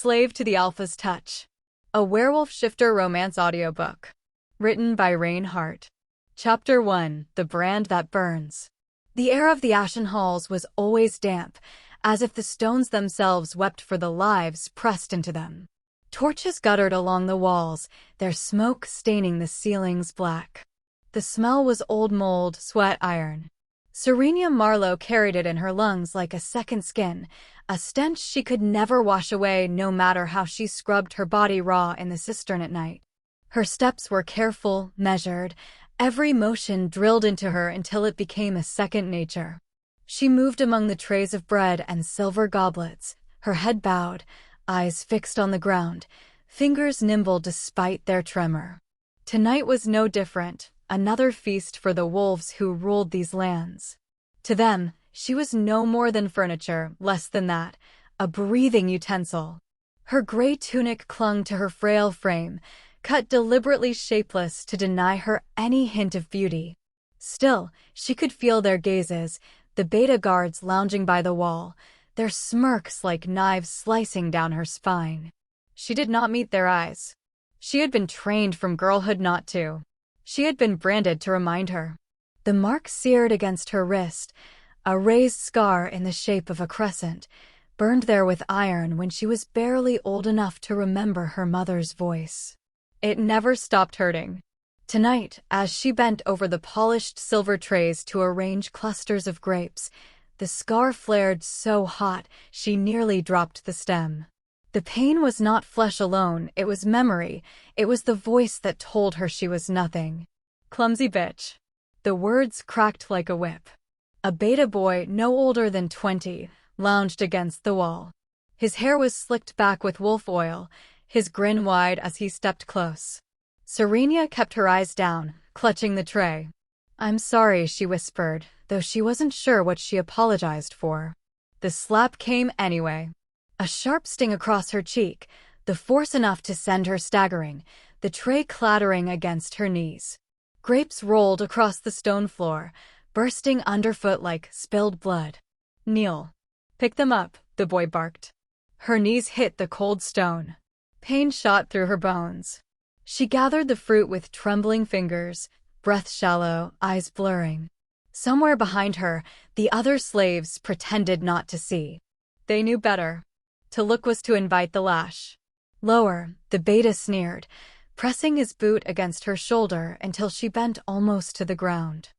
Slave to the Alpha's Touch. A Werewolf Shifter Romance Audiobook. Written by Rain Hart. Chapter 1. The Brand That Burns. The air of the Ashen Halls was always damp, as if the stones themselves wept for the lives pressed into them. Torches guttered along the walls, their smoke staining the ceilings black. The smell was old mold, sweat iron. Serenya Marlowe carried it in her lungs like a second skin, a stench she could never wash away no matter how she scrubbed her body raw in the cistern at night. Her steps were careful, measured, every motion drilled into her until it became a second nature. She moved among the trays of bread and silver goblets, her head bowed, eyes fixed on the ground, fingers nimble despite their tremor. Tonight was no different, another feast for the wolves who ruled these lands. To them, she was no more than furniture, less than that, a breathing utensil. Her gray tunic clung to her frail frame, cut deliberately shapeless to deny her any hint of beauty. Still, she could feel their gazes, the beta guards lounging by the wall, their smirks like knives slicing down her spine. She did not meet their eyes. She had been trained from girlhood not to. She had been branded to remind her. The mark seared against her wrist, a raised scar in the shape of a crescent, burned there with iron when she was barely old enough to remember her mother's voice. It never stopped hurting. Tonight, as she bent over the polished silver trays to arrange clusters of grapes, the scar flared so hot she nearly dropped the stem. The pain was not flesh alone, it was memory, it was the voice that told her she was nothing. Clumsy bitch. The words cracked like a whip. A beta boy, no older than 20, lounged against the wall. His hair was slicked back with wolf oil, his grin wide as he stepped close. Serenya kept her eyes down, clutching the tray. "I'm sorry," she whispered, though she wasn't sure what she apologized for. The slap came anyway. A sharp sting across her cheek, the force enough to send her staggering, the tray clattering against her knees. Grapes rolled across the stone floor, bursting underfoot like spilled blood. "Kneel. Pick them up," the boy barked. Her knees hit the cold stone. Pain shot through her bones. She gathered the fruit with trembling fingers, breath shallow, eyes blurring. Somewhere behind her, the other slaves pretended not to see. They knew better. To look was to invite the lash. Lower, the beta sneered, pressing his boot against her shoulder until she bent almost to the ground.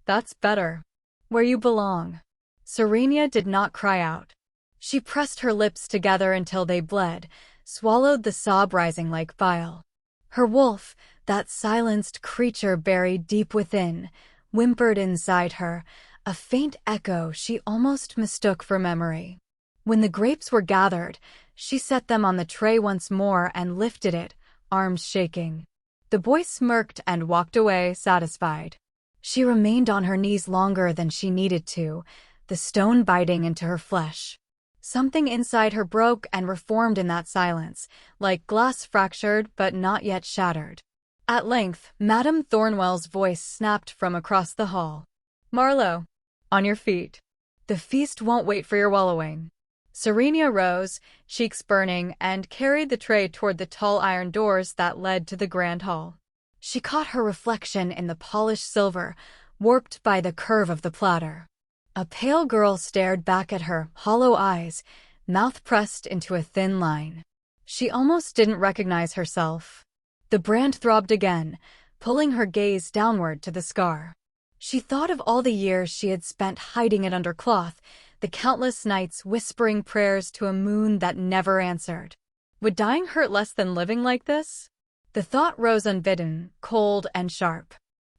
"That's better. Where you belong." Serenya did not cry out. She pressed her lips together until they bled, swallowed the sob rising like bile. Her wolf, that silenced creature buried deep within, whimpered inside her, a faint echo she almost mistook for memory. When the grapes were gathered, she set them on the tray once more and lifted it, arms shaking. The boy smirked and walked away, satisfied. She remained on her knees longer than she needed to, the stone biting into her flesh. Something inside her broke and reformed in that silence, like glass fractured but not yet shattered. At length, Madame Thornwell's voice snapped from across the hall. "Marlowe, on your feet. The feast won't wait for your wallowing." Serenya rose, cheeks burning, and carried the tray toward the tall iron doors that led to the grand hall. She caught her reflection in the polished silver, warped by the curve of the platter. A pale girl stared back at her, hollow eyes, mouth pressed into a thin line. She almost didn't recognize herself. The brand throbbed again, pulling her gaze downward to the scar. She thought of all the years she had spent hiding it under cloth, the countless nights whispering prayers to a moon that never answered. Would dying hurt less than living like this? The thought rose unbidden, cold and sharp.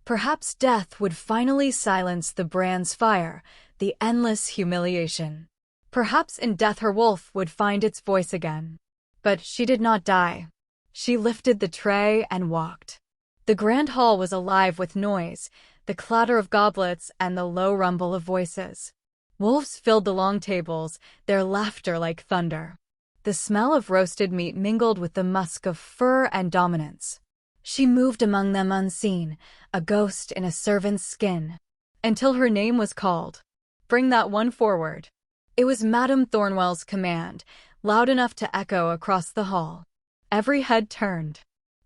Perhaps death would finally silence the brand's fire, the endless humiliation. Perhaps in death her wolf would find its voice again. But she did not die. She lifted the tray and walked. The grand hall was alive with noise, the clatter of goblets and the low rumble of voices. Wolves filled the long tables, their laughter like thunder. The smell of roasted meat mingled with the musk of fur and dominance. She moved among them unseen, a ghost in a servant's skin, until her name was called. "Bring that one forward." It was Madame Thornwell's command, loud enough to echo across the hall. Every head turned.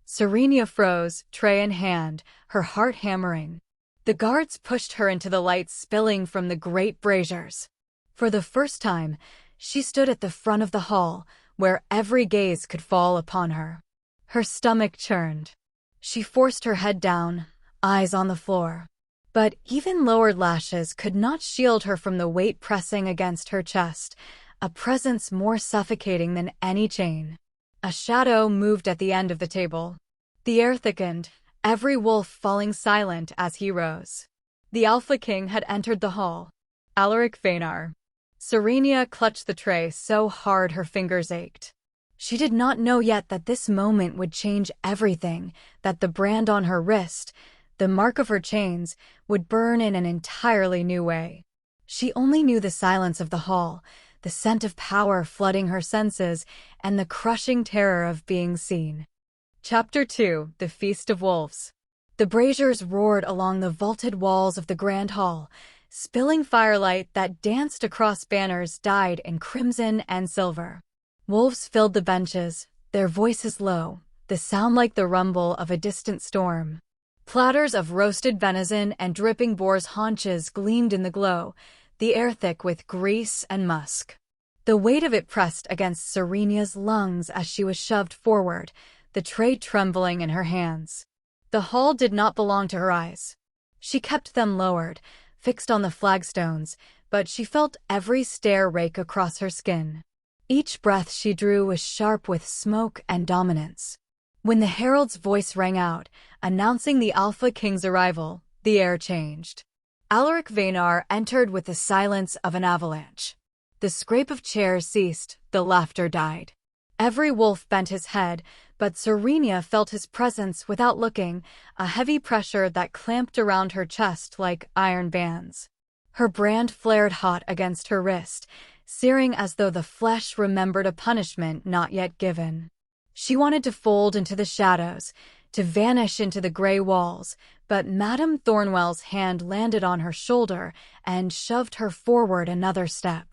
Serenya froze, tray in hand, her heart hammering. The guards pushed her into the light spilling from the great braziers. For the first time, she stood at the front of the hall, where every gaze could fall upon her. Her stomach churned. She forced her head down, eyes on the floor. But even lowered lashes could not shield her from the weight pressing against her chest, a presence more suffocating than any chain. A shadow moved at the end of the table. The air thickened, every wolf falling silent as he rose. The Alpha King had entered the hall. Alaric Fenar. Serenya clutched the tray so hard her fingers ached. She did not know yet that this moment would change everything, that the brand on her wrist, the mark of her chains, would burn in an entirely new way. She only knew the silence of the hall, the scent of power flooding her senses, and the crushing terror of being seen. Chapter 2: The Feast of Wolves. The braziers roared along the vaulted walls of the grand hall, spilling firelight that danced across banners dyed in crimson and silver. Wolves filled the benches, their voices low, the sound like the rumble of a distant storm. Platters of roasted venison and dripping boar's haunches gleamed in the glow, the air thick with grease and musk. The weight of it pressed against Serenya's lungs as she was shoved forward, the tray trembling in her hands. The hall did not belong to her eyes. She kept them lowered, fixed on the flagstones, but she felt every stare rake across her skin. Each breath she drew was sharp with smoke and dominance. When the herald's voice rang out, announcing the Alpha King's arrival, the air changed. Alaric Fenar entered with the silence of an avalanche. The scrape of chairs ceased, the laughter died. Every wolf bent his head, but Serenya felt his presence without looking, a heavy pressure that clamped around her chest like iron bands. Her brand flared hot against her wrist, searing as though the flesh remembered a punishment not yet given. She wanted to fold into the shadows, to vanish into the gray walls, but Madame Thornwell's hand landed on her shoulder and shoved her forward another step.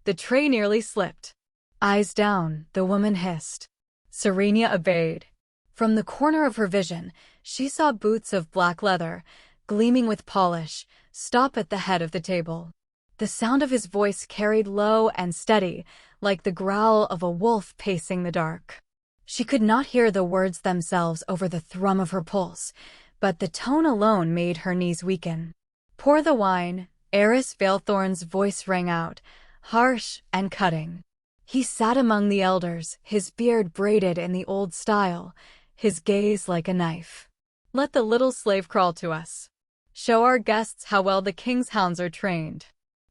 The tray nearly slipped. Eyes down, the woman hissed. Serenya obeyed. From the corner of her vision, she saw boots of black leather, gleaming with polish, stop at the head of the table. The sound of his voice carried low and steady, like the growl of a wolf pacing the dark. She could not hear the words themselves over the thrum of her pulse, but the tone alone made her knees weaken. "Pour the wine," Heiress Veilthorn's voice rang out, harsh and cutting. He sat among the elders, his beard braided in the old style, his gaze like a knife. "Let the little slave crawl to us. Show our guests how well the king's hounds are trained."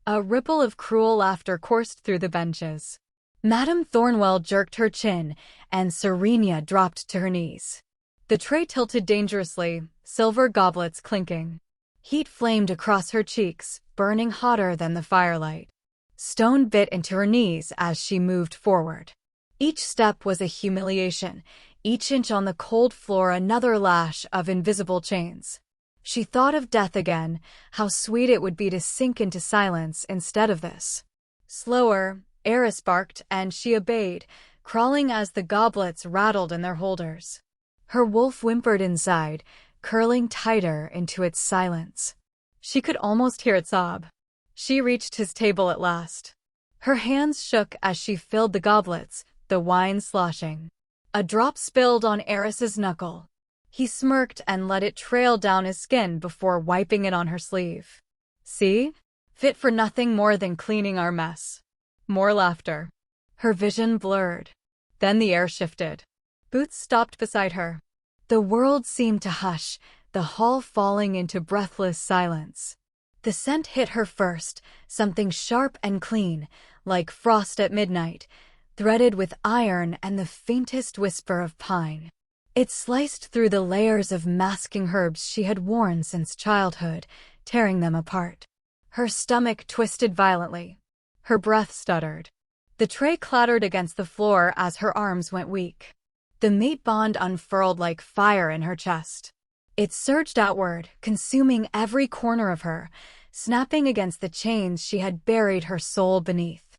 A ripple of cruel laughter coursed through the benches. Madame Thornwell jerked her chin, and Serenya dropped to her knees. The tray tilted dangerously, silver goblets clinking. Heat flamed across her cheeks, burning hotter than the firelight. Stone bit into her knees as she moved forward. Each step was a humiliation, each inch on the cold floor another lash of invisible chains. She thought of death again, how sweet it would be to sink into silence instead of this. Slower, Eris barked, and she obeyed, crawling as the goblets rattled in their holders. Her wolf whimpered inside, curling tighter into its silence. She could almost hear it sob. She reached his table at last. Her hands shook as she filled the goblets, the wine sloshing. A drop spilled on Eris's knuckle. He smirked and let it trail down his skin before wiping it on her sleeve. "See? Fit for nothing more than cleaning our mess." More laughter. Her vision blurred. Then the air shifted. Boots stopped beside her. The world seemed to hush, the hall falling into breathless silence. The scent hit her first, something sharp and clean, like frost at midnight, threaded with iron and the faintest whisper of pine. It sliced through the layers of masking herbs she had worn since childhood, tearing them apart. Her stomach twisted violently. Her breath stuttered. The tray clattered against the floor as her arms went weak. The mate bond unfurled like fire in her chest. It surged outward, consuming every corner of her, snapping against the chains she had buried her soul beneath.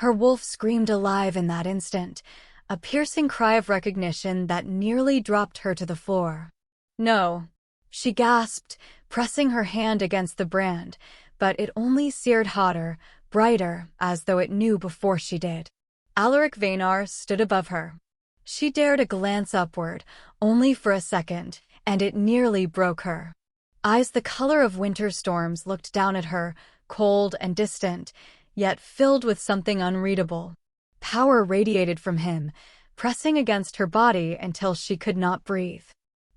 Her wolf screamed alive in that instant, a piercing cry of recognition that nearly dropped her to the floor. "No," she gasped, pressing her hand against the brand, but it only seared hotter, brighter, as though it knew before she did. Alaric Vaynar stood above her. She dared a glance upward, only for a second, and it nearly broke her. Eyes the color of winter storms looked down at her, cold and distant, yet filled with something unreadable. Power radiated from him, pressing against her body until she could not breathe.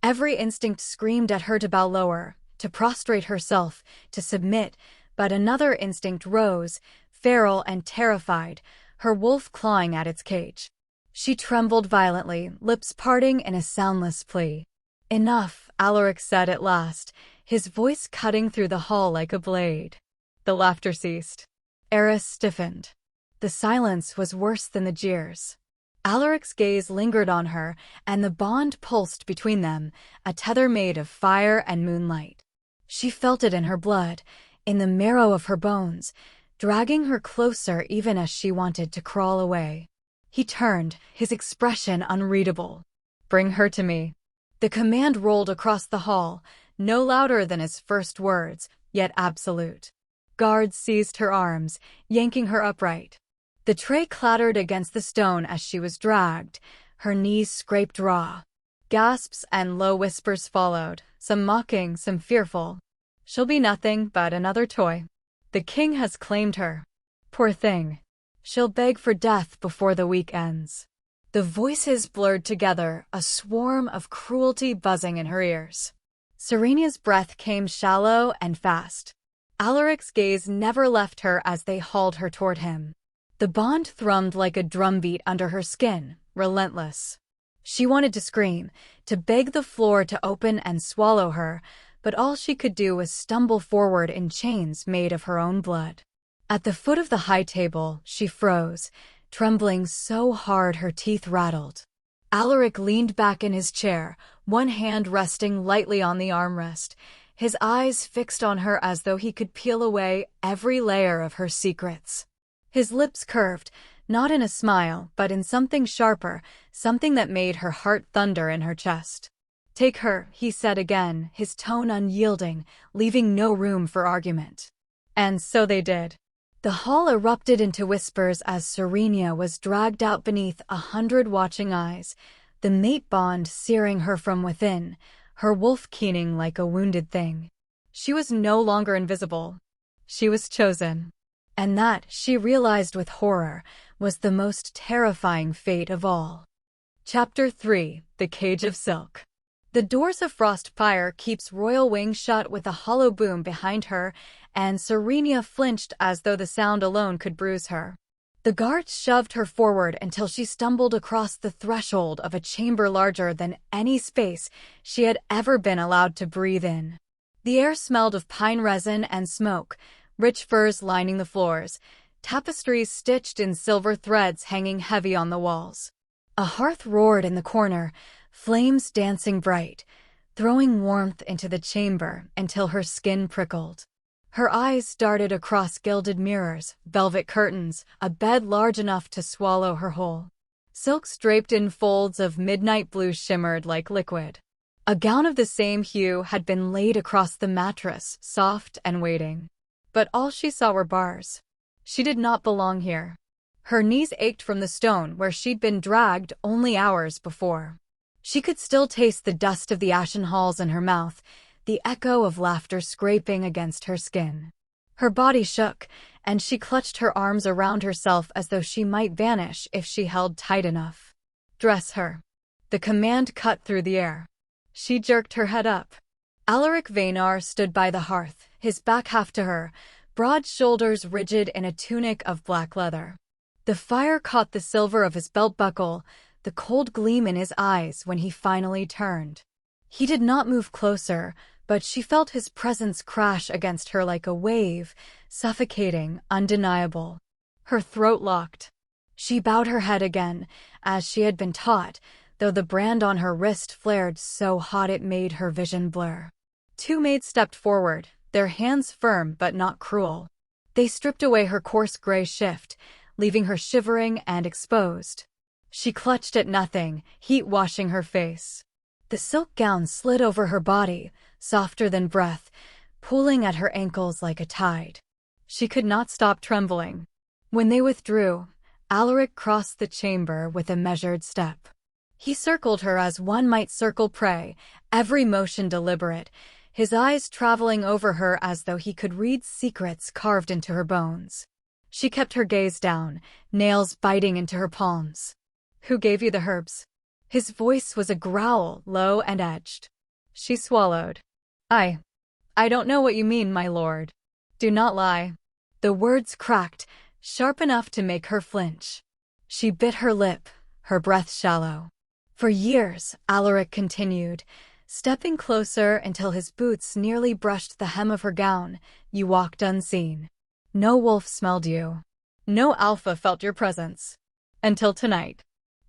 Every instinct screamed at her to bow lower, to prostrate herself, to submit, but another instinct rose, feral and terrified, her wolf clawing at its cage. She trembled violently, lips parting in a soundless plea. "Enough," Alaric said at last, his voice cutting through the hall like a blade. The laughter ceased. Eris stiffened. The silence was worse than the jeers. Alaric's gaze lingered on her, and the bond pulsed between them, a tether made of fire and moonlight. She felt it in her blood, in the marrow of her bones, dragging her closer even as she wanted to crawl away. He turned, his expression unreadable. "Bring her to me." The command rolled across the hall, no louder than his first words, yet absolute. Guards seized her arms, yanking her upright. The tray clattered against the stone as she was dragged, her knees scraped raw. Gasps and low whispers followed, some mocking, some fearful. "She'll be nothing but another toy. The king has claimed her. Poor thing. She'll beg for death before the week ends." The voices blurred together, a swarm of cruelty buzzing in her ears. Serenya's breath came shallow and fast. Alaric's gaze never left her as they hauled her toward him. The bond thrummed like a drumbeat under her skin, relentless. She wanted to scream, to beg the floor to open and swallow her, but all she could do was stumble forward in chains made of her own blood. At the foot of the high table, she froze, trembling so hard her teeth rattled. Alaric leaned back in his chair, one hand resting lightly on the armrest, his eyes fixed on her as though he could peel away every layer of her secrets. His lips curved, not in a smile, but in something sharper, something that made her heart thunder in her chest. "Take her," he said again, his tone unyielding, leaving no room for argument. And so they did. The hall erupted into whispers as Serenya was dragged out beneath 100 watching eyes, the mate bond searing her from within, her wolf keening like a wounded thing. She was no longer invisible. She was chosen. And that, she realized with horror, was the most terrifying fate of all. Chapter 3: The Cage of Silk. The doors of Frostspire keeps Royal Wing shut with a hollow boom behind her, and Serenya flinched as though the sound alone could bruise her. The guards shoved her forward until she stumbled across the threshold of a chamber larger than any space she had ever been allowed to breathe in. The air smelled of pine resin and smoke, rich furs lining the floors, tapestries stitched in silver threads hanging heavy on the walls. A hearth roared in the corner, flames dancing bright, throwing warmth into the chamber until her skin prickled. Her eyes darted across gilded mirrors, velvet curtains, a bed large enough to swallow her whole. Silks draped in folds of midnight blue shimmered like liquid. A gown of the same hue had been laid across the mattress, soft and waiting. But all she saw were bars. She did not belong here. Her knees ached from the stone where she'd been dragged only hours before. She could still taste the dust of the ashen halls in her mouth, the echo of laughter scraping against her skin. Her body shook, and she clutched her arms around herself as though she might vanish if she held tight enough. "Dress her." The command cut through the air. She jerked her head up. Alaric Vaynar stood by the hearth, his back half to her, broad shoulders rigid in a tunic of black leather. The fire caught the silver of his belt buckle, the cold gleam in his eyes when he finally turned. He did not move closer, but she felt his presence crash against her like a wave, suffocating, undeniable. Her throat locked. She bowed her head again, as she had been taught, though the brand on her wrist flared so hot it made her vision blur. Two maids stepped forward, their hands firm but not cruel. They stripped away her coarse gray shift, leaving her shivering and exposed. She clutched at nothing, heat washing her face. The silk gown slid over her body, softer than breath, pulling at her ankles like a tide. She could not stop trembling. When they withdrew, Alaric crossed the chamber with a measured step. He circled her as one might circle prey, every motion deliberate, his eyes traveling over her as though he could read secrets carved into her bones. She kept her gaze down, nails biting into her palms. "Who gave you the herbs?" His voice was a growl, low and edged. She swallowed. I don't know what you mean, my lord. Do not lie." The words cracked, sharp enough to make her flinch. She bit her lip, her breath shallow. "For years," Alaric continued, stepping closer until his boots nearly brushed the hem of her gown, "you walked unseen. No wolf smelled you. No alpha felt your presence. Until tonight.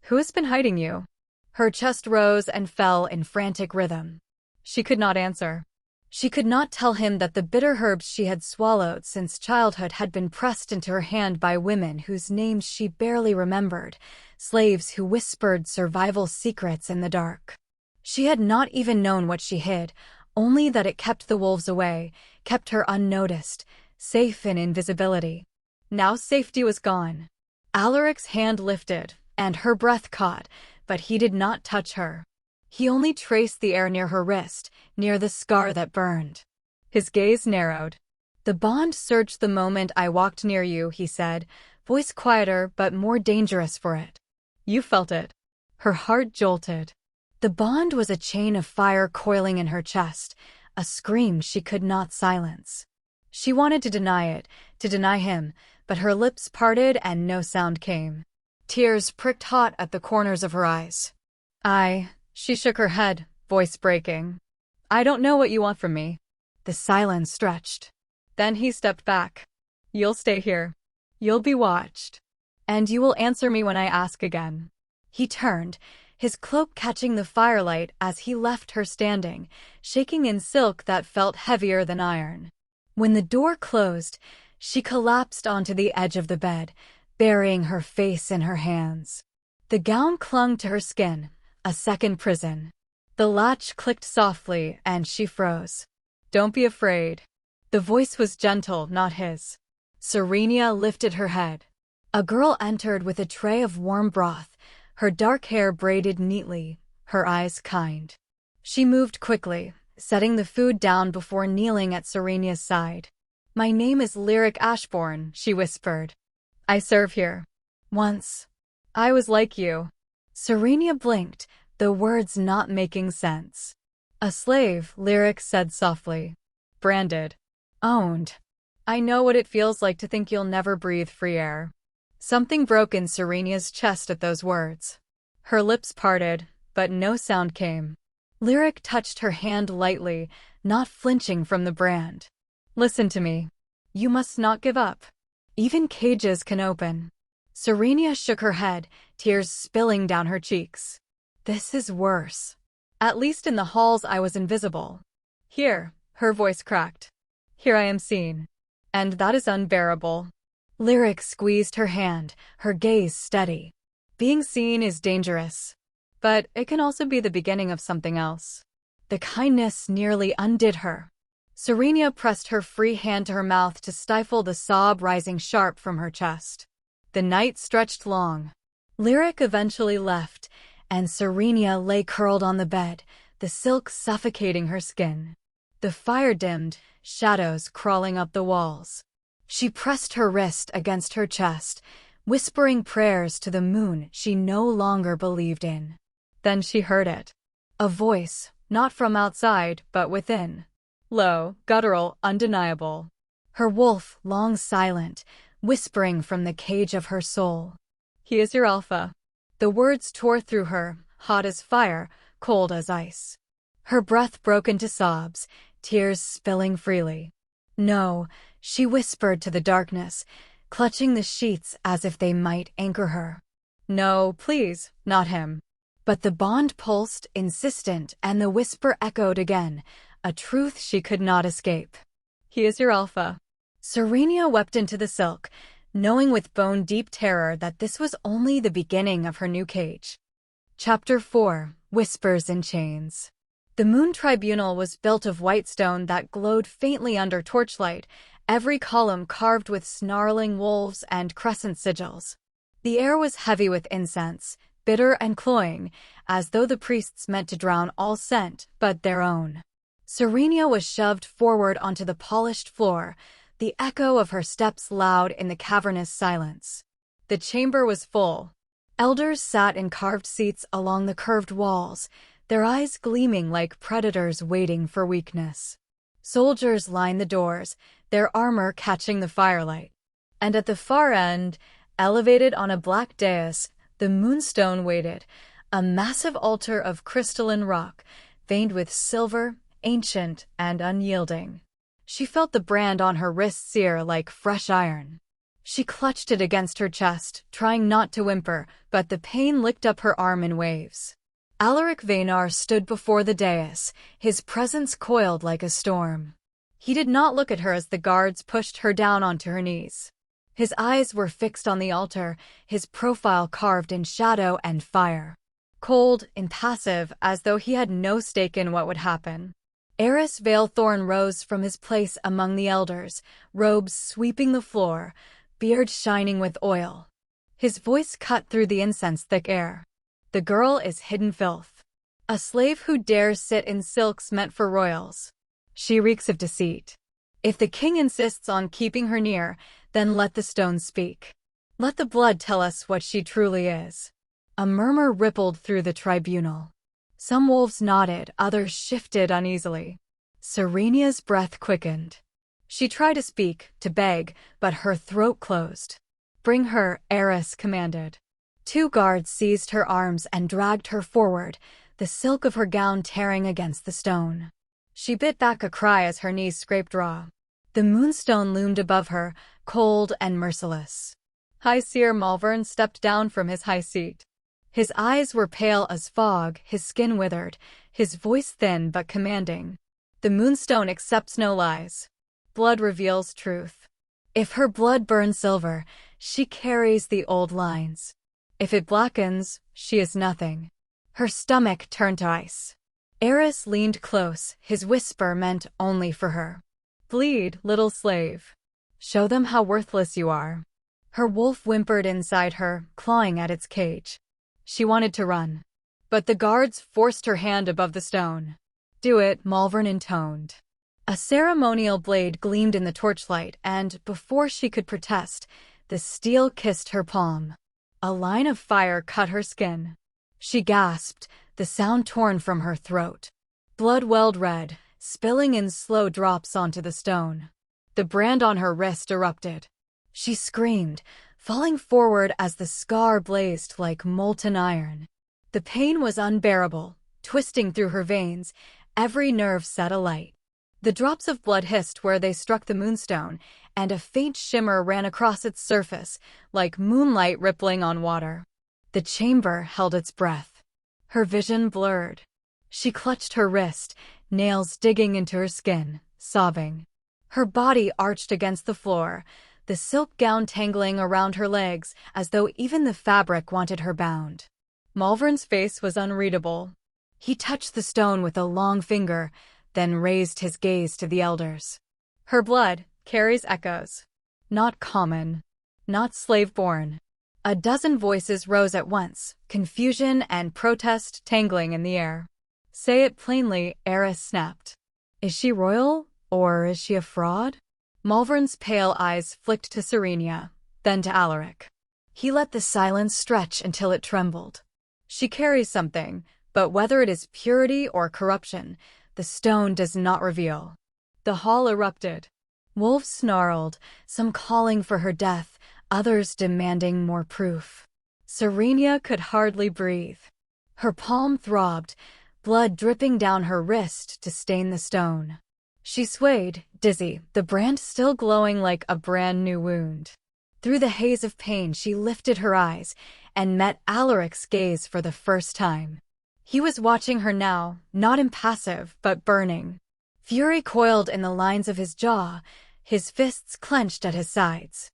Who has been hiding you?" Her chest rose and fell in frantic rhythm. She could not answer. She could not tell him that the bitter herbs she had swallowed since childhood had been pressed into her hand by women whose names she barely remembered, slaves who whispered survival secrets in the dark. She had not even known what she hid, only that it kept the wolves away, kept her unnoticed, safe in invisibility. Now safety was gone. Alaric's hand lifted, and her breath caught, but he did not touch her. He only traced the air near her wrist, near the scar that burned. His gaze narrowed. "The bond surged the moment I walked near you," he said, voice quieter but more dangerous for it. "You felt it." Her heart jolted. The bond was a chain of fire coiling in her chest, a scream she could not silence. She wanted to deny it, to deny him, but her lips parted and no sound came. Tears pricked hot at the corners of her eyes. She shook her head, voice breaking. "I don't know what you want from me." The silence stretched. Then he stepped back. "You'll stay here. You'll be watched. And you will answer me when I ask again." He turned, his cloak catching the firelight as he left her standing, shaking in silk that felt heavier than iron. When the door closed, she collapsed onto the edge of the bed, burying her face in her hands. The gown clung to her skin, a second prison. The latch clicked softly, and she froze. "Don't be afraid." The voice was gentle, not his. Serenya lifted her head. A girl entered with a tray of warm broth, her dark hair braided neatly, her eyes kind. She moved quickly, setting the food down before kneeling at Serenya's side. "My name is Alaric Ashbourne," she whispered. "I serve here. Once, I was like you." Serenya blinked, the words not making sense. "A slave," Alaric said softly. "Branded. Owned. I know what it feels like to think you'll never breathe free air." Something broke in Serenya's chest at those words. Her lips parted, but no sound came. Alaric touched her hand lightly, not flinching from the brand. "Listen to me. You must not give up. Even cages can open." Serenya shook her head, tears spilling down her cheeks. "This is worse. At least in the halls I was invisible. Here," her voice cracked. "Here I am seen. And that is unbearable." Alaric squeezed her hand, her gaze steady. "Being seen is dangerous. But it can also be the beginning of something else." The kindness nearly undid her. Serenya pressed her free hand to her mouth to stifle the sob rising sharp from her chest. The night stretched long. Alaric eventually left, and Serenya lay curled on the bed, the silk suffocating her skin. The fire dimmed, shadows crawling up the walls. She pressed her wrist against her chest, whispering prayers to the moon she no longer believed in. Then she heard it. A voice, not from outside, but within. Low, guttural, undeniable. Her wolf, long silent, whispering from the cage of her soul. "He is your alpha." The words tore through her, hot as fire, cold as ice. Her breath broke into sobs, tears spilling freely. "No," she whispered to the darkness, clutching the sheets as if they might anchor her. "No, please, not him." But the bond pulsed, insistent, and the whisper echoed again, a truth she could not escape. "He is your alpha." Serenya wept into the silk, knowing with bone-deep terror that this was only the beginning of her new cage. Chapter 4: Whispers in Chains. The Moon Tribunal was built of white stone that glowed faintly under torchlight, every column carved with snarling wolves and crescent sigils. The air was heavy with incense, bitter and cloying, as though the priests meant to drown all scent but their own. Serenya was shoved forward onto the polished floor, the echo of her steps loud in the cavernous silence. The chamber was full. Elders sat in carved seats along the curved walls, their eyes gleaming like predators waiting for weakness. Soldiers lined the doors, their armor catching the firelight. And at the far end, elevated on a black dais, the moonstone waited, a massive altar of crystalline rock, veined with silver, ancient and unyielding. She felt the brand on her wrist sear like fresh iron. She clutched it against her chest, trying not to whimper, but the pain licked up her arm in waves. Alaric stood before the dais, his presence coiled like a storm. He did not look at her as the guards pushed her down onto her knees. His eyes were fixed on the altar, his profile carved in shadow and fire. Cold, impassive, as though he had no stake in what would happen. Eris Veilthorn rose from his place among the elders, robes sweeping the floor, beard shining with oil. His voice cut through the incense-thick air. The girl is hidden filth. A slave who dares sit in silks meant for royals. She reeks of deceit. If the king insists on keeping her near, then let the stones speak. Let the blood tell us what she truly is. A murmur rippled through the tribunal. Some wolves nodded, others shifted uneasily. Serenya's breath quickened. She tried to speak, to beg, but her throat closed. "Bring her," Eris commanded. 2 guards seized her arms and dragged her forward, the silk of her gown tearing against the stone. She bit back a cry as her knees scraped raw. The moonstone loomed above her, cold and merciless. High Seer Malvern stepped down from his high seat. His eyes were pale as fog, his skin withered, his voice thin but commanding. The moonstone accepts no lies. Blood reveals truth. If her blood burns silver, she carries the old lines. If it blackens, she is nothing. Her stomach turned to ice. Eris leaned close, his whisper meant only for her. "Bleed, little slave. Show them how worthless you are." Her wolf whimpered inside her, clawing at its cage. She wanted to run. But the guards forced her hand above the stone. "Do it," Malvern intoned. A ceremonial blade gleamed in the torchlight, and, before she could protest, the steel kissed her palm. A line of fire cut her skin. She gasped, the sound torn from her throat. Blood welled red, spilling in slow drops onto the stone. The brand on her wrist erupted. She screamed, falling forward as the scar blazed like molten iron. The pain was unbearable, twisting through her veins, every nerve set alight. The drops of blood hissed where they struck the moonstone, and a faint shimmer ran across its surface, like moonlight rippling on water. The chamber held its breath. Her vision blurred. She clutched her wrist, nails digging into her skin, sobbing. Her body arched against the floor, the silk gown tangling around her legs as though even the fabric wanted her bound. Malvern's face was unreadable. He touched the stone with a long finger, then raised his gaze to the elders. "Her blood carries echoes. Not common. Not slave-born." A dozen voices rose at once, confusion and protest tangling in the air. "Say it plainly," Eris snapped. "Is she royal, or is she a fraud?" Malvern's pale eyes flicked to Serenya, then to Alaric. He let the silence stretch until it trembled. "She carries something, but whether it is purity or corruption, the stone does not reveal." The hall erupted. Wolves snarled, some calling for her death, others demanding more proof. Serenya could hardly breathe. Her palm throbbed, blood dripping down her wrist to stain the stone. She swayed, dizzy, the brand still glowing like a brand new wound. Through the haze of pain she lifted her eyes and met Alaric's gaze for the first time. He was watching her now, not impassive, but burning. Fury coiled in the lines of his jaw, his fists clenched at his sides.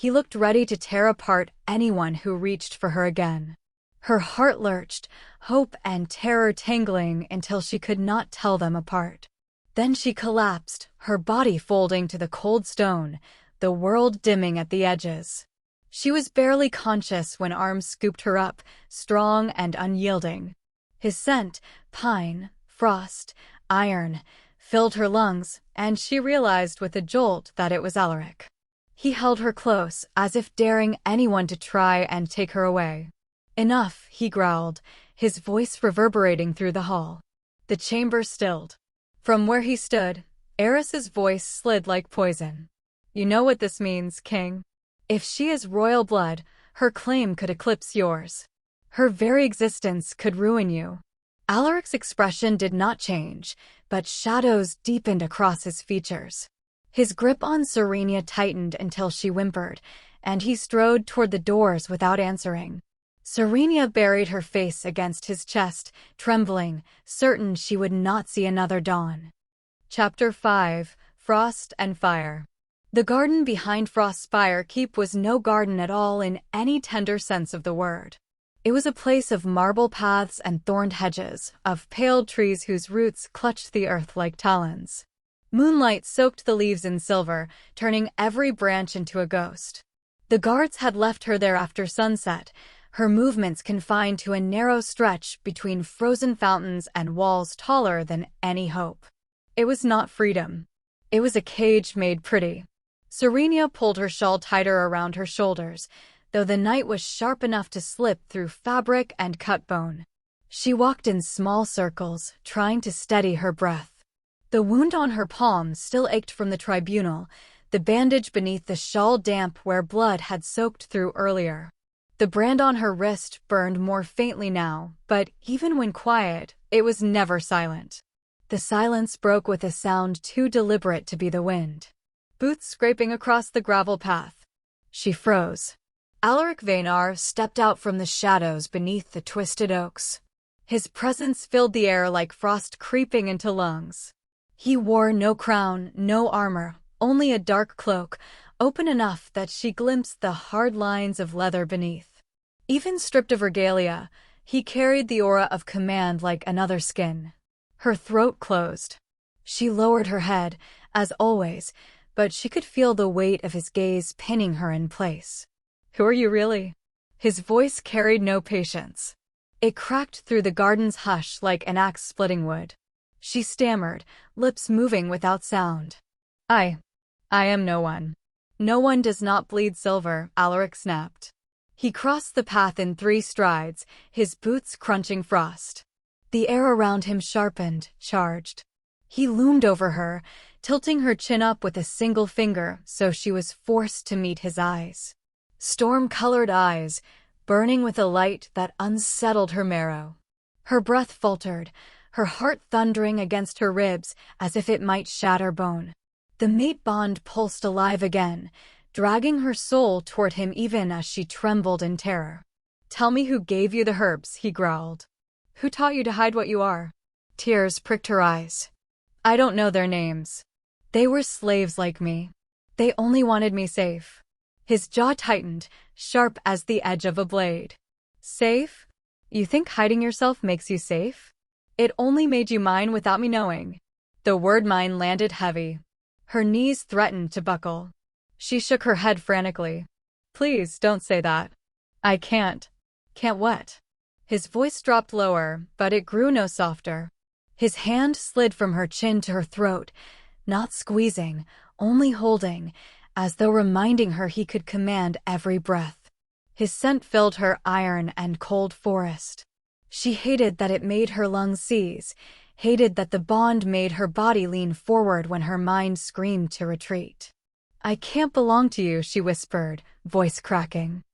He looked ready to tear apart anyone who reached for her again. Her heart lurched, hope and terror tangling until she could not tell them apart. Then she collapsed, her body folding to the cold stone, the world dimming at the edges. She was barely conscious when arms scooped her up, strong and unyielding. His scent, pine, frost, iron, filled her lungs, and she realized with a jolt that it was Alaric. He held her close, as if daring anyone to try and take her away. "Enough," he growled, his voice reverberating through the hall. The chamber stilled. From where he stood, Eris's voice slid like poison. "You know what this means, King. If she is royal blood, her claim could eclipse yours. Her very existence could ruin you." Alaric's expression did not change, but shadows deepened across his features. His grip on Serenya tightened until she whimpered, and he strode toward the doors without answering. Serenya buried her face against his chest, trembling, certain she would not see another dawn. Chapter 5: Frost and Fire. The garden behind Frostspire Keep was no garden at all in any tender sense of the word. It was a place of marble paths and thorned hedges, of pale trees whose roots clutched the earth like talons. Moonlight soaked the leaves in silver, turning every branch into a ghost. The guards had left her there after sunset, her movements confined to a narrow stretch between frozen fountains and walls taller than any hope. It was not freedom. It was a cage made pretty. Serenya pulled her shawl tighter around her shoulders, though the night was sharp enough to slip through fabric and cut bone. She walked in small circles, trying to steady her breath. The wound on her palm still ached from the tribunal, the bandage beneath the shawl damp where blood had soaked through earlier. The brand on her wrist burned more faintly now, but even when quiet, it was never silent. The silence broke with a sound too deliberate to be the wind. Boots scraping across the gravel path. She froze. Alaric Vaynar stepped out from the shadows beneath the twisted oaks. His presence filled the air like frost creeping into lungs. He wore no crown, no armor, only a dark cloak, open enough that she glimpsed the hard lines of leather beneath. Even stripped of regalia, he carried the aura of command like another skin. Her throat closed. She lowered her head, as always, but she could feel the weight of his gaze pinning her in place. "Who are you really?" His voice carried no patience. It cracked through the garden's hush like an axe splitting wood. She stammered, lips moving without sound. I am no one." "No one does not bleed silver," Alaric snapped. He crossed the path in 3 strides, his boots crunching frost. The air around him sharpened, charged. He loomed over her, tilting her chin up with a single finger so she was forced to meet his eyes. Storm-colored eyes, burning with a light that unsettled her marrow. Her breath faltered, her heart thundering against her ribs as if it might shatter bone. The mate bond pulsed alive again, dragging her soul toward him even as she trembled in terror. "Tell me who gave you the herbs," he growled. "Who taught you to hide what you are?" Tears pricked her eyes. "I don't know their names. They were slaves like me. They only wanted me safe." His jaw tightened, sharp as the edge of a blade. "Safe? You think hiding yourself makes you safe? It only made you mine without me knowing." The word mine landed heavy. Her knees threatened to buckle. She shook her head frantically. "Please, don't say that. I can't." "Can't what?" His voice dropped lower, but it grew no softer. His hand slid from her chin to her throat, not squeezing, only holding, as though reminding her he could command every breath. His scent filled her iron and cold forest. She hated that it made her lungs seize, hated that the bond made her body lean forward when her mind screamed to retreat. "I can't belong to you," she whispered, voice cracking.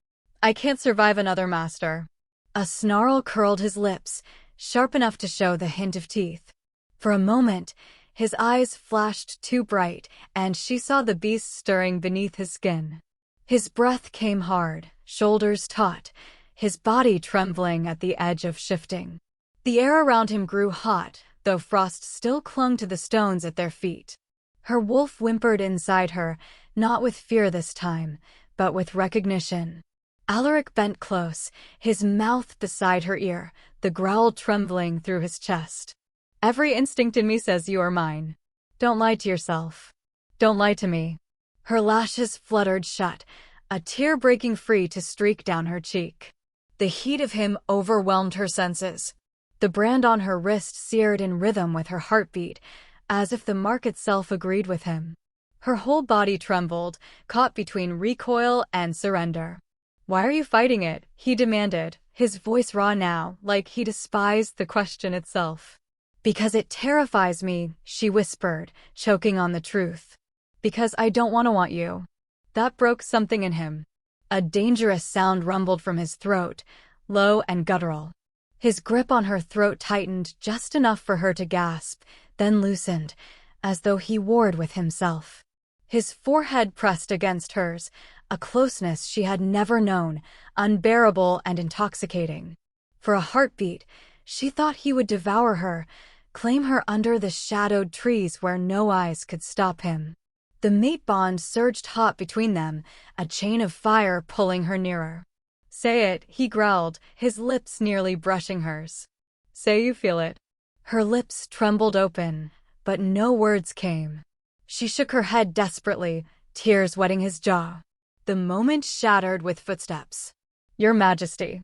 "I can't survive another master." A snarl curled his lips, sharp enough to show the hint of teeth. For a moment, his eyes flashed too bright, and she saw the beast stirring beneath his skin. His breath came hard, shoulders taut, his body trembling at the edge of shifting. The air around him grew hot, though frost still clung to the stones at their feet. Her wolf whimpered inside her, not with fear this time, but with recognition. Alaric bent close, his mouth beside her ear, the growl trembling through his chest. "Every instinct in me says you are mine. Don't lie to yourself. Don't lie to me." Her lashes fluttered shut, a tear breaking free to streak down her cheek. The heat of him overwhelmed her senses. The brand on her wrist seared in rhythm with her heartbeat, as if the mark itself agreed with him. Her whole body trembled, caught between recoil and surrender. "Why are you fighting it?" he demanded, his voice raw now, like he despised the question itself. "Because it terrifies me," she whispered, choking on the truth. "Because I don't want you." That broke something in him. A dangerous sound rumbled from his throat, low and guttural. His grip on her throat tightened just enough for her to gasp, then loosened, as though he warred with himself. His forehead pressed against hers, a closeness she had never known, unbearable and intoxicating. For a heartbeat, she thought he would devour her, claim her under the shadowed trees where no eyes could stop him. The mate bond surged hot between them, a chain of fire pulling her nearer. "Say it," he growled, his lips nearly brushing hers. "Say you feel it." Her lips trembled open, but no words came. She shook her head desperately, tears wetting his jaw. The moment shattered with footsteps. "Your Majesty."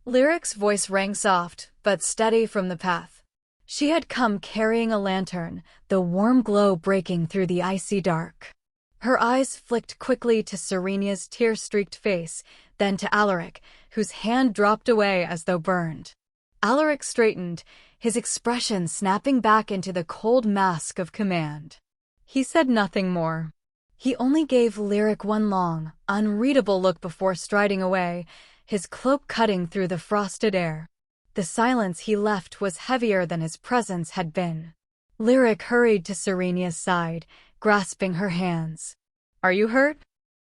Alaric's voice rang soft, but steady from the path. She had come carrying a lantern, the warm glow breaking through the icy dark. Her eyes flicked quickly to Serenya's tear-streaked face, then to Alaric, whose hand dropped away as though burned. Alaric straightened, his expression snapping back into the cold mask of command. He said nothing more. He only gave Alaric one long, unreadable look before striding away, his cloak cutting through the frosted air. The silence he left was heavier than his presence had been. Alaric hurried to Serenya's side, grasping her hands. "Are you hurt?"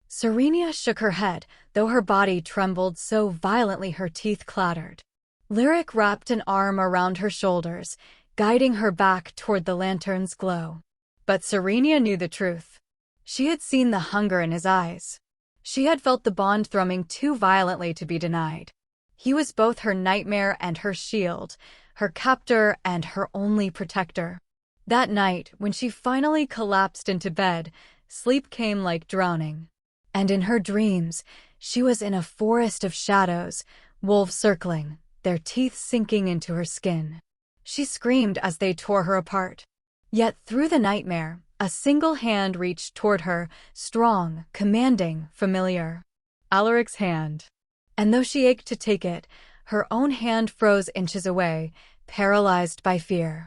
Serenya shook her head, though her body trembled so violently her teeth clattered. Alaric wrapped an arm around her shoulders, guiding her back toward the lantern's glow. But Serenya knew the truth. She had seen the hunger in his eyes. She had felt the bond thrumming too violently to be denied. He was both her nightmare and her shield, her captor and her only protector. That night, when she finally collapsed into bed, sleep came like drowning. And in her dreams, she was in a forest of shadows, wolves circling, their teeth sinking into her skin. She screamed as they tore her apart. Yet through the nightmare, a single hand reached toward her, strong, commanding, familiar. Alaric's hand. And though she ached to take it, her own hand froze inches away, paralyzed by fear.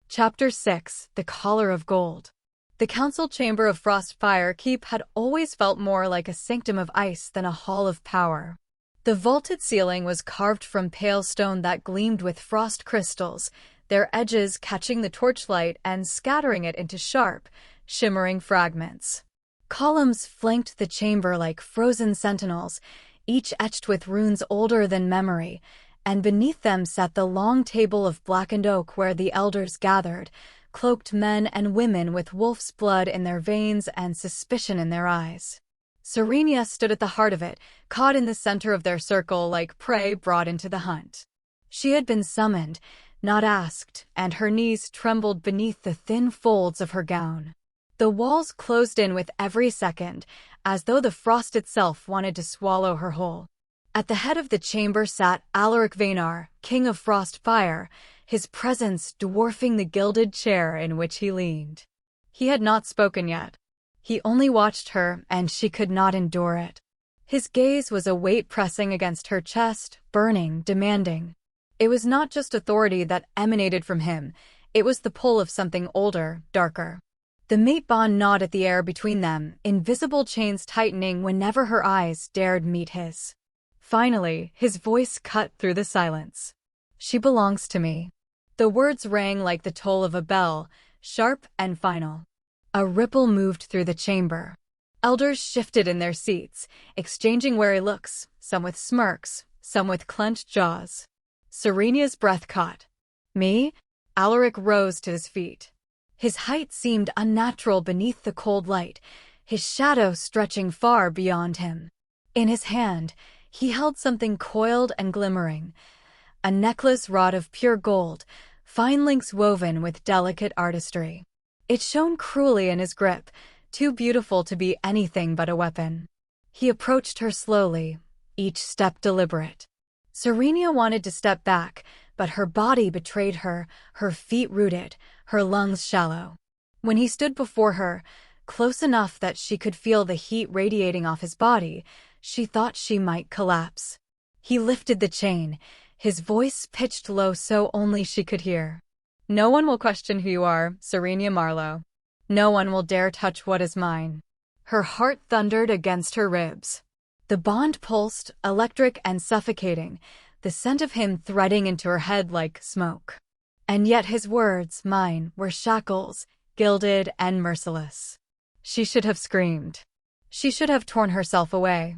Chapter 6: The Collar of Gold. The council chamber of Frostspire Keep had always felt more like a sanctum of ice than a hall of power. The vaulted ceiling was carved from pale stone that gleamed with frost crystals, their edges catching the torchlight and scattering it into sharp, shimmering fragments. Columns flanked the chamber like frozen sentinels, each etched with runes older than memory, and beneath them sat the long table of blackened oak where the elders gathered, cloaked men and women with wolf's blood in their veins and suspicion in their eyes. Serenya stood at the heart of it, caught in the center of their circle like prey brought into the hunt. She had been summoned, not asked, and her knees trembled beneath the thin folds of her gown. The walls closed in with every second, as though the frost itself wanted to swallow her whole. At the head of the chamber sat Alaric Vaynar, King of Frostspire, his presence dwarfing the gilded chair in which he leaned. He had not spoken yet. He only watched her, and she could not endure it. His gaze was a weight pressing against her chest, burning, demanding. It was not just authority that emanated from him, it was the pull of something older, darker. The mate bond gnawed at the air between them, invisible chains tightening whenever her eyes dared meet his. Finally, his voice cut through the silence. "She belongs to me." The words rang like the toll of a bell, sharp and final. A ripple moved through the chamber. Elders shifted in their seats, exchanging wary looks, some with smirks, some with clenched jaws. Serenya's breath caught. "Me?" Alaric rose to his feet. His height seemed unnatural beneath the cold light, his shadow stretching far beyond him. In his hand, he held something coiled and glimmering, a necklace wrought of pure gold, fine links woven with delicate artistry. It shone cruelly in his grip, too beautiful to be anything but a weapon. He approached her slowly, each step deliberate. Serenya wanted to step back, but her body betrayed her, her feet rooted, her lungs shallow. When he stood before her, close enough that she could feel the heat radiating off his body, she thought she might collapse. He lifted the chain, his voice pitched low so only she could hear. "No one will question who you are, Serenya Marlowe. No one will dare touch what is mine." Her heart thundered against her ribs. The bond pulsed, electric and suffocating, the scent of him threading into her head like smoke. And yet his words, mine, were shackles, gilded and merciless. She should have screamed. She should have torn herself away.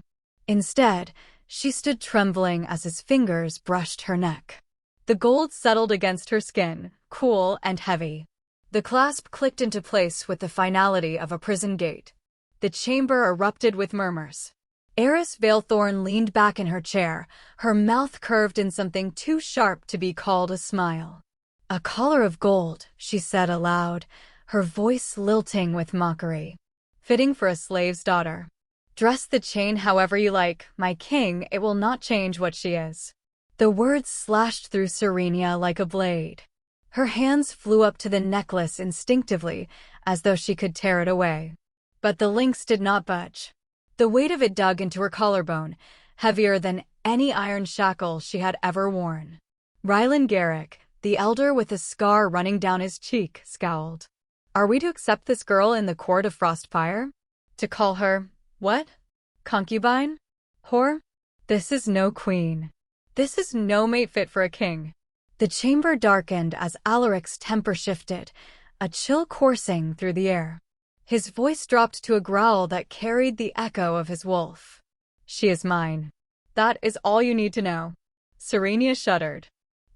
Instead, she stood trembling as his fingers brushed her neck. The gold settled against her skin, cool and heavy. The clasp clicked into place with the finality of a prison gate. The chamber erupted with murmurs. Heiress Veilthorn leaned back in her chair, her mouth curved in something too sharp to be called a smile. "A collar of gold," she said aloud, her voice lilting with mockery. "Fitting for a slave's daughter. Dress the chain however you like, my king, it will not change what she is." The words slashed through Serenya like a blade. Her hands flew up to the necklace instinctively, as though she could tear it away. But the links did not budge. The weight of it dug into her collarbone, heavier than any iron shackle she had ever worn. Rylan Garrick, the elder with a scar running down his cheek, scowled. "Are we to accept this girl in the court of Frostspire? To call her, what? Concubine? Whore? This is no queen. This is no mate fit for a king." The chamber darkened as Alaric's temper shifted, a chill coursing through the air. His voice dropped to a growl that carried the echo of his wolf. "She is mine. That is all you need to know." Serenya shuddered.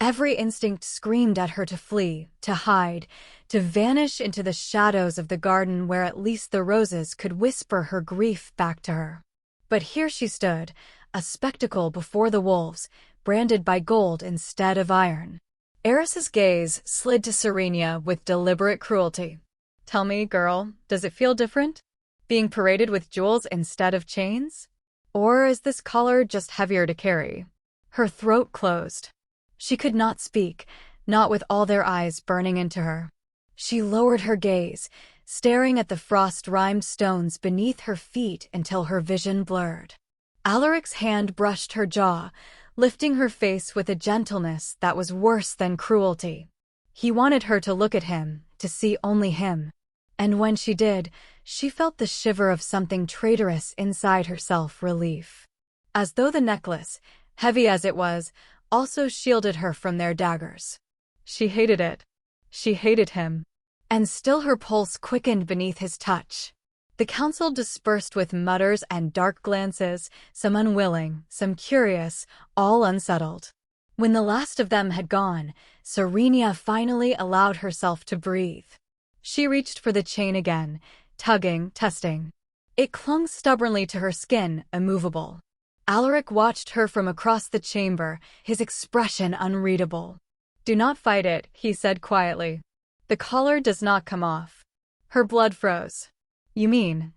Every instinct screamed at her to flee, to hide, to vanish into the shadows of the garden where at least the roses could whisper her grief back to her. But here she stood, a spectacle before the wolves, branded by gold instead of iron. Heiress's gaze slid to Serenya with deliberate cruelty. "Tell me, girl, does it feel different? Being paraded with jewels instead of chains? Or is this collar just heavier to carry?" Her throat closed. She could not speak, not with all their eyes burning into her. She lowered her gaze, staring at the frost-rimed stones beneath her feet until her vision blurred. Alaric's hand brushed her jaw, lifting her face with a gentleness that was worse than cruelty. He wanted her to look at him, to see only him. And when she did, she felt the shiver of something traitorous inside herself relief. As though the necklace, heavy as it was, also shielded her from their daggers. She hated it. She hated him. And still her pulse quickened beneath his touch. The council dispersed with mutters and dark glances, some unwilling, some curious, all unsettled. When the last of them had gone, Serenya finally allowed herself to breathe. She reached for the chain again, tugging, testing. It clung stubbornly to her skin, immovable. Alaric watched her from across the chamber, his expression unreadable. "Do not fight it," he said quietly. "The collar does not come off." Her blood froze. "You mean?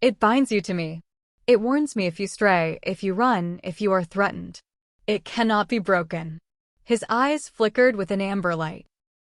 It binds you to me. It warns me if you stray, if you run, if you are threatened. It cannot be broken." His eyes flickered with an amber light.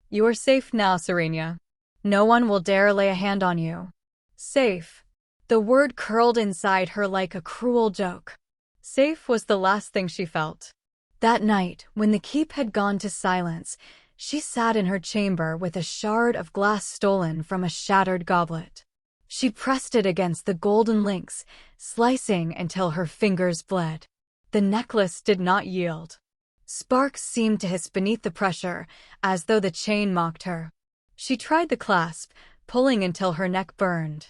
"You are safe now, Serenya. No one will dare lay a hand on you." Safe. The word curled inside her like a cruel joke. Safe was the last thing she felt. That night, when the keep had gone to silence, she sat in her chamber with a shard of glass stolen from a shattered goblet. She pressed it against the golden links, slicing until her fingers bled. The necklace did not yield. Sparks seemed to hiss beneath the pressure, as though the chain mocked her. She tried the clasp, pulling until her neck burned.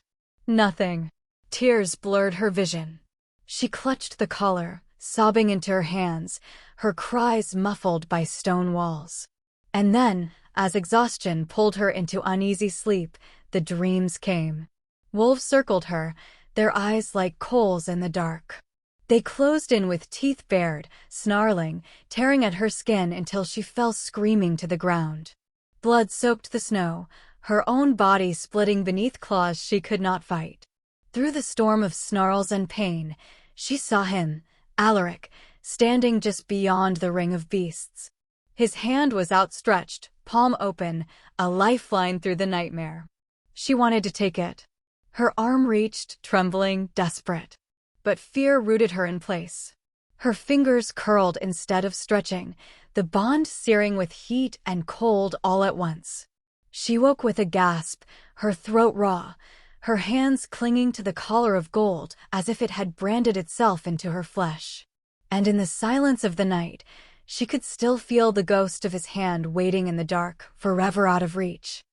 Nothing. Tears blurred her vision. She clutched the collar, sobbing into her hands, her cries muffled by stone walls. And then, as exhaustion pulled her into uneasy sleep, the dreams came. Wolves circled her, their eyes like coals in the dark. They closed in with teeth bared, snarling, tearing at her skin until she fell screaming to the ground. Blood soaked the snow, her own body splitting beneath claws she could not fight. Through the storm of snarls and pain, she saw him, Alaric, standing just beyond the ring of beasts. His hand was outstretched, palm open, a lifeline through the nightmare. She wanted to take it. Her arm reached, trembling, desperate. But fear rooted her in place. Her fingers curled instead of stretching, the bond searing with heat and cold all at once. She woke with a gasp, her throat raw, her hands clinging to the collar of gold as if it had branded itself into her flesh. And in the silence of the night, she could still feel the ghost of his hand waiting in the dark, forever out of reach.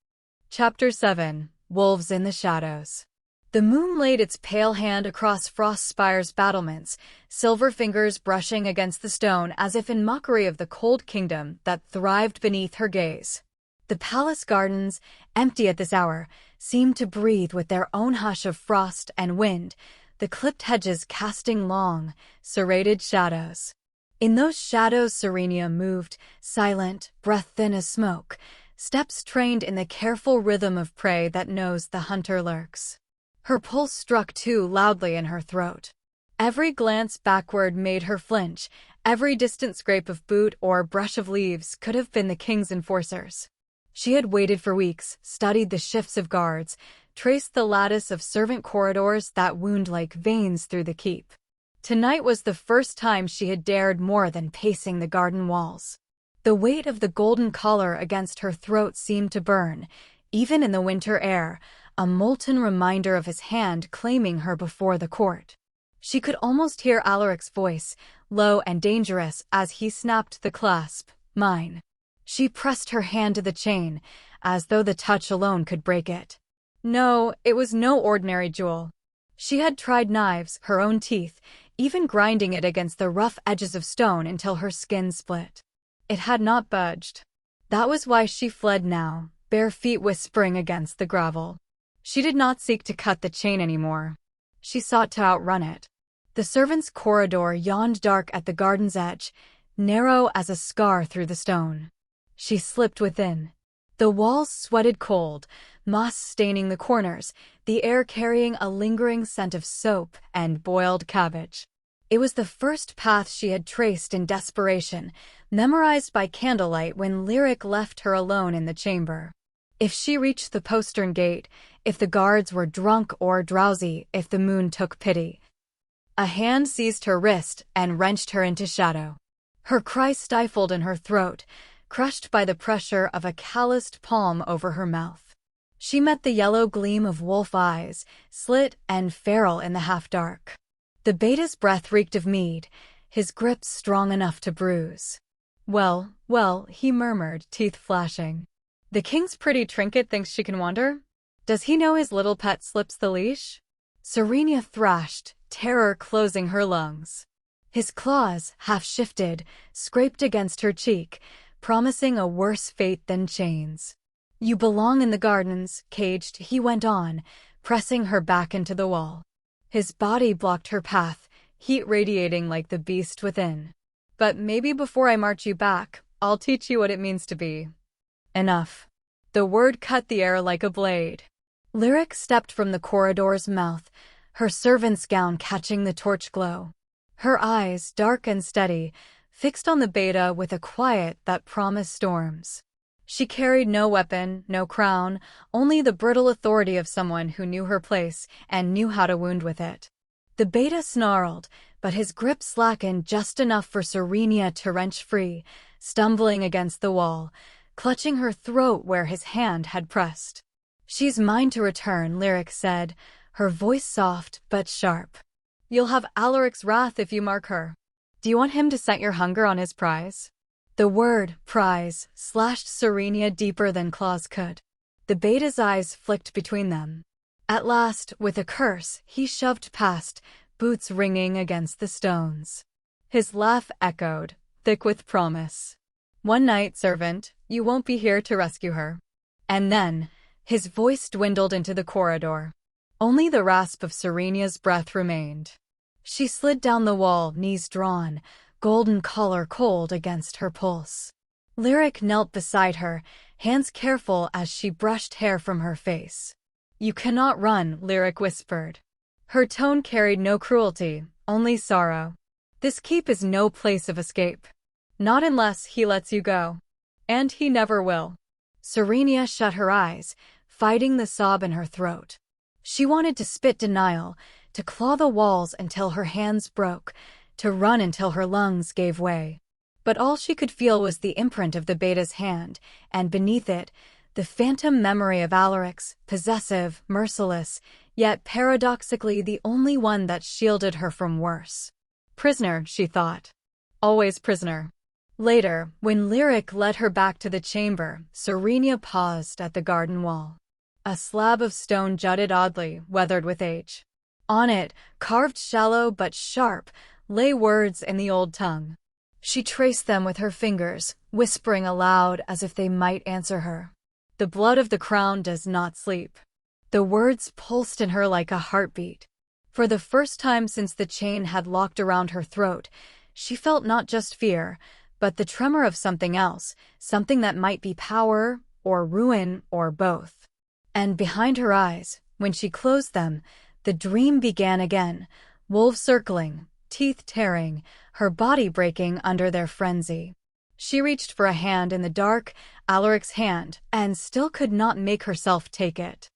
Chapter 7. Wolves in the Shadows. The moon laid its pale hand across Frostspire's battlements, silver fingers brushing against the stone as if in mockery of the cold kingdom that thrived beneath her gaze. The palace gardens, empty at this hour, seemed to breathe with their own hush of frost and wind, the clipped hedges casting long, serrated shadows. In those shadows Serenya moved, silent, breath-thin as smoke, steps trained in the careful rhythm of prey that knows the hunter lurks. Her pulse struck too loudly in her throat. Every glance backward made her flinch, every distant scrape of boot or brush of leaves could have been the king's enforcers. She had waited for weeks, studied the shifts of guards, traced the lattice of servant corridors that wound like veins through the keep. Tonight was the first time she had dared more than pacing the garden walls. The weight of the golden collar against her throat seemed to burn, even in the winter air, a molten reminder of his hand claiming her before the court. She could almost hear Alaric's voice, low and dangerous, as he snapped the clasp, "Mine." She pressed her hand to the chain, as though the touch alone could break it. No, it was no ordinary jewel. She had tried knives, her own teeth, even grinding it against the rough edges of stone until her skin split. It had not budged. That was why she fled now, bare feet whispering against the gravel. She did not seek to cut the chain anymore. She sought to outrun it. The servants' corridor yawned dark at the garden's edge, narrow as a scar through the stone. She slipped within. The walls sweated cold, moss staining the corners, the air carrying a lingering scent of soap and boiled cabbage. It was the first path she had traced in desperation, memorized by candlelight when Alaric left her alone in the chamber. If she reached the postern gate, if the guards were drunk or drowsy, if the moon took pity. A hand seized her wrist and wrenched her into shadow. Her cry stifled in her throat, crushed by the pressure of a calloused palm over her mouth. She met the yellow gleam of wolf eyes, slit and feral in the half-dark. The beta's breath reeked of mead, his grip strong enough to bruise. Well, he murmured, teeth flashing. The king's pretty trinket thinks she can wander? Does he know his little pet slips the leash? Serenya thrashed, terror closing her lungs. His claws, half-shifted, scraped against her cheek, promising a worse fate than chains. You belong in the gardens, caged, he went on, pressing her back into the wall. His body blocked her path, heat radiating like the beast within. But maybe before I march you back, I'll teach you what it means to be. Enough. The word cut the air like a blade. Alaric stepped from the corridor's mouth, her servant's gown catching the torch glow. Her eyes, dark and steady, fixed on the beta with a quiet that promised storms. She carried no weapon, no crown, only the brittle authority of someone who knew her place and knew how to wound with it. The beta snarled, but his grip slackened just enough for Serenya to wrench free, stumbling against the wall, clutching her throat where his hand had pressed. "She's mine to return," Alaric said, her voice soft but sharp. "You'll have Alaric's wrath if you mark her. Do you want him to set your hunger on his prize?" The word, prize, slashed Serenya deeper than claws could. The beta's eyes flicked between them. At last, with a curse, he shoved past, boots ringing against the stones. His laugh echoed, thick with promise. "One night, servant, you won't be here to rescue her." And then, his voice dwindled into the corridor. Only the rasp of Serenya's breath remained. She slid down the wall, knees drawn, golden collar cold against her pulse. Alaric knelt beside her, hands careful as she brushed hair from her face. "You cannot run," Alaric whispered. Her tone carried no cruelty, only sorrow. "This keep is no place of escape. Not unless he lets you go. And he never will." Serenya shut her eyes, fighting the sob in her throat. She wanted to spit denial, to claw the walls until her hands broke, to run until her lungs gave way. But all she could feel was the imprint of the beta's hand, and beneath it, the phantom memory of Alaric's, possessive, merciless, yet paradoxically the only one that shielded her from worse. Prisoner, she thought. Always prisoner. Later, when Alaric led her back to the chamber, Serenya paused at the garden wall. A slab of stone jutted oddly, weathered with age. On it, carved shallow but sharp, lay words in the old tongue. She traced them with her fingers, whispering aloud as if they might answer her. "The blood of the crown does not sleep." The words pulsed in her like a heartbeat. For the first time since the chain had locked around her throat, she felt not just fear, but the tremor of something else, something that might be power, or ruin, or both. And behind her eyes, when she closed them, the dream began again, wolves circling, teeth tearing, her body breaking under their frenzy. She reached for a hand in the dark, Alaric's hand, and still could not make herself take it.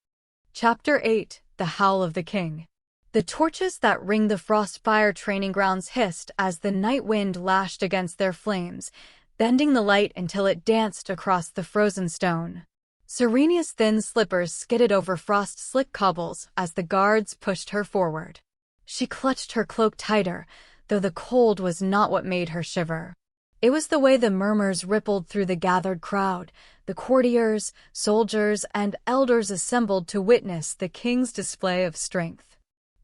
Chapter 8: The Howl of the King. The torches that ringed the Frostspire training grounds hissed as the night wind lashed against their flames, bending the light until it danced across the frozen stone. Serenya's thin slippers skidded over frost-slick cobbles as the guards pushed her forward. She clutched her cloak tighter, though the cold was not what made her shiver. It was the way the murmurs rippled through the gathered crowd, the courtiers, soldiers, and elders assembled to witness the king's display of strength.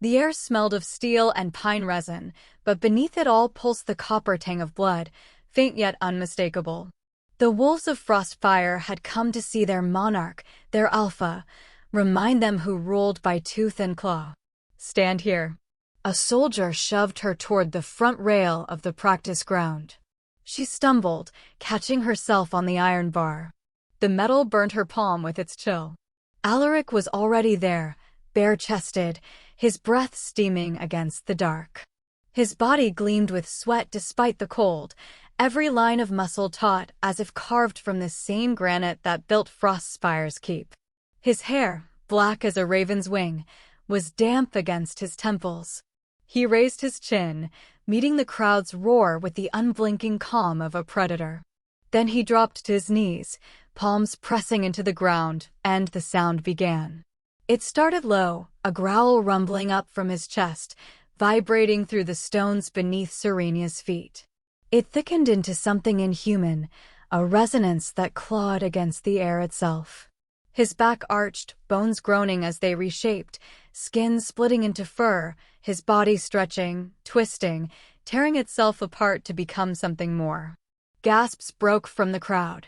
The air smelled of steel and pine resin, but beneath it all pulsed the copper tang of blood, faint yet unmistakable. The wolves of Frostspire had come to see their monarch, their alpha, remind them who ruled by tooth and claw. "Stand here." A soldier shoved her toward the front rail of the practice ground. She stumbled, catching herself on the iron bar. The metal burned her palm with its chill. Alaric was already there, bare-chested, his breath steaming against the dark. His body gleamed with sweat despite the cold, every line of muscle taut as if carved from the same granite that built Frostspire's keep. His hair, black as a raven's wing, was damp against his temples. He raised his chin, meeting the crowd's roar with the unblinking calm of a predator. Then he dropped to his knees, palms pressing into the ground, and the sound began. It started low, a growl rumbling up from his chest, vibrating through the stones beneath Serenya's feet. It thickened into something inhuman, a resonance that clawed against the air itself. His back arched, bones groaning as they reshaped, skin splitting into fur, his body stretching, twisting, tearing itself apart to become something more. Gasps broke from the crowd.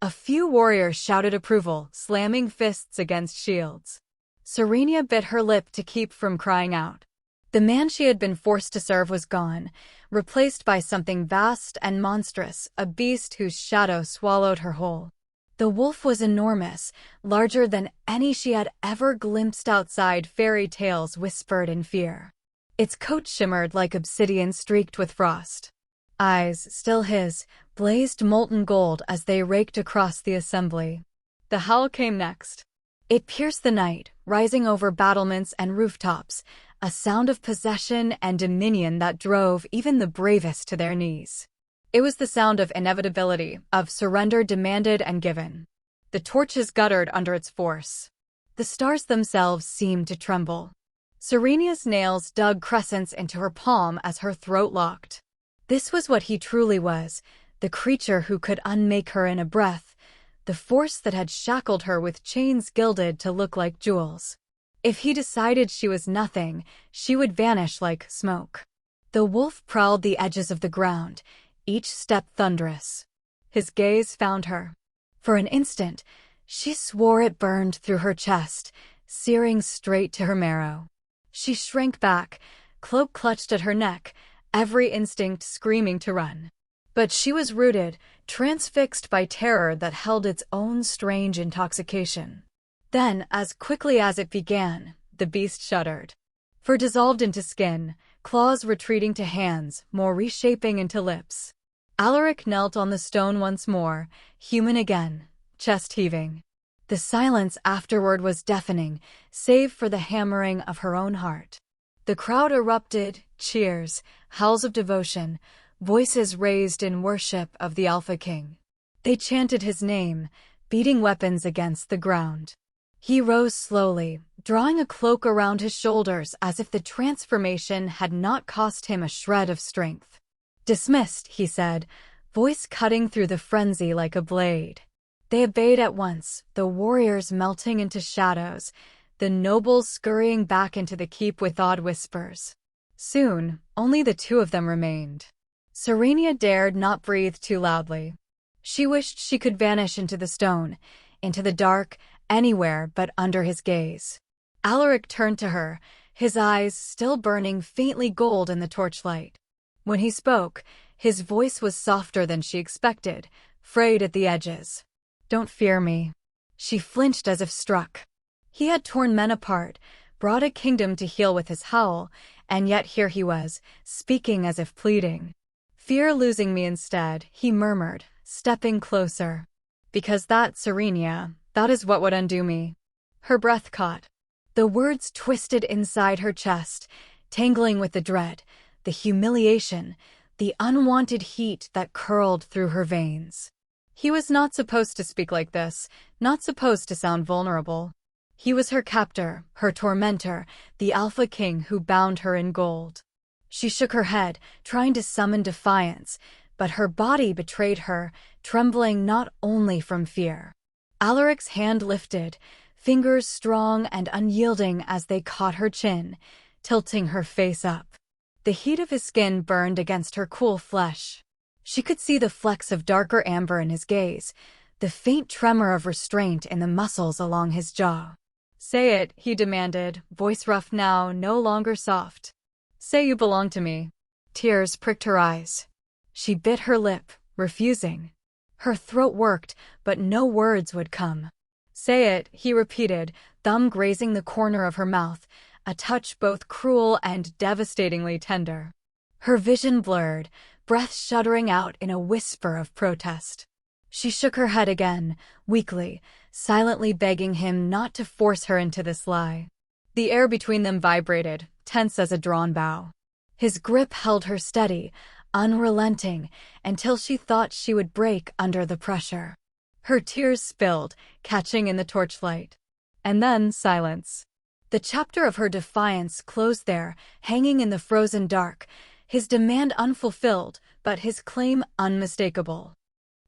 A few warriors shouted approval, slamming fists against shields. Serenya bit her lip to keep from crying out. The man she had been forced to serve was gone, replaced by something vast and monstrous, a beast whose shadow swallowed her whole. The wolf was enormous, larger than any she had ever glimpsed outside fairy tales whispered in fear. Its coat shimmered like obsidian streaked with frost. Eyes, still his, blazed molten gold as they raked across the assembly. The howl came next. It pierced the night, rising over battlements and rooftops, a sound of possession and dominion that drove even the bravest to their knees. It was the sound of inevitability, of surrender demanded and given. The torches guttered under its force. The stars themselves seemed to tremble. Serenya's nails dug crescents into her palm as her throat locked. This was what he truly was, the creature who could unmake her in a breath, the force that had shackled her with chains gilded to look like jewels. If he decided she was nothing, she would vanish like smoke. The wolf prowled the edges of the ground, each step thunderous. His gaze found her. For an instant, she swore it burned through her chest, searing straight to her marrow. She shrank back, cloak clutched at her neck, every instinct screaming to run. But she was rooted, transfixed by terror that held its own strange intoxication. Then, as quickly as it began, the beast shuddered. For dissolved into skin, claws retreating to hands, more reshaping into lips. Alaric knelt on the stone once more, human again, chest heaving. The silence afterward was deafening, save for the hammering of her own heart. The crowd erupted, cheers, howls of devotion, voices raised in worship of the Alpha King. They chanted his name, beating weapons against the ground. He rose slowly, drawing a cloak around his shoulders as if the transformation had not cost him a shred of strength. "Dismissed," he said, voice cutting through the frenzy like a blade. They obeyed at once, the warriors melting into shadows, the nobles scurrying back into the keep with awed whispers. Soon, only the two of them remained. Serenya dared not breathe too loudly. She wished she could vanish into the stone, into the dark, anywhere but under his gaze. Alaric turned to her, his eyes still burning faintly gold in the torchlight. When he spoke, his voice was softer than she expected, frayed at the edges. "Don't fear me." She flinched as if struck. He had torn men apart, brought a kingdom to heal with his howl, and yet here he was, speaking as if pleading. "Fear losing me instead," he murmured, stepping closer. "Because that, Serenya, that is what would undo me." Her breath caught. The words twisted inside her chest, tangling with the dread, the humiliation, the unwanted heat that curled through her veins. He was not supposed to speak like this, not supposed to sound vulnerable. He was her captor, her tormentor, the Alpha King who bound her in gold. She shook her head, trying to summon defiance, but her body betrayed her, trembling not only from fear. Alaric's hand lifted, fingers strong and unyielding as they caught her chin, tilting her face up. The heat of his skin burned against her cool flesh. She could see the flecks of darker amber in his gaze, the faint tremor of restraint in the muscles along his jaw. "Say it," he demanded, voice rough now, no longer soft. "Say you belong to me." Tears pricked her eyes. She bit her lip, refusing. Her throat worked, but no words would come. "Say it," he repeated, thumb grazing the corner of her mouth, a touch both cruel and devastatingly tender. Her vision blurred, breath shuddering out in a whisper of protest. She shook her head again, weakly, silently begging him not to force her into this lie. The air between them vibrated, tense as a drawn bow. His grip held her steady, unrelenting, until she thought she would break under the pressure. Her tears spilled, catching in the torchlight. And then silence. The chapter of her defiance closed there, hanging in the frozen dark, his demand unfulfilled, but his claim unmistakable.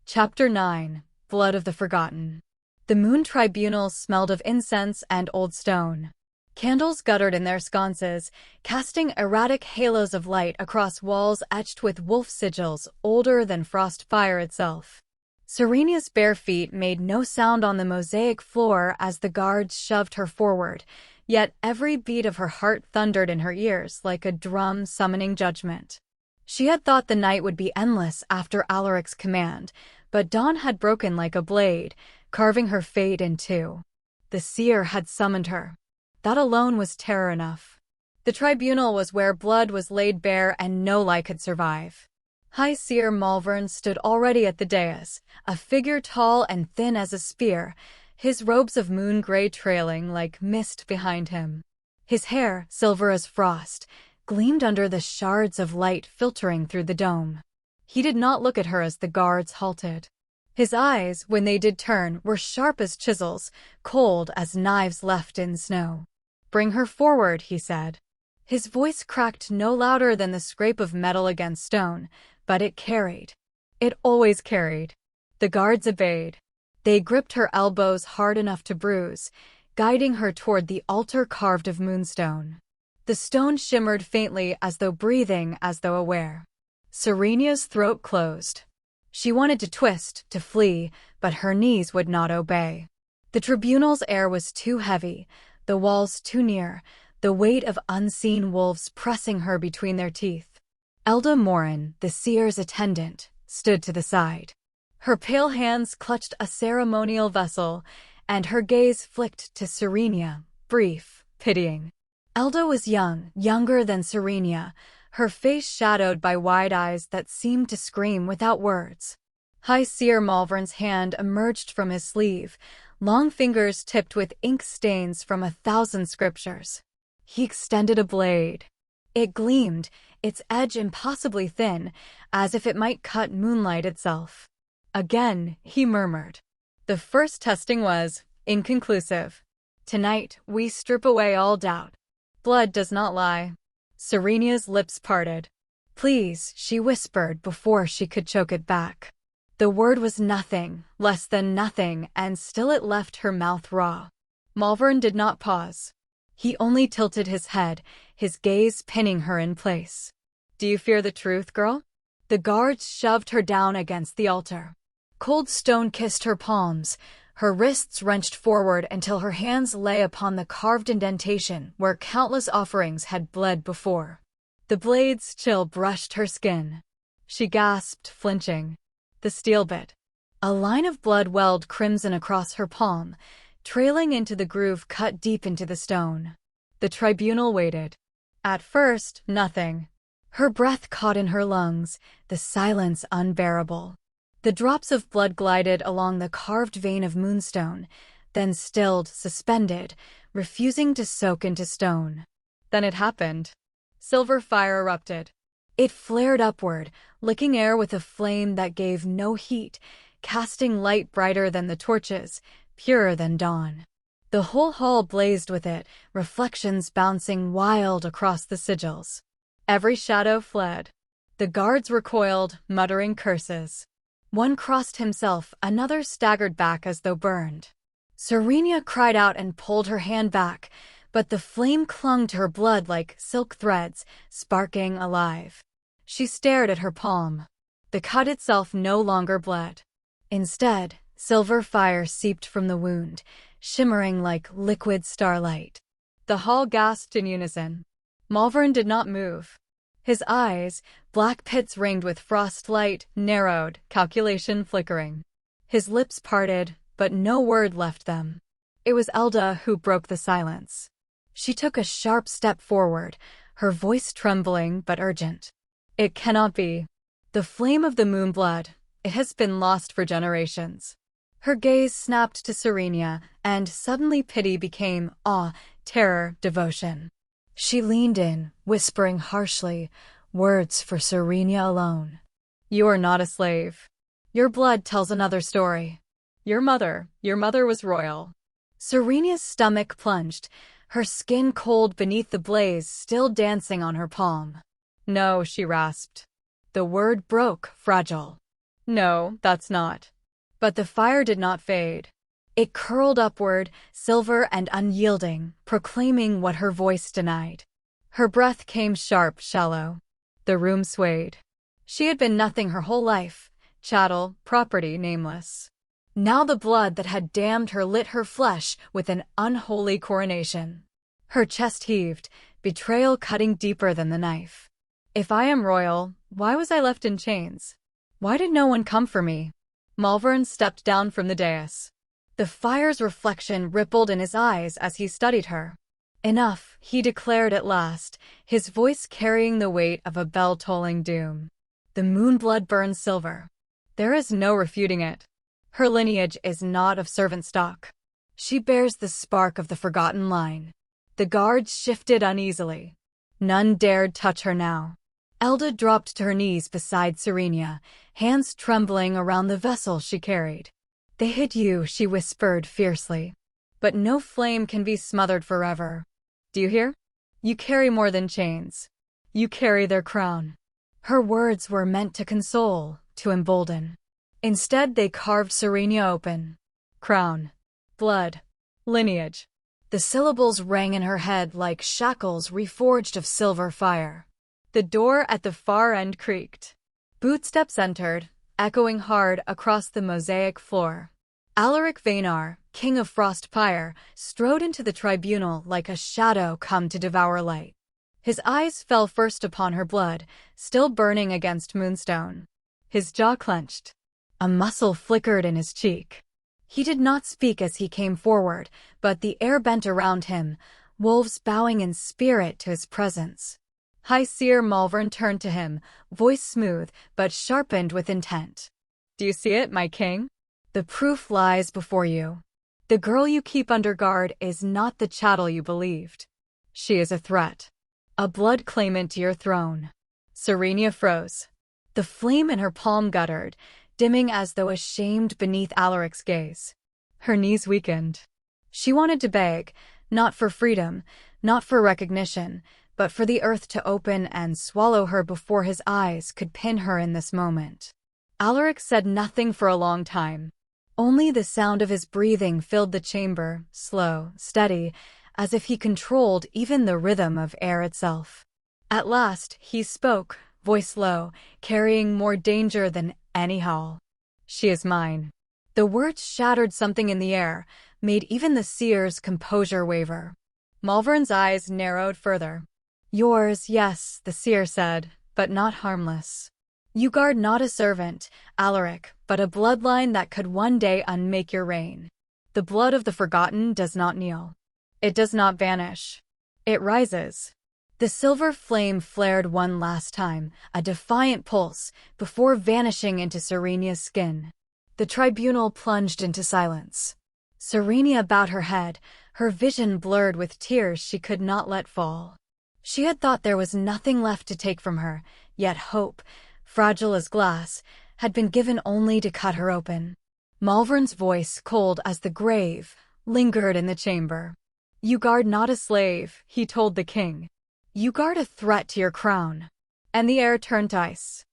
Chapter 9. Blood of the Forgotten. The moon tribunals smelled of incense and old stone. Candles guttered in their sconces, casting erratic halos of light across walls etched with wolf sigils older than Frostspire itself. Serenya's bare feet made no sound on the mosaic floor as the guards shoved her forward, yet every beat of her heart thundered in her ears like a drum summoning judgment. She had thought the night would be endless after Alaric's command, but dawn had broken like a blade, carving her fate in two. The seer had summoned her. That alone was terror enough. The tribunal was where blood was laid bare and no lie could survive. High Seer Malvern stood already at the dais, a figure tall and thin as a spear, his robes of moon-gray trailing like mist behind him. His hair, silver as frost, gleamed under the shards of light filtering through the dome. He did not look at her as the guards halted. His eyes, when they did turn, were sharp as chisels, cold as knives left in snow. "Bring her forward," he said. His voice cracked no louder than the scrape of metal against stone, but it carried. It always carried. The guards obeyed. They gripped her elbows hard enough to bruise, guiding her toward the altar carved of moonstone. The stone shimmered faintly as though breathing, as though aware. Serenya's throat closed. She wanted to twist, to flee, but her knees would not obey. The tribunal's air was too heavy, the walls too near, the weight of unseen wolves pressing her between their teeth. Elda Morin, the seer's attendant, stood to the side. Her pale hands clutched a ceremonial vessel, and her gaze flicked to Serenya, brief, pitying. Elda was young, younger than Serenya, her face shadowed by wide eyes that seemed to scream without words. High Seer Malvern's hand emerged from his sleeve, long fingers tipped with ink stains from 1,000 scriptures. He extended a blade. It gleamed, its edge impossibly thin, as if it might cut moonlight itself. Again, he murmured. The first testing was inconclusive. Tonight, we strip away all doubt. Blood does not lie. Serenya's lips parted. Please, she whispered before she could choke it back. The word was nothing, less than nothing, and still it left her mouth raw. Malvern did not pause. He only tilted his head, his gaze pinning her in place. Do you fear the truth, girl? The guards shoved her down against the altar. Cold stone kissed her palms. Her wrists wrenched forward until her hands lay upon the carved indentation where countless offerings had bled before. The blade's chill brushed her skin. She gasped, flinching. The steel bit. A line of blood welled crimson across her palm, trailing into the groove cut deep into the stone. The tribunal waited. At first, nothing. Her breath caught in her lungs, the silence unbearable. The drops of blood glided along the carved vein of moonstone, then stilled, suspended, refusing to soak into stone. Then it happened. Silver fire erupted. It flared upward, licking air with a flame that gave no heat, casting light brighter than the torches, purer than dawn. The whole hall blazed with it, reflections bouncing wild across the sigils. Every shadow fled. The guards recoiled, muttering curses. One crossed himself, another staggered back as though burned. Serenya cried out and pulled her hand back, but the flame clung to her blood like silk threads, sparking alive. She stared at her palm. The cut itself no longer bled. Instead, silver fire seeped from the wound, shimmering like liquid starlight. The hall gasped in unison. Malvern did not move. His eyes, black pits ringed with frost light, narrowed, calculation flickering. His lips parted, but no word left them. It was Elda who broke the silence. She took a sharp step forward, her voice trembling but urgent. It cannot be. The flame of the moonblood, it has been lost for generations. Her gaze snapped to Serenya, and suddenly pity became awe, terror, devotion. She leaned in, whispering harshly, words for Serenya alone. You are not a slave. Your blood tells another story. Your mother was royal. Serenya's stomach plunged, her skin cold beneath the blaze still dancing on her palm. No, she rasped. The word broke, fragile. No, that's not. But the fire did not fade. It curled upward, silver and unyielding, proclaiming what her voice denied. Her breath came sharp, shallow. The room swayed. She had been nothing her whole life, chattel, property, nameless. Now the blood that had damned her lit her flesh with an unholy coronation. Her chest heaved, betrayal cutting deeper than the knife. If I am royal, why was I left in chains? Why did no one come for me? Malvern stepped down from the dais. The fire's reflection rippled in his eyes as he studied her. Enough, he declared at last, his voice carrying the weight of a bell-tolling doom. The moonblood burns silver. There is no refuting it. Her lineage is not of servant stock. She bears the spark of the forgotten line. The guards shifted uneasily. None dared touch her now. Elda dropped to her knees beside Serenya, hands trembling around the vessel she carried. They hid you, she whispered fiercely. But no flame can be smothered forever. Do you hear? You carry more than chains. You carry their crown. Her words were meant to console, to embolden. Instead, they carved Serenya open. Crown. Blood. Lineage. The syllables rang in her head like shackles reforged of silver fire. The door at the far end creaked. Bootsteps entered, echoing hard across the mosaic floor. Alaric Vaynar, King of Frostspire, strode into the tribunal like a shadow come to devour light. His eyes fell first upon her blood, still burning against Moonstone. His jaw clenched. A muscle flickered in his cheek. He did not speak as he came forward, but the air bent around him, wolves bowing in spirit to his presence. High Seer Malvern turned to him, voice smooth but sharpened with intent. "Do you see it, my king? The proof lies before you. The girl you keep under guard is not the chattel you believed. She is a threat. A blood claimant to your throne." Serenya froze. The flame in her palm guttered, dimming as though ashamed beneath Alaric's gaze. Her knees weakened. She wanted to beg, not for freedom, not for recognition, but for the earth to open and swallow her before his eyes could pin her in this moment. Alaric said nothing for a long time. Only the sound of his breathing filled the chamber, slow, steady, as if he controlled even the rhythm of air itself. At last, he spoke, voice low, carrying more danger than any howl. "She is mine." The words shattered something in the air, made even the seer's composure waver. Malvern's eyes narrowed further. "Yours, yes," the seer said, "but not harmless. You guard not a servant, Alaric, but a bloodline that could one day unmake your reign. The blood of the forgotten does not kneel. It does not vanish. It rises." The silver flame flared one last time, a defiant pulse, before vanishing into Serenya's skin. The tribunal plunged into silence. Serenya bowed her head, her vision blurred with tears she could not let fall. She had thought there was nothing left to take from her, yet hope, fragile as glass, had been given only to cut her open. Malvern's voice, cold as the grave, lingered in the chamber. "You guard not a slave," he told the king. "You guard a threat to your crown." And the air turned to ice.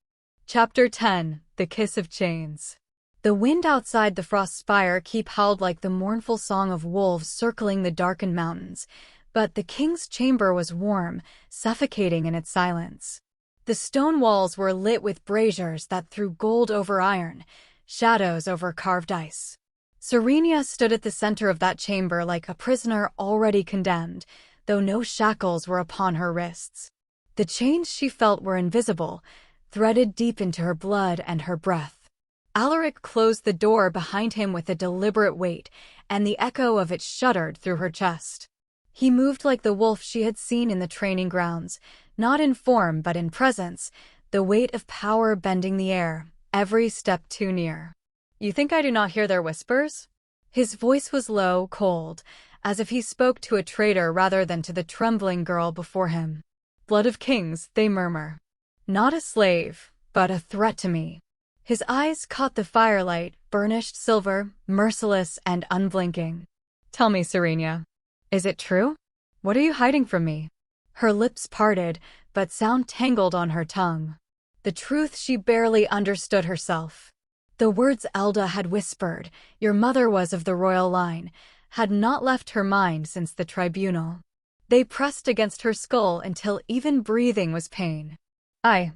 Chapter 10: The Kiss of Chains. The wind outside the Frostspire keep howled like the mournful song of wolves circling the darkened mountains, but the king's chamber was warm, suffocating in its silence. The stone walls were lit with braziers that threw gold over iron, shadows over carved ice. Serenya stood at the center of that chamber like a prisoner already condemned, though no shackles were upon her wrists. The chains she felt were invisible, threaded deep into her blood and her breath. Alaric closed the door behind him with a deliberate weight, and the echo of it shuddered through her chest. He moved like the wolf she had seen in the training grounds, not in form but in presence, the weight of power bending the air, every step too near. "You think I do not hear their whispers?" His voice was low, cold, as if he spoke to a traitor rather than to the trembling girl before him. "Blood of kings," they murmur. "Not a slave, but a threat to me." His eyes caught the firelight, burnished silver, merciless and unblinking. "Tell me, Serenya, is it true? What are you hiding from me?" Her lips parted, but sound tangled on her tongue. The truth she barely understood herself. The words Elda had whispered, "Your mother was of the royal line," had not left her mind since the tribunal. They pressed against her skull until even breathing was pain. I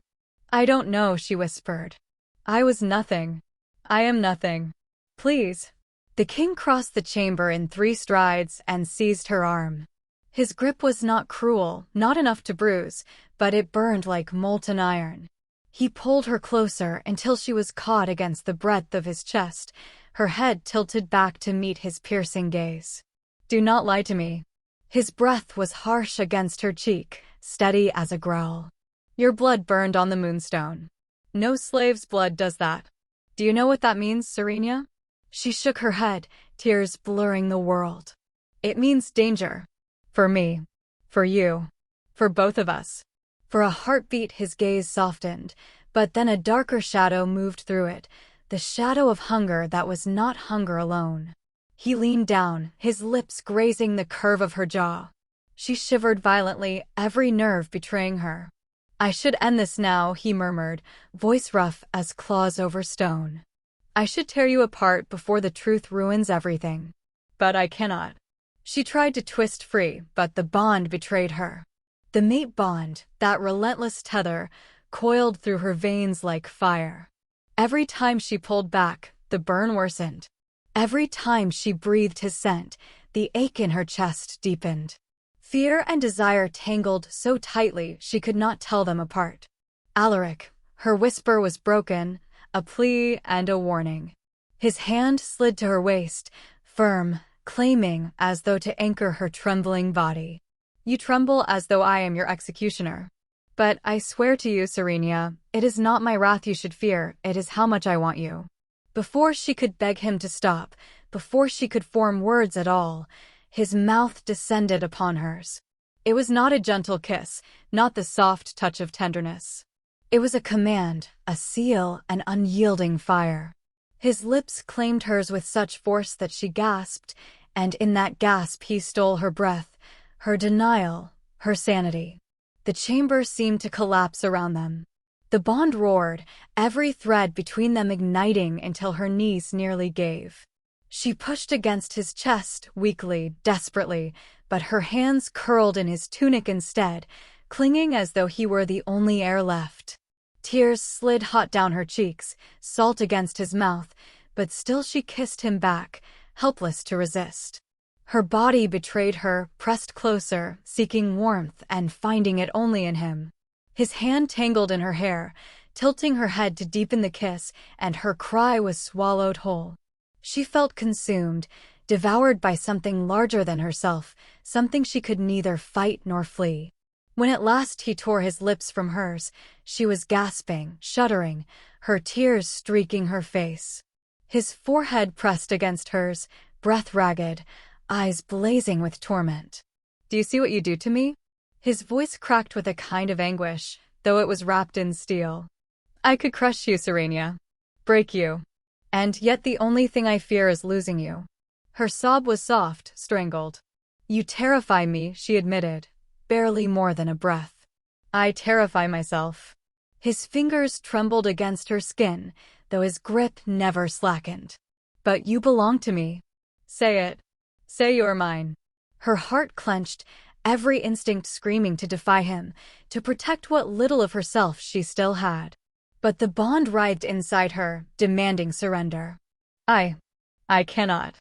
don't know," she whispered. "I was nothing. I am nothing. Please." The king crossed the chamber in 3 strides and seized her arm. His grip was not cruel, not enough to bruise, but it burned like molten iron. He pulled her closer until she was caught against the breadth of his chest, her head tilted back to meet his piercing gaze. "Do not lie to me." His breath was harsh against her cheek, steady as a growl. "Your blood burned on the moonstone. No slave's blood does that. Do you know what that means, Serenya?" She shook her head, tears blurring the world. "It means danger. For me. For you. For both of us." For a heartbeat his gaze softened, but then a darker shadow moved through it, the shadow of hunger that was not hunger alone. He leaned down, his lips grazing the curve of her jaw. She shivered violently, every nerve betraying her. "I should end this now," he murmured, voice rough as claws over stone. "I should tear you apart before the truth ruins everything. But I cannot." She tried to twist free, but the bond betrayed her. The mate bond, that relentless tether, coiled through her veins like fire. Every time she pulled back, the burn worsened. Every time she breathed his scent, the ache in her chest deepened. Fear and desire tangled so tightly she could not tell them apart. "Alaric," her whisper was broken, a plea and a warning. His hand slid to her waist, firm, claiming as though to anchor her trembling body. "You tremble as though I am your executioner. But I swear to you, Serenya, it is not my wrath you should fear, it is how much I want you." Before she could beg him to stop, before she could form words at all, his mouth descended upon hers. It was not a gentle kiss, not the soft touch of tenderness. It was a command, a seal, an unyielding fire. His lips claimed hers with such force that she gasped, and in that gasp he stole her breath, her denial, her sanity. The chamber seemed to collapse around them. The bond roared, every thread between them igniting until her knees nearly gave. She pushed against his chest, weakly, desperately, but her hands curled in his tunic instead, clinging as though he were the only air left. Tears slid hot down her cheeks, salt against his mouth, but still she kissed him back, helpless to resist. Her body betrayed her, pressed closer, seeking warmth and finding it only in him. His hand tangled in her hair, tilting her head to deepen the kiss, and her cry was swallowed whole. She felt consumed, devoured by something larger than herself, something she could neither fight nor flee. When at last he tore his lips from hers, she was gasping, shuddering, her tears streaking her face. His forehead pressed against hers, breath ragged, eyes blazing with torment. "Do you see what you do to me?" His voice cracked with a kind of anguish, though it was wrapped in steel. "I could crush you, Serenya. Break you. And yet the only thing I fear is losing you." Her sob was soft, strangled. "You terrify me," she admitted, barely more than a breath. "I terrify myself." His fingers trembled against her skin, though his grip never slackened. "But you belong to me. Say it. Say you're mine." Her heart clenched, every instinct screaming to defy him, to protect what little of herself she still had. But the bond writhed inside her, demanding surrender. I cannot."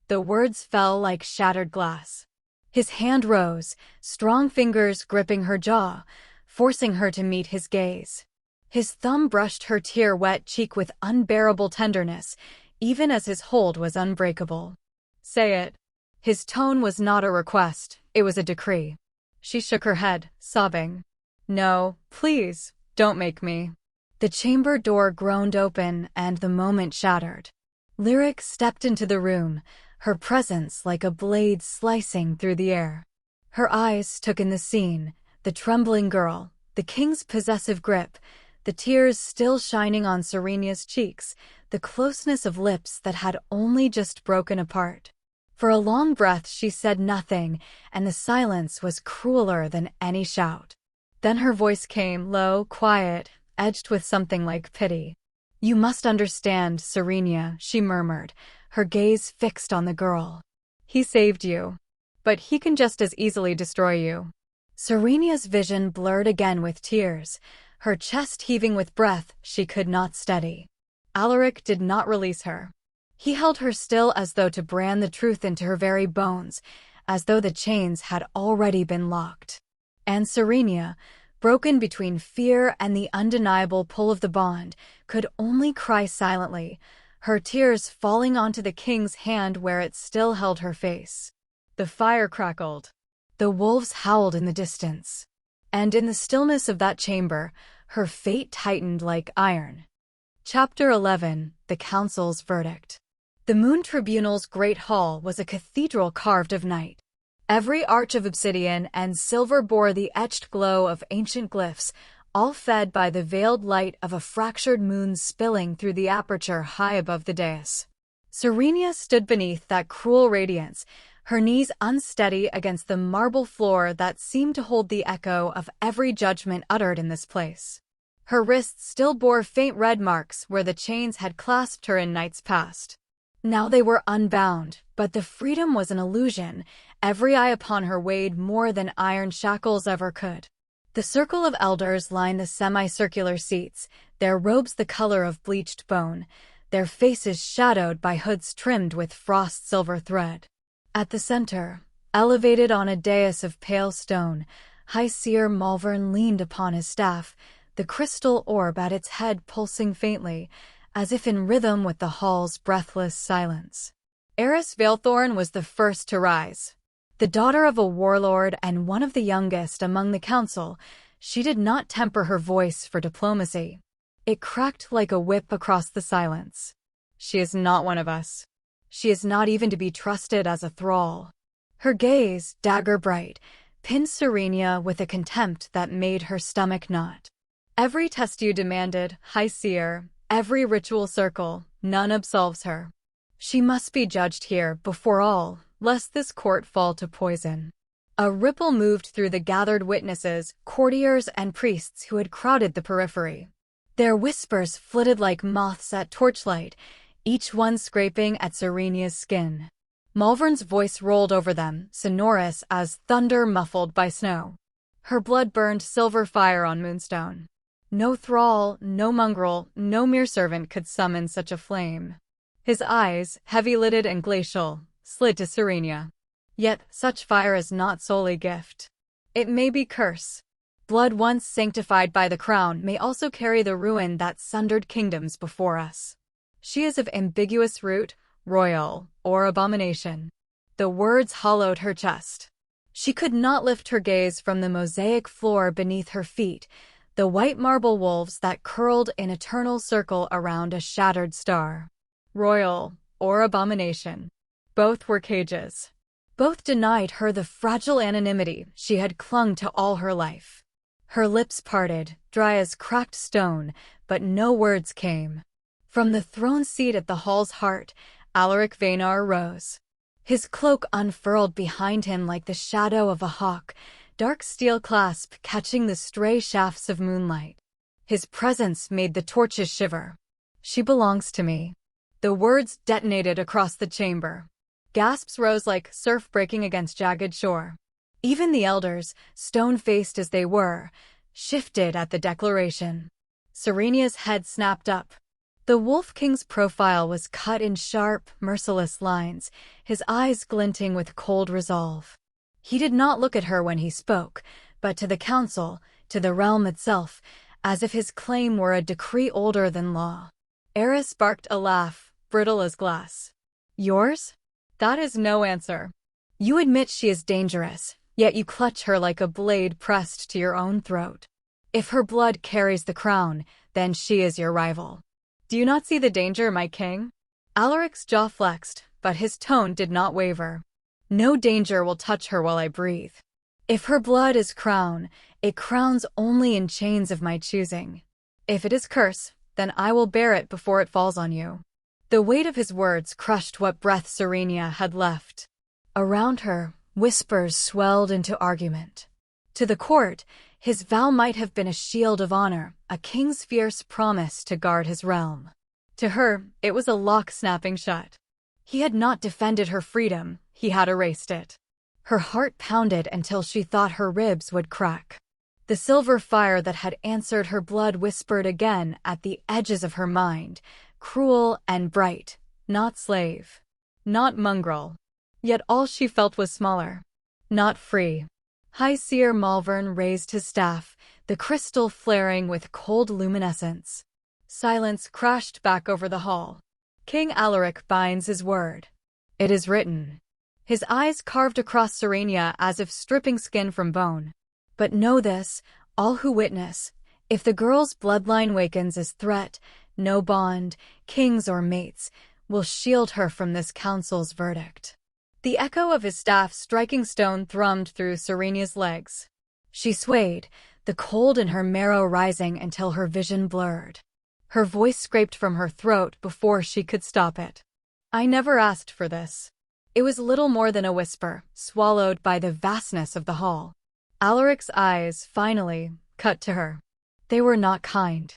The words fell like shattered glass. His hand rose, strong fingers gripping her jaw, forcing her to meet his gaze. His thumb brushed her tear-wet cheek with unbearable tenderness, even as his hold was unbreakable. "Say it." His tone was not a request, it was a decree. She shook her head, sobbing. "No, please, don't make me." The chamber door groaned open, and the moment shattered. Alaric stepped into the room, her presence like a blade slicing through the air. Her eyes took in the scene, the trembling girl, the king's possessive grip, the tears still shining on Serenya's cheeks, the closeness of lips that had only just broken apart. For a long breath she said nothing, and the silence was crueler than any shout. Then her voice came, low, quiet, edged with something like pity. "You must understand, Serenya," she murmured, her gaze fixed on the girl. "He saved you. But he can just as easily destroy you." Serenya's vision blurred again with tears, her chest heaving with breath she could not steady. Alaric did not release her. He held her still as though to brand the truth into her very bones, as though the chains had already been locked. And Serenya, broken between fear and the undeniable pull of the bond, could only cry silently, her tears falling onto the king's hand where it still held her face. The fire crackled. The wolves howled in the distance. And in the stillness of that chamber, her fate tightened like iron. Chapter 11: The Council's Verdict. The Moon Tribunal's great hall was a cathedral carved of night. Every arch of obsidian and silver bore the etched glow of ancient glyphs, all fed by the veiled light of a fractured moon spilling through the aperture high above the dais. Serenya stood beneath that cruel radiance, her knees unsteady against the marble floor that seemed to hold the echo of every judgment uttered in this place. Her wrists still bore faint red marks where the chains had clasped her in nights past. Now they were unbound, but the freedom was an illusion. Every eye upon her weighed more than iron shackles ever could. The circle of elders lined the semicircular seats, their robes the color of bleached bone, their faces shadowed by hoods trimmed with frost silver thread. At the center, elevated on a dais of pale stone, High Seer Malvern leaned upon his staff, the crystal orb at its head pulsing faintly, as if in rhythm with the hall's breathless silence. Eris Veilthorn was the first to rise. The daughter of a warlord and one of the youngest among the council, she did not temper her voice for diplomacy. It cracked like a whip across the silence. She is not one of us. She is not even to be trusted as a thrall. Her gaze, dagger bright, pinned Serenya with a contempt that made her stomach knot. Every test you demanded, High Seer, every ritual circle, none absolves her. She must be judged here before all, lest this court fall to poison. A ripple moved through the gathered witnesses, courtiers and priests who had crowded the periphery. Their whispers flitted like moths at torchlight, each one scraping at Serenya's skin. Malvern's voice rolled over them, sonorous as thunder muffled by snow. Her blood burned silver fire on Moonstone. No thrall, no mongrel, no mere servant could summon such a flame. His eyes, heavy-lidded and glacial, slid to Serenya. Yet such fire is not solely gift. It may be curse. Blood once sanctified by the crown may also carry the ruin that sundered kingdoms before us. She is of ambiguous root, royal, or abomination. The words hollowed her chest. She could not lift her gaze from the mosaic floor beneath her feet, the white marble wolves that curled in eternal circle around a shattered star. Royal, or abomination. Both were cages. Both denied her the fragile anonymity she had clung to all her life. Her lips parted, dry as cracked stone, but no words came. From the throne seat at the hall's heart, Alaric Vaynar rose. His cloak unfurled behind him like the shadow of a hawk, dark steel clasp catching the stray shafts of moonlight. His presence made the torches shiver. She belongs to me. The words detonated across the chamber. Gasps rose like surf breaking against jagged shore. Even the elders, stone-faced as they were, shifted at the declaration. Serenya's head snapped up. The Wolf King's profile was cut in sharp, merciless lines, his eyes glinting with cold resolve. He did not look at her when he spoke, but to the council, to the realm itself, as if his claim were a decree older than law. Eris barked a laugh, brittle as glass. Yours? That is no answer. You admit she is dangerous, yet you clutch her like a blade pressed to your own throat. If her blood carries the crown, then she is your rival. Do you not see the danger, my king? Alaric's jaw flexed, but his tone did not waver. No danger will touch her while I breathe. If her blood is crown, it crowns only in chains of my choosing. If it is curse, then I will bear it before it falls on you. The weight of his words crushed what breath Serenya had left. Around her, whispers swelled into argument. To the court, his vow might have been a shield of honor, a king's fierce promise to guard his realm. To her, it was a lock snapping shut. He had not defended her freedom, he had erased it. Her heart pounded until she thought her ribs would crack. The silver fire that had answered her blood whispered again at the edges of her mind, cruel and bright, not slave, not mongrel. Yet all she felt was smaller, not free. High Seer Malvern raised his staff, the crystal flaring with cold luminescence. Silence crashed back over the hall. King Alaric binds his word. It is written. His eyes carved across Serenya as if stripping skin from bone. But know this, all who witness, if the girl's bloodline wakens as threat, no bond, kings or mates, will shield her from this council's verdict. The echo of his staff striking stone thrummed through Serenya's legs. She swayed, the cold in her marrow rising until her vision blurred. Her voice scraped from her throat before she could stop it. I never asked for this. It was little more than a whisper, swallowed by the vastness of the hall. Alaric's eyes, finally, cut to her. They were not kind.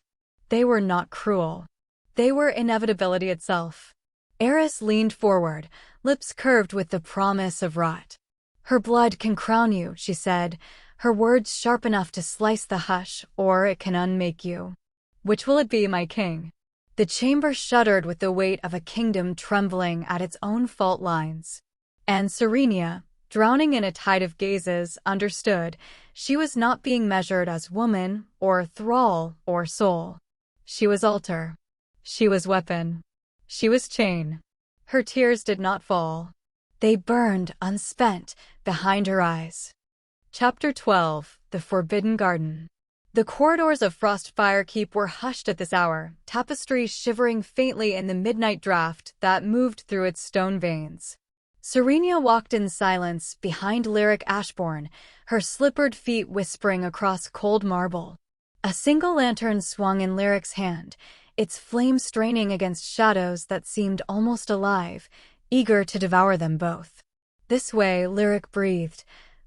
They were not cruel. They were inevitability itself. Eris leaned forward, lips curved with the promise of rot. Her blood can crown you, she said, her words sharp enough to slice the hush, or it can unmake you. Which will it be, my king? The chamber shuddered with the weight of a kingdom trembling at its own fault lines. And Serenya, drowning in a tide of gazes, understood she was not being measured as woman or thrall or soul. She was altar. She was weapon. She was chain. Her tears did not fall. They burned unspent behind her eyes. Chapter 12: The Forbidden Garden. The corridors of Frostspire Keep were hushed at this hour, tapestries shivering faintly in the midnight draught that moved through its stone veins. Serenya walked in silence behind Alaric Ashbourne, her slippered feet whispering across cold marble. A single lantern swung in Alaric's hand, its flame straining against shadows that seemed almost alive, eager to devour them both. This way, Alaric breathed,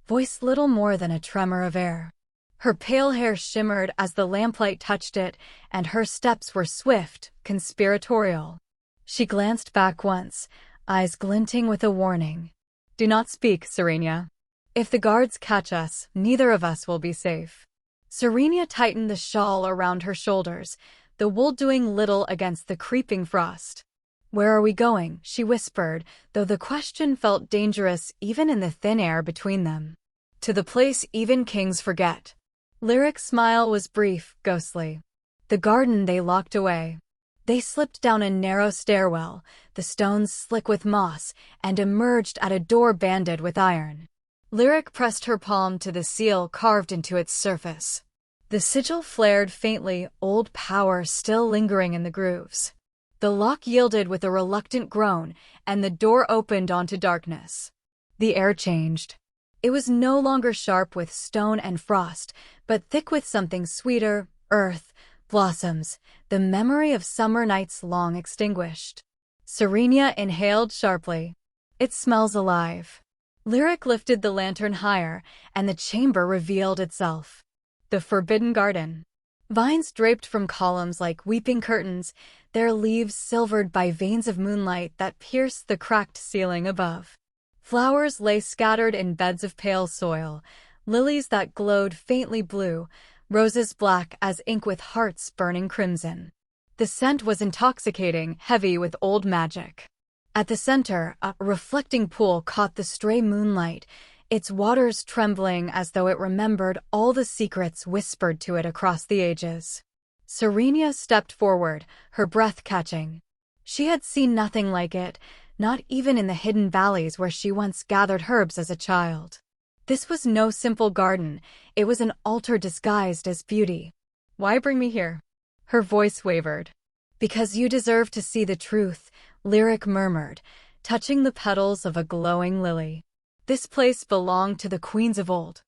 voice little more than a tremor of air. Her pale hair shimmered as the lamplight touched it, and her steps were swift, conspiratorial. She glanced back once, eyes glinting with a warning. "Do not speak, Serenya. If the guards catch us, neither of us will be safe." Serenya tightened the shawl around her shoulders, the wool doing little against the creeping frost. "Where are we going?" she whispered, though the question felt dangerous even in the thin air between them. "To the place even kings forget." Alaric's smile was brief, ghostly. The garden they locked away. They slipped down a narrow stairwell, the stones slick with moss, and emerged at a door banded with iron. Alaric pressed her palm to the seal carved into its surface. The sigil flared faintly, old power still lingering in the grooves. The lock yielded with a reluctant groan, and the door opened onto darkness. The air changed. It was no longer sharp with stone and frost, but thick with something sweeter, earth, blossoms, the memory of summer nights long extinguished. Serenya inhaled sharply. "It smells alive." Alaric lifted the lantern higher, and the chamber revealed itself. The Forbidden Garden. Vines draped from columns like weeping curtains, their leaves silvered by veins of moonlight that pierced the cracked ceiling above. Flowers lay scattered in beds of pale soil, lilies that glowed faintly blue, roses black as ink with hearts burning crimson. The scent was intoxicating, heavy with old magic. At the center, a reflecting pool caught the stray moonlight, its waters trembling as though it remembered all the secrets whispered to it across the ages. Serenya stepped forward, her breath catching. She had seen nothing like it, not even in the hidden valleys where she once gathered herbs as a child. This was no simple garden, it was an altar disguised as beauty. "Why bring me here?" Her voice wavered. "Because you deserve to see the truth," Alaric murmured, touching the petals of a glowing lily. "This place belonged to the queens of old.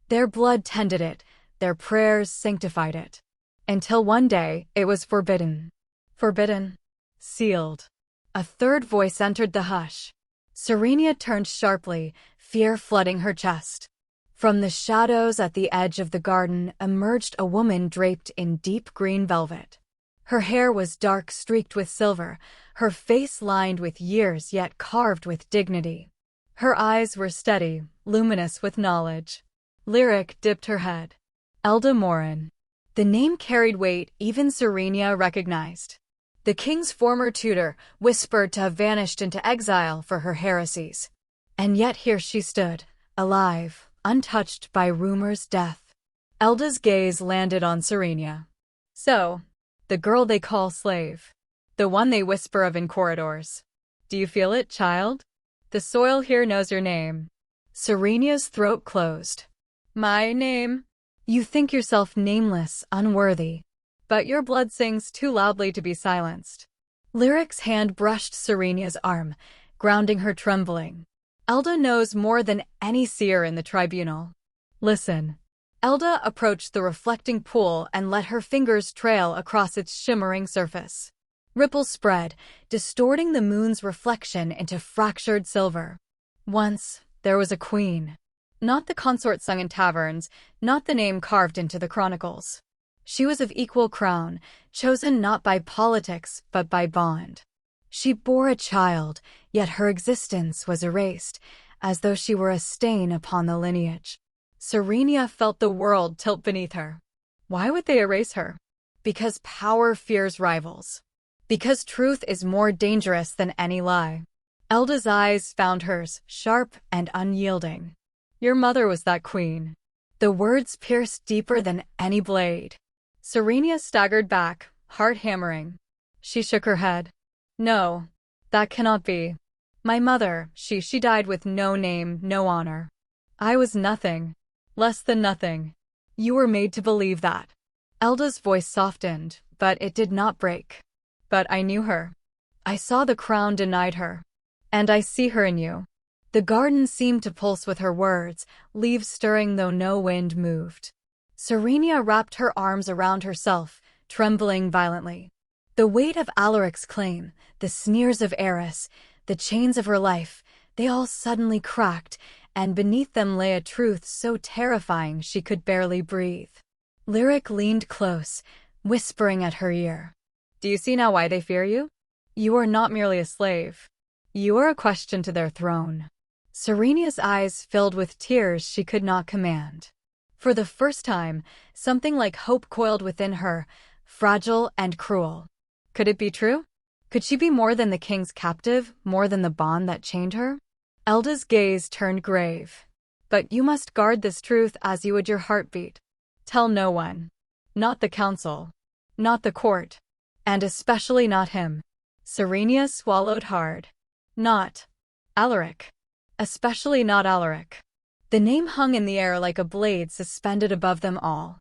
Their blood tended it, their prayers sanctified it. Until one day, it was forbidden. Forbidden. Sealed." A third voice entered the hush. Serenya turned sharply, fear flooding her chest. From the shadows at the edge of the garden emerged a woman draped in deep green velvet. Her hair was dark streaked with silver, her face lined with years yet carved with dignity. Her eyes were steady, luminous with knowledge. Alaric dipped her head. Elda Morin. The name carried weight even Serenya recognized. The king's former tutor, whispered to have vanished into exile for her heresies. And yet here she stood, alive, untouched by rumor's death. Elda's gaze landed on Serenya. "So, the girl they call slave. The one they whisper of in corridors. Do you feel it, child? The soil here knows your name." Serenya's throat closed. "My name? You think yourself nameless, unworthy. But your blood sings too loudly to be silenced." Alaric's hand brushed Serenya's arm, grounding her trembling. "Elda knows more than any seer in the tribunal. Listen." Elda approached the reflecting pool and let her fingers trail across its shimmering surface. Ripples spread, distorting the moon's reflection into fractured silver. Once, there was a queen. Not the consort sung in taverns, not the name carved into the chronicles. She was of equal crown, chosen not by politics but by bond. She bore a child, yet her existence was erased, as though she were a stain upon the lineage. Serenya felt the world tilt beneath her. Why would they erase her? Because power fears rivals. Because truth is more dangerous than any lie. Elda's eyes found hers, sharp and unyielding. Your mother was that queen. The words pierced deeper than any blade. Serenya staggered back, heart hammering. She shook her head. No, that cannot be. My mother, she died with no name, no honor. I was nothing. Less than nothing. You were made to believe that. Elda's voice softened, but it did not break. But I knew her. I saw the crown denied her. And I see her in you. The garden seemed to pulse with her words, leaves stirring though no wind moved. Serenya wrapped her arms around herself, trembling violently. The weight of Alaric's claim, the sneers of Eris, the chains of her life, they all suddenly cracked, and beneath them lay a truth so terrifying she could barely breathe. Alaric leaned close, whispering at her ear. Do you see now why they fear you? You are not merely a slave. You are a question to their throne. Serenya's eyes filled with tears she could not command. For the first time, something like hope coiled within her, fragile and cruel. Could it be true? Could she be more than the king's captive, more than the bond that chained her? Elda's gaze turned grave. But you must guard this truth as you would your heartbeat. Tell no one. Not the council. Not the court. And especially not him. Serenya swallowed hard. Not Alaric. Especially not Alaric. The name hung in the air like a blade suspended above them all.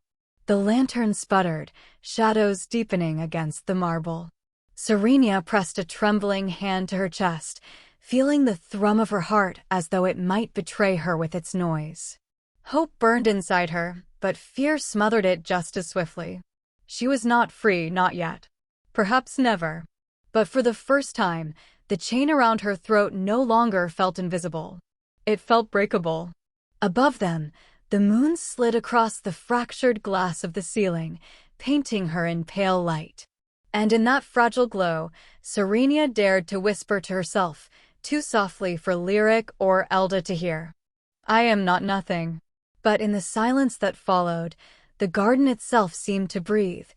The lantern sputtered, shadows deepening against the marble. Serenya pressed a trembling hand to her chest, feeling the thrum of her heart as though it might betray her with its noise. Hope burned inside her, but fear smothered it just as swiftly. She was not free, not yet. Perhaps never. But for the first time, the chain around her throat no longer felt invisible. It felt breakable. Above them, the moon slid across the fractured glass of the ceiling, painting her in pale light. And in that fragile glow, Serenya dared to whisper to herself, too softly for Alaric or Elda to hear. I am not nothing. But in the silence that followed, the garden itself seemed to breathe,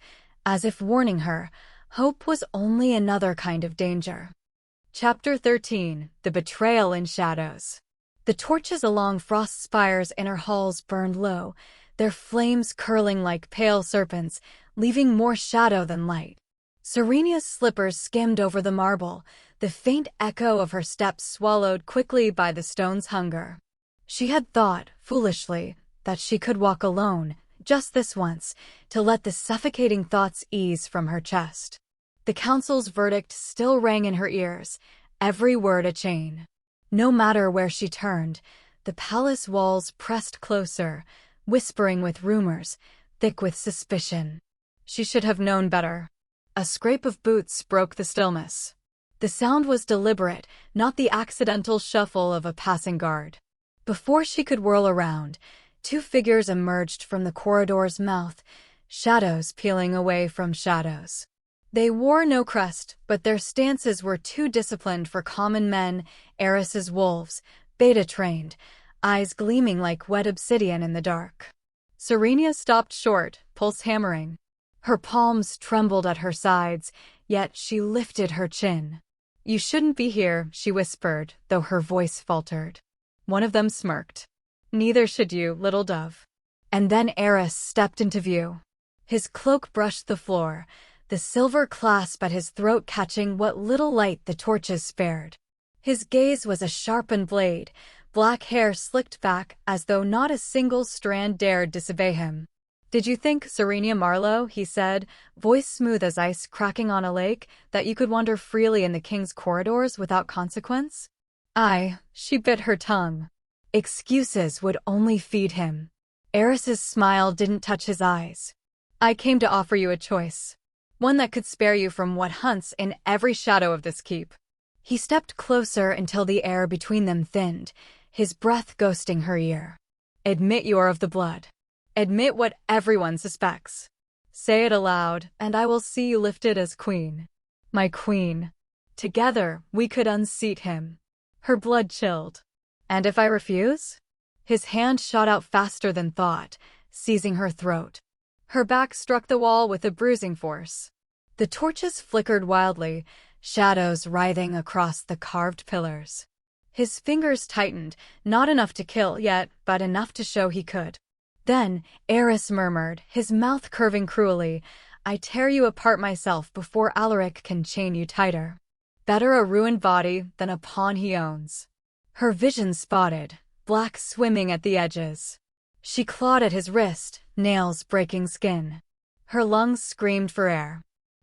as if warning her, hope was only another kind of danger. Chapter 13: The Betrayal in Shadows. The torches along Frostspire's inner halls burned low, their flames curling like pale serpents, leaving more shadow than light. Serenya's slippers skimmed over the marble, the faint echo of her steps swallowed quickly by the stone's hunger. She had thought, foolishly, that she could walk alone, just this once, to let the suffocating thoughts ease from her chest. The council's verdict still rang in her ears, every word a chain. No matter where she turned, the palace walls pressed closer, whispering with rumors, thick with suspicion. She should have known better. A scrape of boots broke the stillness. The sound was deliberate, not the accidental shuffle of a passing guard. Before she could whirl around, two figures emerged from the corridor's mouth, shadows peeling away from shadows. They wore no crest, but their stances were too disciplined for common men, Eris's wolves, beta-trained, eyes gleaming like wet obsidian in the dark. Serenya stopped short, pulse hammering. Her palms trembled at her sides, yet she lifted her chin. You shouldn't be here, she whispered, though her voice faltered. One of them smirked. Neither should you, little dove. And then Eris stepped into view. His cloak brushed the floor, the silver clasp at his throat catching what little light the torches spared. His gaze was a sharpened blade, black hair slicked back as though not a single strand dared disobey him. Did you think, Serenya Marlowe, he said, voice smooth as ice cracking on a lake, that you could wander freely in the king's corridors without consequence? She bit her tongue. Excuses would only feed him. Eris's smile didn't touch his eyes. I came to offer you a choice. One that could spare you from what hunts in every shadow of this keep. He stepped closer until the air between them thinned, his breath ghosting her ear. Admit you are of the blood. Admit what everyone suspects. Say it aloud, and I will see you lifted as queen. My queen. Together, we could unseat him. Her blood chilled. And if I refuse? His hand shot out faster than thought, seizing her throat. Her back struck the wall with a bruising force. The torches flickered wildly, shadows writhing across the carved pillars. His fingers tightened, not enough to kill yet, but enough to show he could. Then, Eris murmured, his mouth curving cruelly, "I tear you apart myself before Alaric can chain you tighter. Better a ruined body than a pawn he owns." Her vision spotted, black swimming at the edges. She clawed at his wrist, nails breaking skin. Her lungs screamed for air.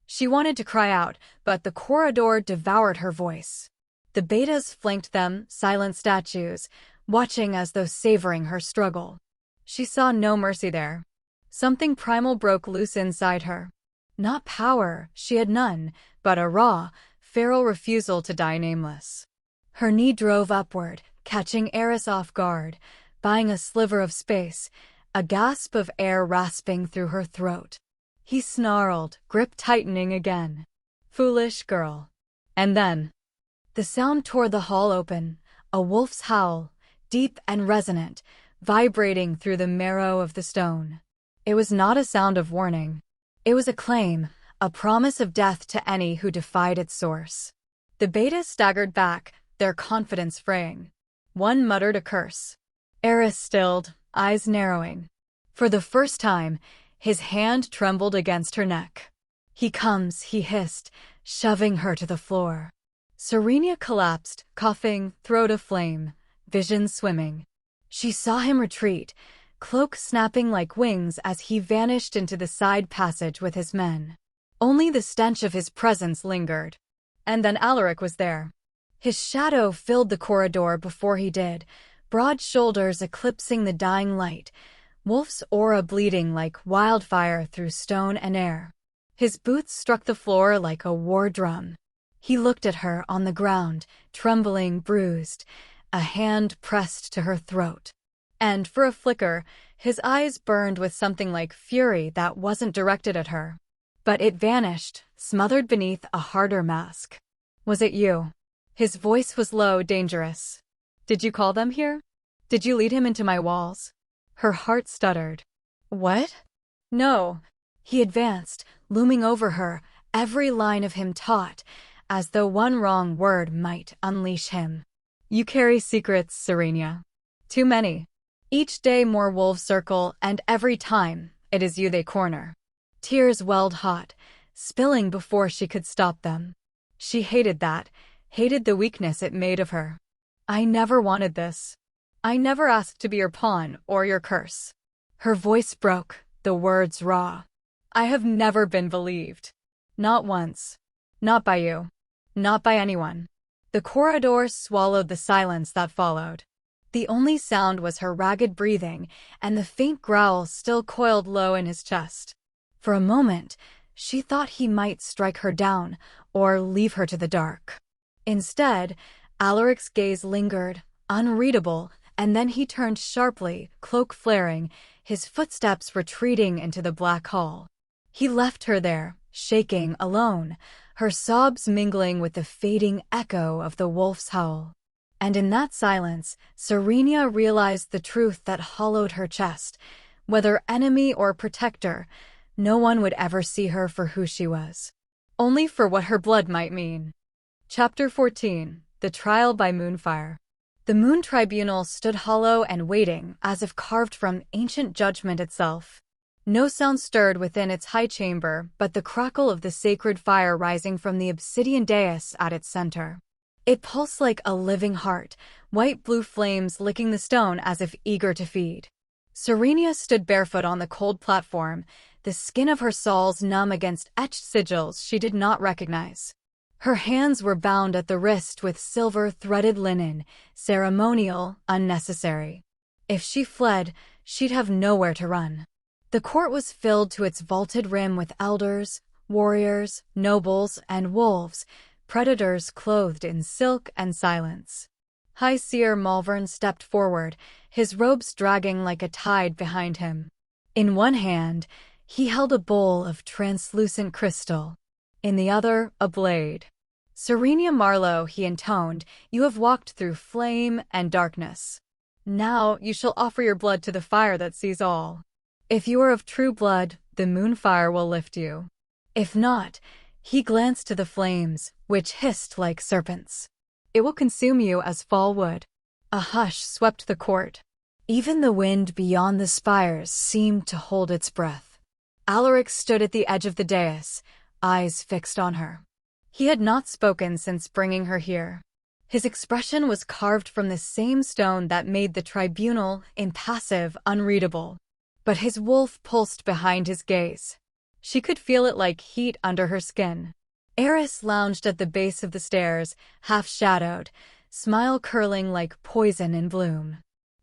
She wanted to cry out, but the corridor devoured her voice. The betas flanked them, silent statues, watching as though savoring her struggle. She saw no mercy there. Something primal broke loose inside her. Not power, she had none, but a raw, feral refusal to die nameless. Her knee drove upward, catching Eris off guard, buying a sliver of space, a gasp of air rasping through her throat. He snarled, grip tightening again. "Foolish girl." And then, the sound tore the hall open, a wolf's howl, deep and resonant, vibrating through the marrow of the stone. It was not a sound of warning. It was a claim, a promise of death to any who defied its source. The betas staggered back, their confidence fraying. One muttered a curse. Eris stilled, eyes narrowing. For the first time, his hand trembled against her neck. "He comes," he hissed, shoving her to the floor. Serenya collapsed, coughing, throat aflame, vision swimming. She saw him retreat, cloak snapping like wings as he vanished into the side passage with his men. Only the stench of his presence lingered. And then Alaric was there. His shadow filled the corridor before he did, broad shoulders eclipsing the dying light, wolf's aura bleeding like wildfire through stone and air. His boots struck the floor like a war drum. He looked at her on the ground, trembling, bruised, a hand pressed to her throat. And for a flicker, his eyes burned with something like fury that wasn't directed at her. But it vanished, smothered beneath a harder mask. "Was it you?" His voice was low, dangerous. "Did you call them here? Did you lead him into my walls?" Her heart stuttered. "What?" "No." He advanced, looming over her, every line of him taut, as though one wrong word might unleash him. "You carry secrets, Serenya. Too many. Each day more wolves circle, and every time, it is you they corner." Tears welled hot, spilling before she could stop them. She hated that, hated the weakness it made of her. "I never wanted this. I never asked to be your pawn or your curse." Her voice broke, the words raw. "I have never been believed. Not once. Not by you. Not by anyone." The corridor swallowed the silence that followed. The only sound was her ragged breathing and the faint growl still coiled low in his chest. For a moment, she thought he might strike her down or leave her to the dark. Instead, Alaric's gaze lingered, unreadable, and then he turned sharply, cloak flaring, his footsteps retreating into the black hall. He left her there, shaking, alone, her sobs mingling with the fading echo of the wolf's howl. And in that silence, Serenya realized the truth that hollowed her chest. Whether enemy or protector, no one would ever see her for who she was. Only for what her blood might mean. Chapter 14. The Trial by Moonfire. The Moon Tribunal stood hollow and waiting, as if carved from ancient judgment itself. No sound stirred within its high chamber but the crackle of the sacred fire rising from the obsidian dais at its center. It pulsed like a living heart, white-blue flames licking the stone as if eager to feed. Serenya stood barefoot on the cold platform, the skin of her soles numb against etched sigils she did not recognize. Her hands were bound at the wrist with silver-threaded linen, ceremonial, unnecessary. If she fled, she'd have nowhere to run. The court was filled to its vaulted rim with elders, warriors, nobles, and wolves, predators clothed in silk and silence. High Seer Malvern stepped forward, his robes dragging like a tide behind him. In one hand, he held a bowl of translucent crystal. In the other, a blade. "Serenya Marlowe," he intoned, "you have walked through flame and darkness. Now you shall offer your blood to the fire that sees all. If you are of true blood, the moonfire will lift you. If not, He glanced to the flames, which hissed like serpents. "It will consume you as fall would." A hush swept the court. Even the wind beyond the spires seemed to hold its breath. Alaric stood at the edge of the dais, eyes fixed on her. He had not spoken since bringing her here. His expression was carved from the same stone that made the tribunal impassive, unreadable. But his wolf pulsed behind his gaze. She could feel it like heat under her skin. Eris lounged at the base of the stairs, half-shadowed, smile curling like poison in bloom.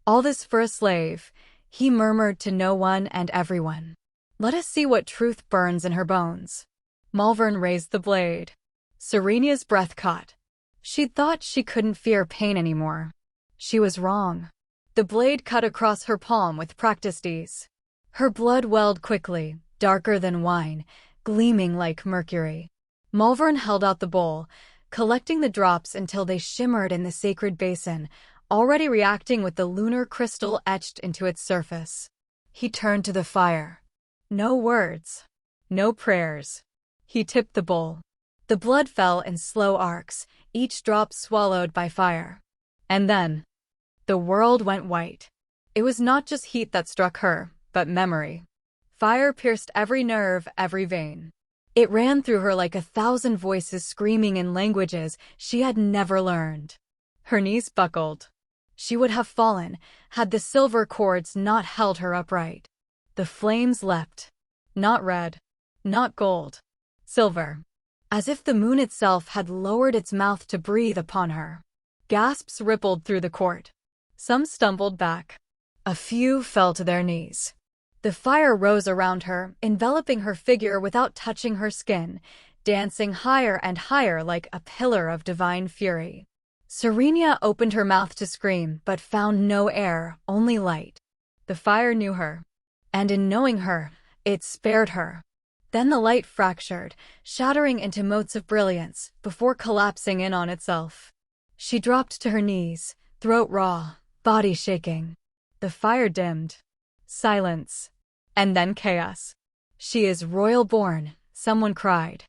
"All this for a slave," he murmured to no one and everyone. "Let us see what truth burns in her bones." Malvern raised the blade. Serenya's breath caught. She'd thought she couldn't fear pain anymore. She was wrong. The blade cut across her palm with practiced ease. Her blood welled quickly, darker than wine, gleaming like mercury. Malvern held out the bowl, collecting the drops until they shimmered in the sacred basin, already reacting with the lunar crystal etched into its surface. He turned to the fire. No words. No prayers. He tipped the bowl. The blood fell in slow arcs, each drop swallowed by fire. And then, the world went white. It was not just heat that struck her, but memory. Fire pierced every nerve, every vein. It ran through her like 1,000 voices screaming in languages she had never learned. Her knees buckled. She would have fallen, had the silver cords not held her upright. The flames leapt. Not red. Not gold. Silver. As if the moon itself had lowered its mouth to breathe upon her. Gasps rippled through the court. Some stumbled back. A few fell to their knees. The fire rose around her, enveloping her figure without touching her skin, dancing higher and higher like a pillar of divine fury. Serenya opened her mouth to scream, but found no air, only light. The fire knew her. And in knowing her, it spared her. Then the light fractured, shattering into motes of brilliance, before collapsing in on itself. She dropped to her knees, throat raw, body shaking. The fire dimmed. Silence. And then chaos. "She is royal-born," someone cried.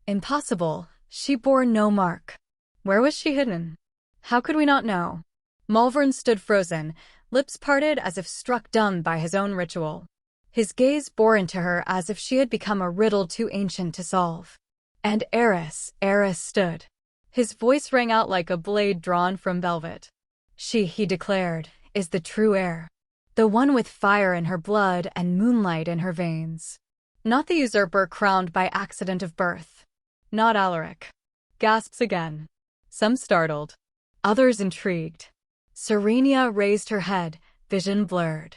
Impossible, she bore no mark. Where was she hidden? How could we not know? Malvern stood frozen, lips parted as if struck dumb by his own ritual. His gaze bore into her as if she had become a riddle too ancient to solve. And Eris stood. His voice rang out like a blade drawn from velvet. "She," he declared, "is the true heir. The one with fire in her blood and moonlight in her veins. Not the usurper crowned by accident of birth. Not Alaric." Gasps again. Some startled. Others intrigued. Serenya raised her head, vision blurred.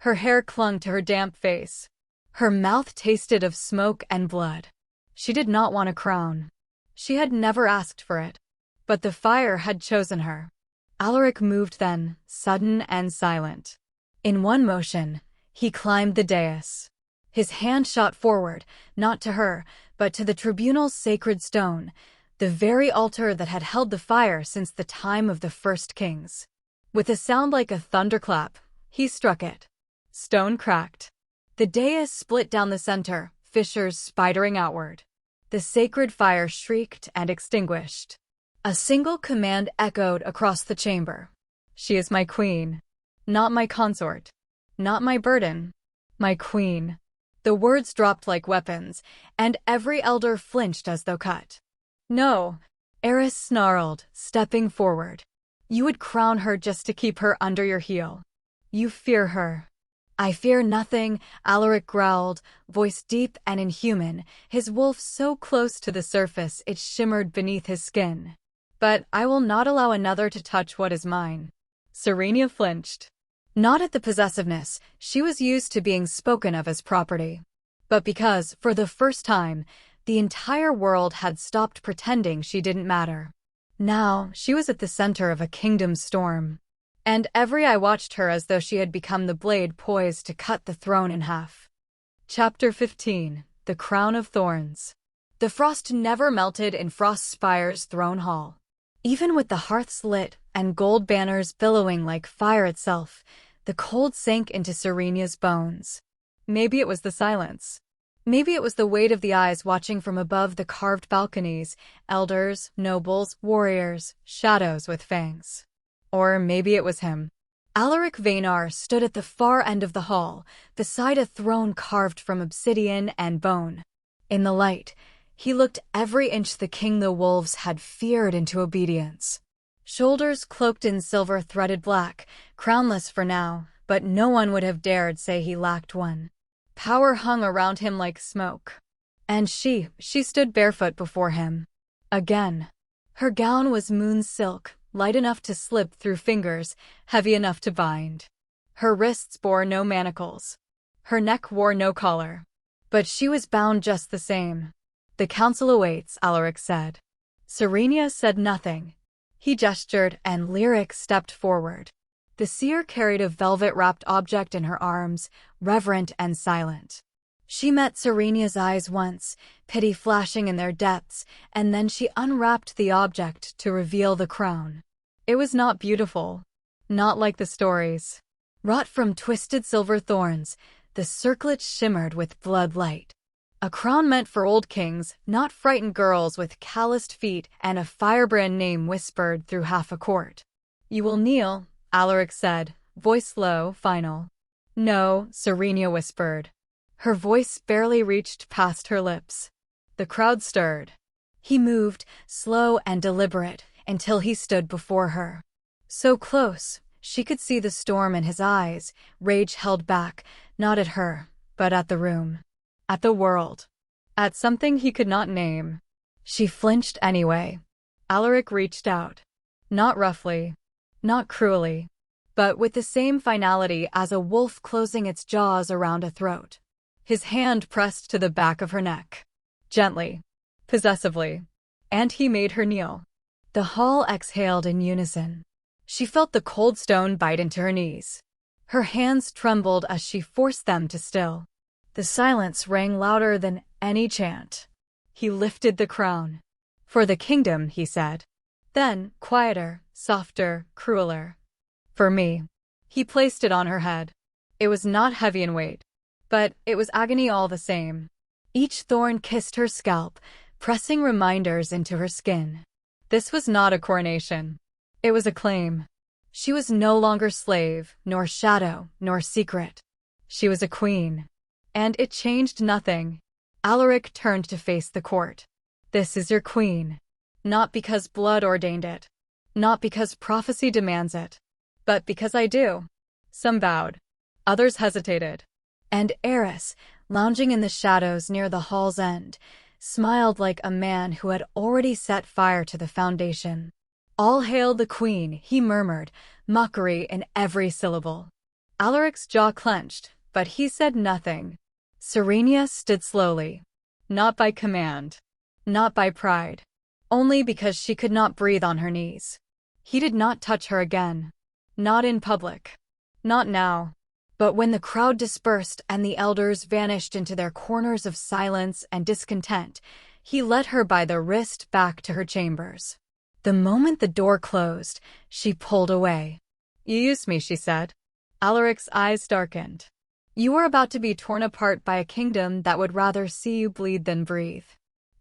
Her hair clung to her damp face. Her mouth tasted of smoke and blood. She did not want a crown. She had never asked for it. But the fire had chosen her. Alaric moved then, sudden and silent. In one motion, he climbed the dais. His hand shot forward, not to her, but to the tribunal's sacred stone, the very altar that had held the fire since the time of the first kings. With a sound like a thunderclap, he struck it. Stone cracked. The dais split down the center, fissures spidering outward. The sacred fire shrieked and extinguished. A single command echoed across the chamber. "She is my queen. Not my consort. Not my burden. My queen." The words dropped like weapons, and every elder flinched as though cut. "No," Eris snarled, stepping forward. "You would crown her just to keep her under your heel. You fear her." "I fear nothing," Alaric growled, voice deep and inhuman, his wolf so close to the surface it shimmered beneath his skin. "But I will not allow another to touch what is mine." Serenya flinched. Not at the possessiveness, she was used to being spoken of as property. But because, for the first time, the entire world had stopped pretending she didn't matter. Now, she was at the center of a kingdom storm. And every eye watched her as though she had become the blade poised to cut the throne in half. Chapter 15. The Crown of Thorns. The frost never melted in Frostspire's throne hall. Even with the hearths lit and gold banners billowing like fire itself, the cold sank into Serenya's bones. Maybe it was the silence. Maybe it was the weight of the eyes watching from above the carved balconies, elders, nobles, warriors, shadows with fangs. Or maybe it was him. Alaric Vaynar stood at the far end of the hall, beside a throne carved from obsidian and bone. In the light, he looked every inch the king the wolves had feared into obedience. Shoulders cloaked in silver-threaded black, crownless for now, but no one would have dared say he lacked one. Power hung around him like smoke. And she stood barefoot before him. Again. Her gown was moon silk, light enough to slip through fingers, heavy enough to bind. Her wrists bore no manacles. Her neck wore no collar. But she was bound just the same. "The council awaits," Alaric said. Serenya said nothing. He gestured, and Lyric stepped forward. The seer carried a velvet-wrapped object in her arms, reverent and silent. She met Serenya's eyes once, pity flashing in their depths, and then she unwrapped the object to reveal the crown. It was not beautiful. Not like the stories. Wrought from twisted silver thorns, the circlet shimmered with blood light. A crown meant for old kings, not frightened girls with calloused feet, and a firebrand name whispered through half a court. "You will kneel," Alaric said, voice low, final. "No," Serenya whispered. Her voice barely reached past her lips. The crowd stirred. He moved, slow and deliberate, until he stood before her. So close, she could see the storm in his eyes, rage held back, not at her, but at the room. At the world. At something he could not name. She flinched anyway. Alaric reached out. Not roughly. Not cruelly. But with the same finality as a wolf closing its jaws around a throat. His hand pressed to the back of her neck. Gently. Possessively. And he made her kneel. The hall exhaled in unison. She felt the cold stone bite into her knees. Her hands trembled as she forced them to still. The silence rang louder than any chant. He lifted the crown. "For the kingdom," he said. Then, quieter, softer, crueler. "For me." He placed it on her head. It was not heavy in weight, but it was agony all the same. Each thorn kissed her scalp, pressing reminders into her skin. This was not a coronation. It was a claim. She was no longer slave, nor shadow, nor secret. She was a queen. And it changed nothing. Alaric turned to face the court. "This is your queen. Not because blood ordained it. Not because prophecy demands it. But because I do." Some bowed. Others hesitated. And Eris, lounging in the shadows near the hall's end, smiled like a man who had already set fire to the foundation. "All hail the queen," he murmured, mockery in every syllable. Alaric's jaw clenched, but he said nothing. Serenya stood slowly. Not by command. Not by pride. Only because she could not breathe on her knees. He did not touch her again. Not in public. Not now. But when the crowd dispersed and the elders vanished into their corners of silence and discontent, he led her by the wrist back to her chambers. The moment the door closed, she pulled away. "You used me," she said. Alaric's eyes darkened. "You were about to be torn apart by a kingdom that would rather see you bleed than breathe.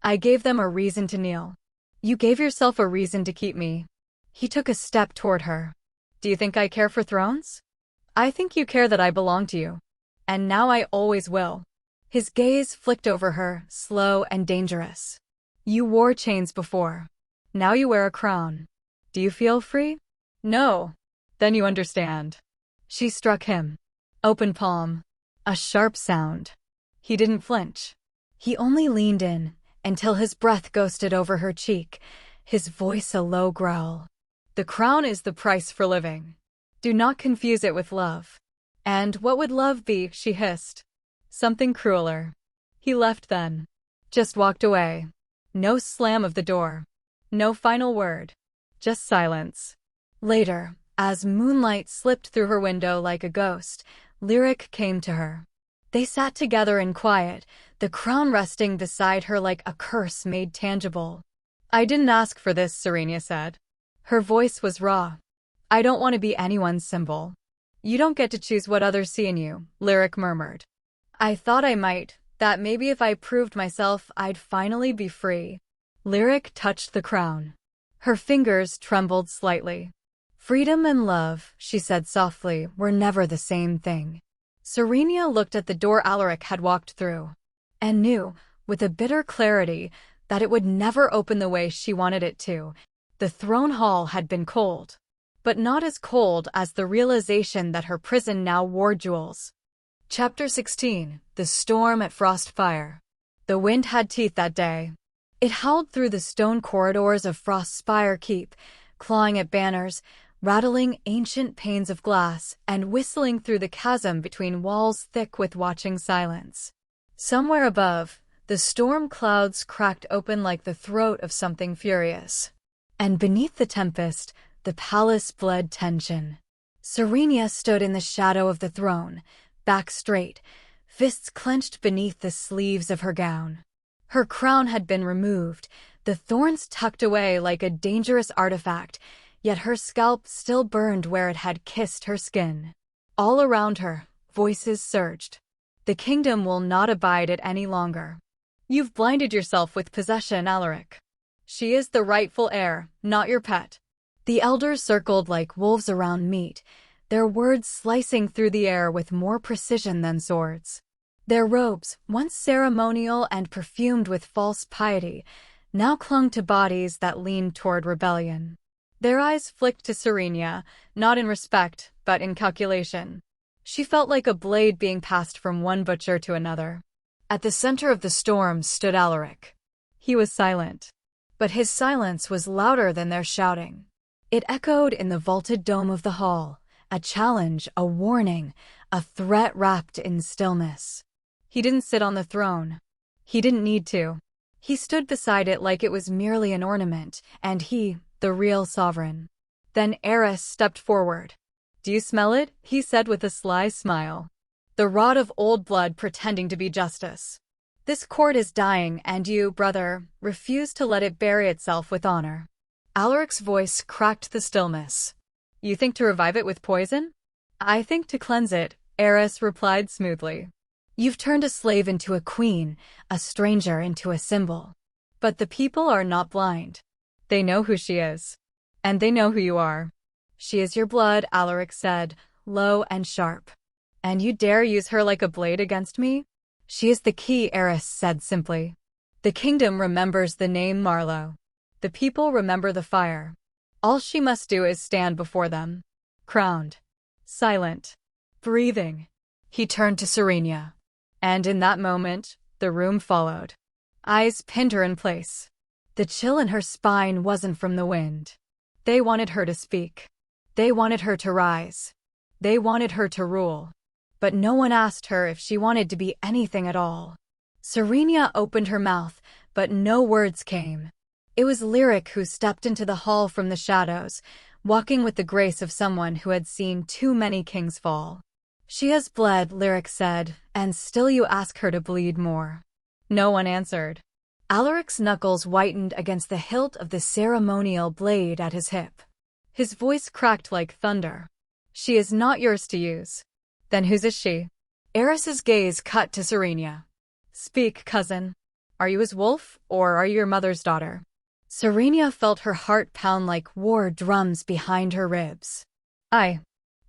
I gave them a reason to kneel. You gave yourself a reason to keep me." He took a step toward her. "Do you think I care for thrones? I think you care that I belong to you. And now I always will." His gaze flicked over her, slow and dangerous. "You wore chains before. Now you wear a crown. Do you feel free?" "No." "Then you understand." She struck him. Open palm. A sharp sound. He didn't flinch. He only leaned in, until his breath ghosted over her cheek, his voice a low growl. "The crown is the price for living. Do not confuse it with love." "And what would love be?" she hissed. "Something crueler." He left then. Just walked away. No slam of the door. No final word. Just silence. Later, as moonlight slipped through her window like a ghost, Lyric came to her. They sat together in quiet, the crown resting beside her like a curse made tangible. "I didn't ask for this," Serenya said. Her voice was raw. "I don't want to be anyone's symbol." "You don't get to choose what others see in you," Lyric murmured. "I thought I might, That maybe if I proved myself, I'd finally be free. Alaric touched the crown. Her fingers trembled slightly. Freedom and love, she said softly, were never the same thing. Serenya looked at the door Alaric had walked through, and knew, with a bitter clarity, that it would never open the way she wanted it to. The throne hall had been cold, but not as cold as the realization that her prison now wore jewels. Chapter 16. The Storm at Frostspire. The wind had teeth that day. It howled through the stone corridors of Frostspire Keep, clawing at banners, rattling ancient panes of glass, and whistling through the chasm between walls thick with watching silence. Somewhere above, the storm clouds cracked open like the throat of something furious. And beneath the tempest, the palace bled tension. Serenya stood in the shadow of the throne, back straight, fists clenched beneath the sleeves of her gown. Her crown had been removed, the thorns tucked away like a dangerous artifact, yet her scalp still burned where it had kissed her skin. All around her, voices surged. The kingdom will not abide it any longer. You've blinded yourself with possession, Alaric. She is the rightful heir, not your pet. The elders circled like wolves around meat, their words slicing through the air with more precision than swords. Their robes, once ceremonial and perfumed with false piety, now clung to bodies that leaned toward rebellion. Their eyes flicked to Serenya, not in respect, but in calculation. She felt like a blade being passed from one butcher to another. At the center of the storm stood Alaric. He was silent, but his silence was louder than their shouting. It echoed in the vaulted dome of the hall, a challenge, a warning, a threat wrapped in stillness. He didn't sit on the throne. He didn't need to. He stood beside it like it was merely an ornament, and he, the real sovereign. Then Eris stepped forward. "Do you smell it?" he said with a sly smile. "The rot of old blood pretending to be justice. This court is dying, and you, brother, refuse to let it bury itself with honor." Alaric's voice cracked the stillness. "You think to revive it with poison?" "I think to cleanse it," Eris replied smoothly. "You've turned a slave into a queen, a stranger into a symbol. But the people are not blind. They know who she is. And they know who you are." "She is your blood," Alaric said, low and sharp. "And you dare use her like a blade against me?" "She is the key," Eris said simply. "The kingdom remembers the name Marlowe. The people remember the fire. All she must do is stand before them. Crowned. Silent. Breathing." He turned to Serenya. And in that moment, the room followed. Eyes pinned her in place. The chill in her spine wasn't from the wind. They wanted her to speak. They wanted her to rise. They wanted her to rule. But no one asked her if she wanted to be anything at all. Serenya opened her mouth, but no words came. It was Alaric who stepped into the hall from the shadows, walking with the grace of someone who had seen too many kings fall. "She has bled," Alaric said, "and still you ask her to bleed more." No one answered. Alaric's knuckles whitened against the hilt of the ceremonial blade at his hip. His voice cracked like thunder. "She is not yours to use." "Then whose is she?" Eris's gaze cut to Serenya. "Speak, cousin. Are you his wolf, or are you your mother's daughter?" Serenya felt her heart pound like war drums behind her ribs. "I."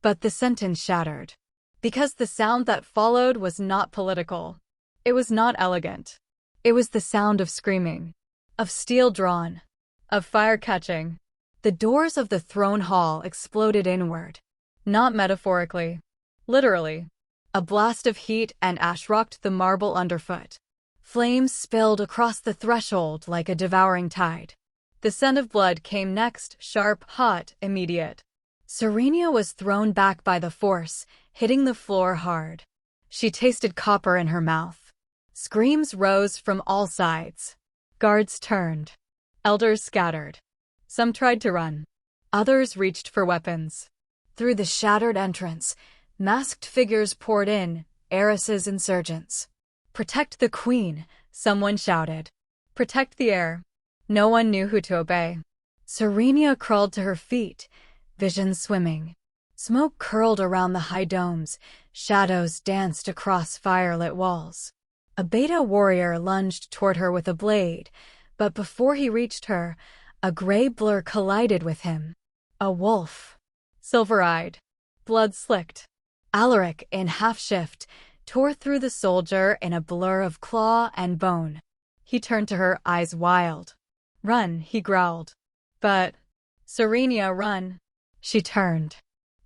But the sentence shattered. Because the sound that followed was not political. It was not elegant. It was the sound of screaming, of steel drawn, of fire catching. The doors of the throne hall exploded inward. Not metaphorically. Literally. A blast of heat and ash rocked the marble underfoot. Flames spilled across the threshold like a devouring tide. The scent of blood came next, sharp, hot, immediate. Serenya was thrown back by the force, hitting the floor hard. She tasted copper in her mouth. Screams rose from all sides. Guards turned. Elders scattered. Some tried to run. Others reached for weapons. Through the shattered entrance, masked figures poured in, Eris's insurgents. "Protect the queen," someone shouted. "Protect the heir." No one knew who to obey. Serenya crawled to her feet, visions swimming. Smoke curled around the high domes, shadows danced across firelit walls. A beta warrior lunged toward her with a blade, but before he reached her, a gray blur collided with him. A wolf. Silver-eyed. Blood-slicked. Alaric, in half-shift, tore through the soldier in a blur of claw and bone. He turned to her, eyes wild. "Run," he growled. "But, Serenya, run." She turned.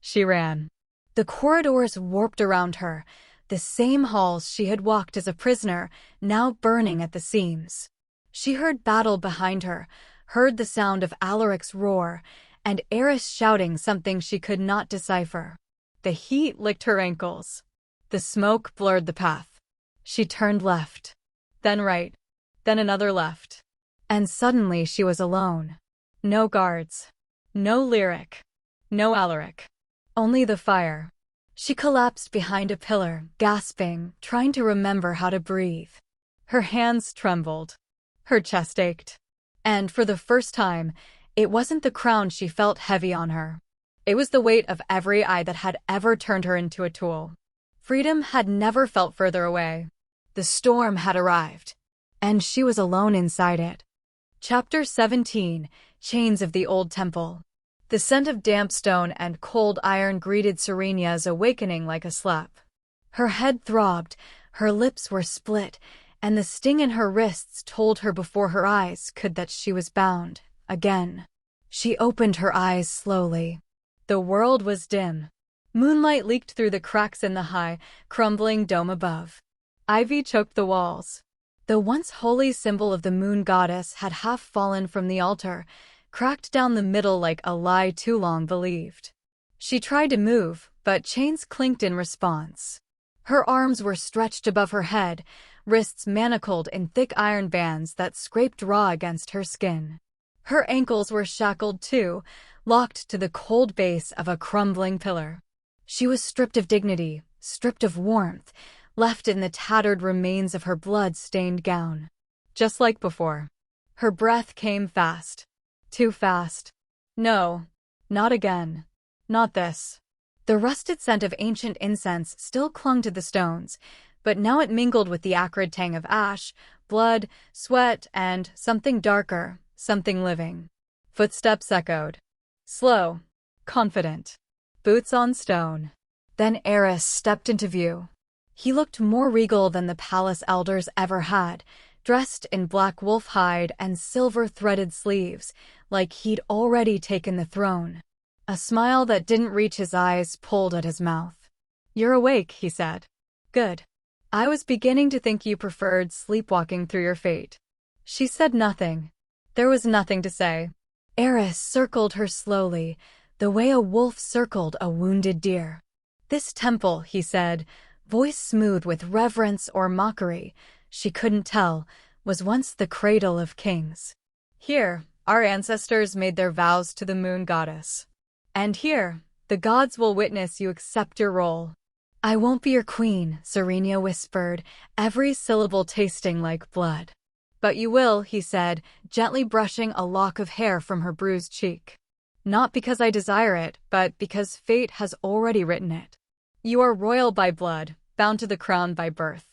She ran. The corridors warped around her, the same halls she had walked as a prisoner, now burning at the seams. She heard battle behind her, heard the sound of Alaric's roar, and Eris shouting something she could not decipher. The heat licked her ankles. The smoke blurred the path. She turned left, then right, then another left. And suddenly she was alone. No guards. No Lyric. No Alaric. Only the fire. She collapsed behind a pillar, gasping, trying to remember how to breathe. Her hands trembled. Her chest ached. And for the first time, it wasn't the crown she felt heavy on her. It was the weight of every eye that had ever turned her into a tool. Freedom had never felt further away. The storm had arrived, and she was alone inside it. Chapter 17, Chains of the Old Temple. The scent of damp stone and cold iron greeted Serenya's awakening like a slap. Her head throbbed, her lips were split, and the sting in her wrists told her before her eyes could that she was bound, again. She opened her eyes slowly. The world was dim. Moonlight leaked through the cracks in the high, crumbling dome above. Ivy choked the walls. The once holy symbol of the moon goddess had half fallen from the altar, cracked down the middle like a lie too long believed. She tried to move, but chains clinked in response. Her arms were stretched above her head, wrists manacled in thick iron bands that scraped raw against her skin. Her ankles were shackled too, locked to the cold base of a crumbling pillar. She was stripped of dignity, stripped of warmth, left in the tattered remains of her blood-stained gown. Just like before. Her breath came fast. Too fast. No, not again. Not this. The rusted scent of ancient incense still clung to the stones, but now it mingled with the acrid tang of ash, blood, sweat, and something darker, something living. Footsteps echoed. Slow. Confident. Boots on stone. Then Eris stepped into view. He looked more regal than the palace elders ever had, dressed in black wolf hide and silver-threaded sleeves, like he'd already taken the throne. A smile that didn't reach his eyes pulled at his mouth. "You're awake," he said. "Good. I was beginning to think you preferred sleepwalking through your fate." She said nothing. There was nothing to say. Eris circled her slowly, the way a wolf circled a wounded deer. "This temple," he said, voice smooth with reverence or mockery, she couldn't tell, was once the cradle of kings. Here, our ancestors made their vows to the moon goddess. And here, the gods will witness you accept your role. "I won't be your queen," Serenya whispered, every syllable tasting like blood. "But you will," he said, gently brushing a lock of hair from her bruised cheek. "Not because I desire it, but because fate has already written it. You are royal by blood, bound to the crown by birth.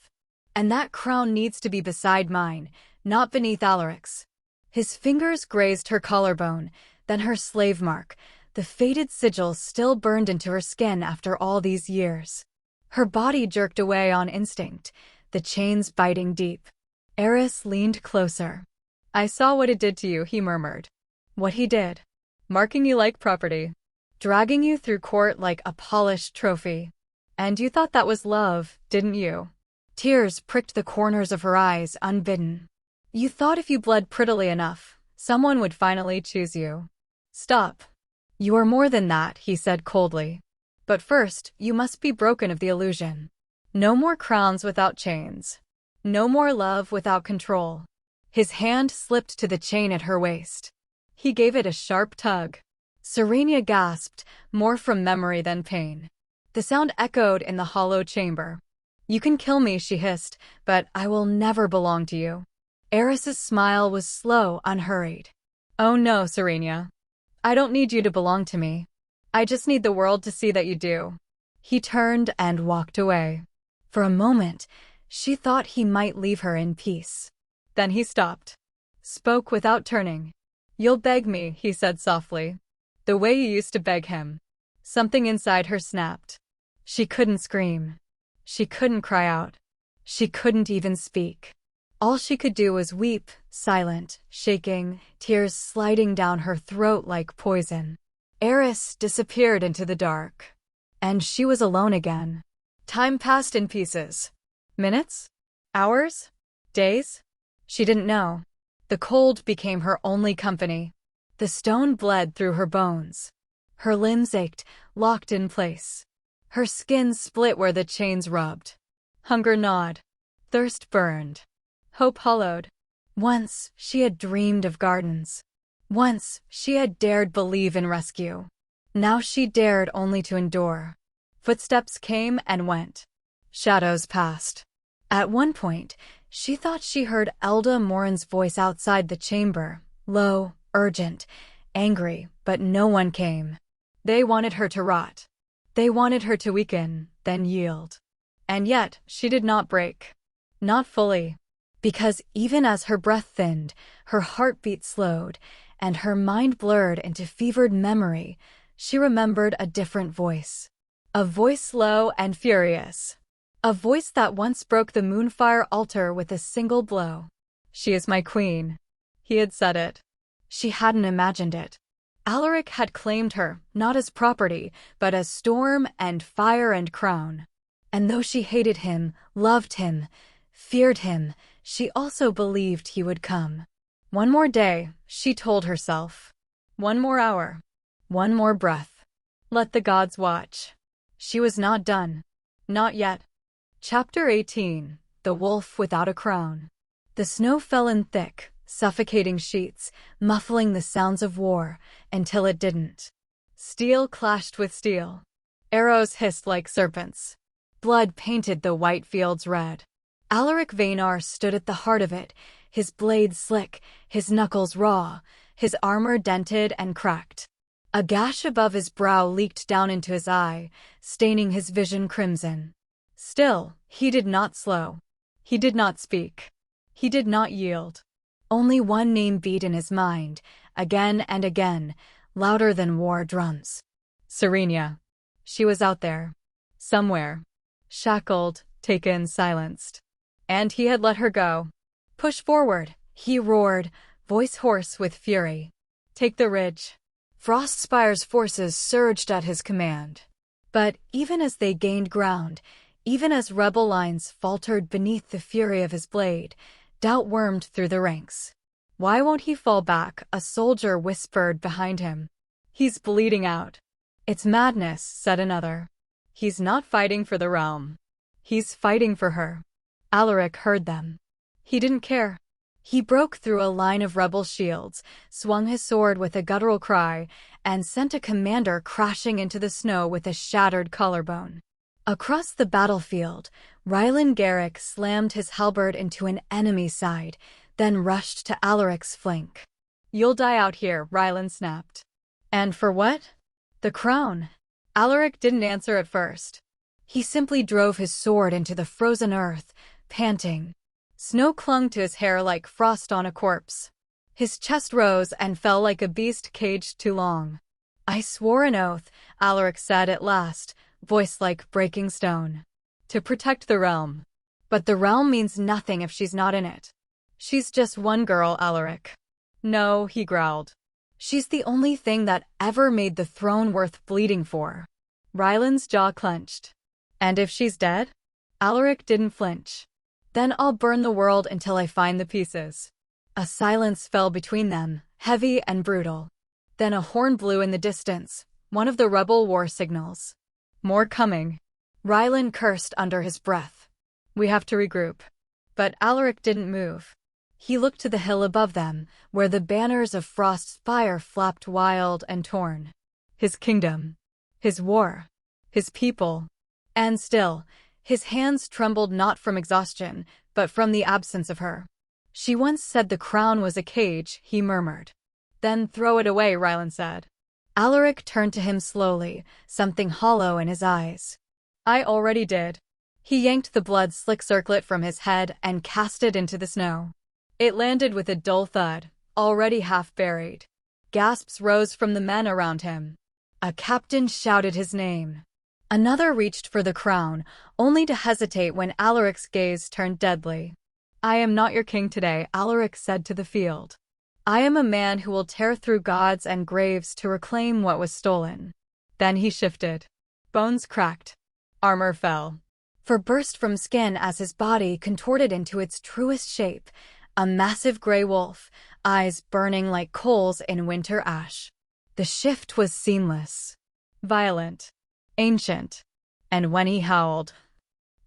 And that crown needs to be beside mine, not beneath Alaric's." His fingers grazed her collarbone, then her slave mark, the faded sigil still burned into her skin after all these years. Her body jerked away on instinct, the chains biting deep. Eris leaned closer. "I saw what it did to you," he murmured. "What he did. Marking you like property. Dragging you through court like a polished trophy. And you thought that was love, didn't you?" Tears pricked the corners of her eyes, unbidden. "You thought if you bled prettily enough, someone would finally choose you." "Stop. You are more than that," he said coldly. "But first, you must be broken of the illusion. No more crowns without chains. No more love without control." His hand slipped to the chain at her waist. He gave it a sharp tug. Serenya gasped, more from memory than pain. The sound echoed in the hollow chamber. "You can kill me," she hissed, "but I will never belong to you." Eris's smile was slow, unhurried. "Oh no, Serenya. I don't need you to belong to me. I just need the world to see that you do." He turned and walked away. For a moment, She thought he might leave her in peace. Then he stopped. Spoke without turning. "You'll beg me," he said softly. "The way you used to beg him." Something inside her snapped. She couldn't scream. She couldn't cry out. She couldn't even speak. All she could do was weep, silent, shaking, tears sliding down her throat like poison. Eris disappeared into the dark. And she was alone again. Time passed in pieces. Minutes? Hours? Days? She didn't know. The cold became her only company. The stone bled through her bones. Her limbs ached, locked in place. Her skin split where the chains rubbed. Hunger gnawed. Thirst burned. Hope hollowed. Once she had dreamed of gardens. Once she had dared believe in rescue. Now she dared only to endure. Footsteps came and went. Shadows passed. At one point, she thought she heard Elda Morin's voice outside the chamber, low, urgent, angry, but no one came. They wanted her to rot. They wanted her to weaken, then yield. And yet, she did not break. Not fully. Because even as her breath thinned, her heartbeat slowed, and her mind blurred into fevered memory, she remembered a different voice. A voice low and furious. A voice that once broke the Moonfire altar with a single blow. "She is my queen." He had said it. She hadn't imagined it. Alaric had claimed her, not as property, but as storm and fire and crown. And though she hated him, loved him, feared him, she also believed he would come. One more day, she told herself. One more hour. One more breath. Let the gods watch. She was not done. Not yet. Chapter 18. The Wolf Without a Crown. The snow fell in thick, suffocating sheets, muffling the sounds of war, until it didn't. Steel clashed with steel. Arrows hissed like serpents. Blood painted the white fields red. Alaric Vaynar stood at the heart of it, his blade slick, his knuckles raw, his armor dented and cracked. A gash above his brow leaked down into his eye, staining his vision crimson. Still, he did not slow. He did not speak. He did not yield. Only one name beat in his mind, again and again, louder than war drums. Serenya. She was out there. Somewhere. Shackled, taken, silenced. And he had let her go. "Push forward," he roared, voice hoarse with fury. "Take the ridge." Frostspire's forces surged at his command. But even as they gained ground, even as rebel lines faltered beneath the fury of his blade, doubt wormed through the ranks. "Why won't he fall back?" a soldier whispered behind him. "He's bleeding out." "It's madness," said another. "He's not fighting for the realm. He's fighting for her." Alaric heard them. He didn't care. He broke through a line of rebel shields, swung his sword with a guttural cry, and sent a commander crashing into the snow with a shattered collarbone. Across the battlefield, Rylan Garrick slammed his halberd into an enemy's side, then rushed to Alaric's flank. "You'll die out here," Rylan snapped. "And for what?" "The crown." Alaric didn't answer at first. He simply drove his sword into the frozen earth, panting. Snow clung to his hair like frost on a corpse. His chest rose and fell like a beast caged too long. "I swore an oath," Alaric said at last, voice like breaking stone. "To protect the realm. But the realm means nothing if she's not in it." "She's just one girl, Alaric." "No," he growled. "She's the only thing that ever made the throne worth bleeding for." Rylan's jaw clenched. "And if she's dead?" Alaric didn't flinch. "Then I'll burn the world until I find the pieces." A silence fell between them, heavy and brutal. Then a horn blew in the distance, one of the rebel war signals. "More coming." Rylan cursed under his breath. "We have to regroup." But Alaric didn't move. He looked to the hill above them, where the banners of Frostspire flapped wild and torn. His kingdom. His war. His people. And still, his hands trembled not from exhaustion, but from the absence of her. "She once said the crown was a cage," he murmured. "Then throw it away," Rylan said. Alaric turned to him slowly, something hollow in his eyes. "I already did." He yanked the blood-slick circlet from his head and cast it into the snow. It landed with a dull thud, already half buried. Gasps rose from the men around him. A captain shouted his name. Another reached for the crown, only to hesitate when Alaric's gaze turned deadly. "I am not your king today," Alaric said to the field. "I am a man who will tear through gods and graves to reclaim what was stolen." Then he shifted. Bones cracked. Armor fell. Fur burst from skin as his body contorted into its truest shape, a massive gray wolf, eyes burning like coals in winter ash. The shift was seamless, violent, ancient, and when he howled,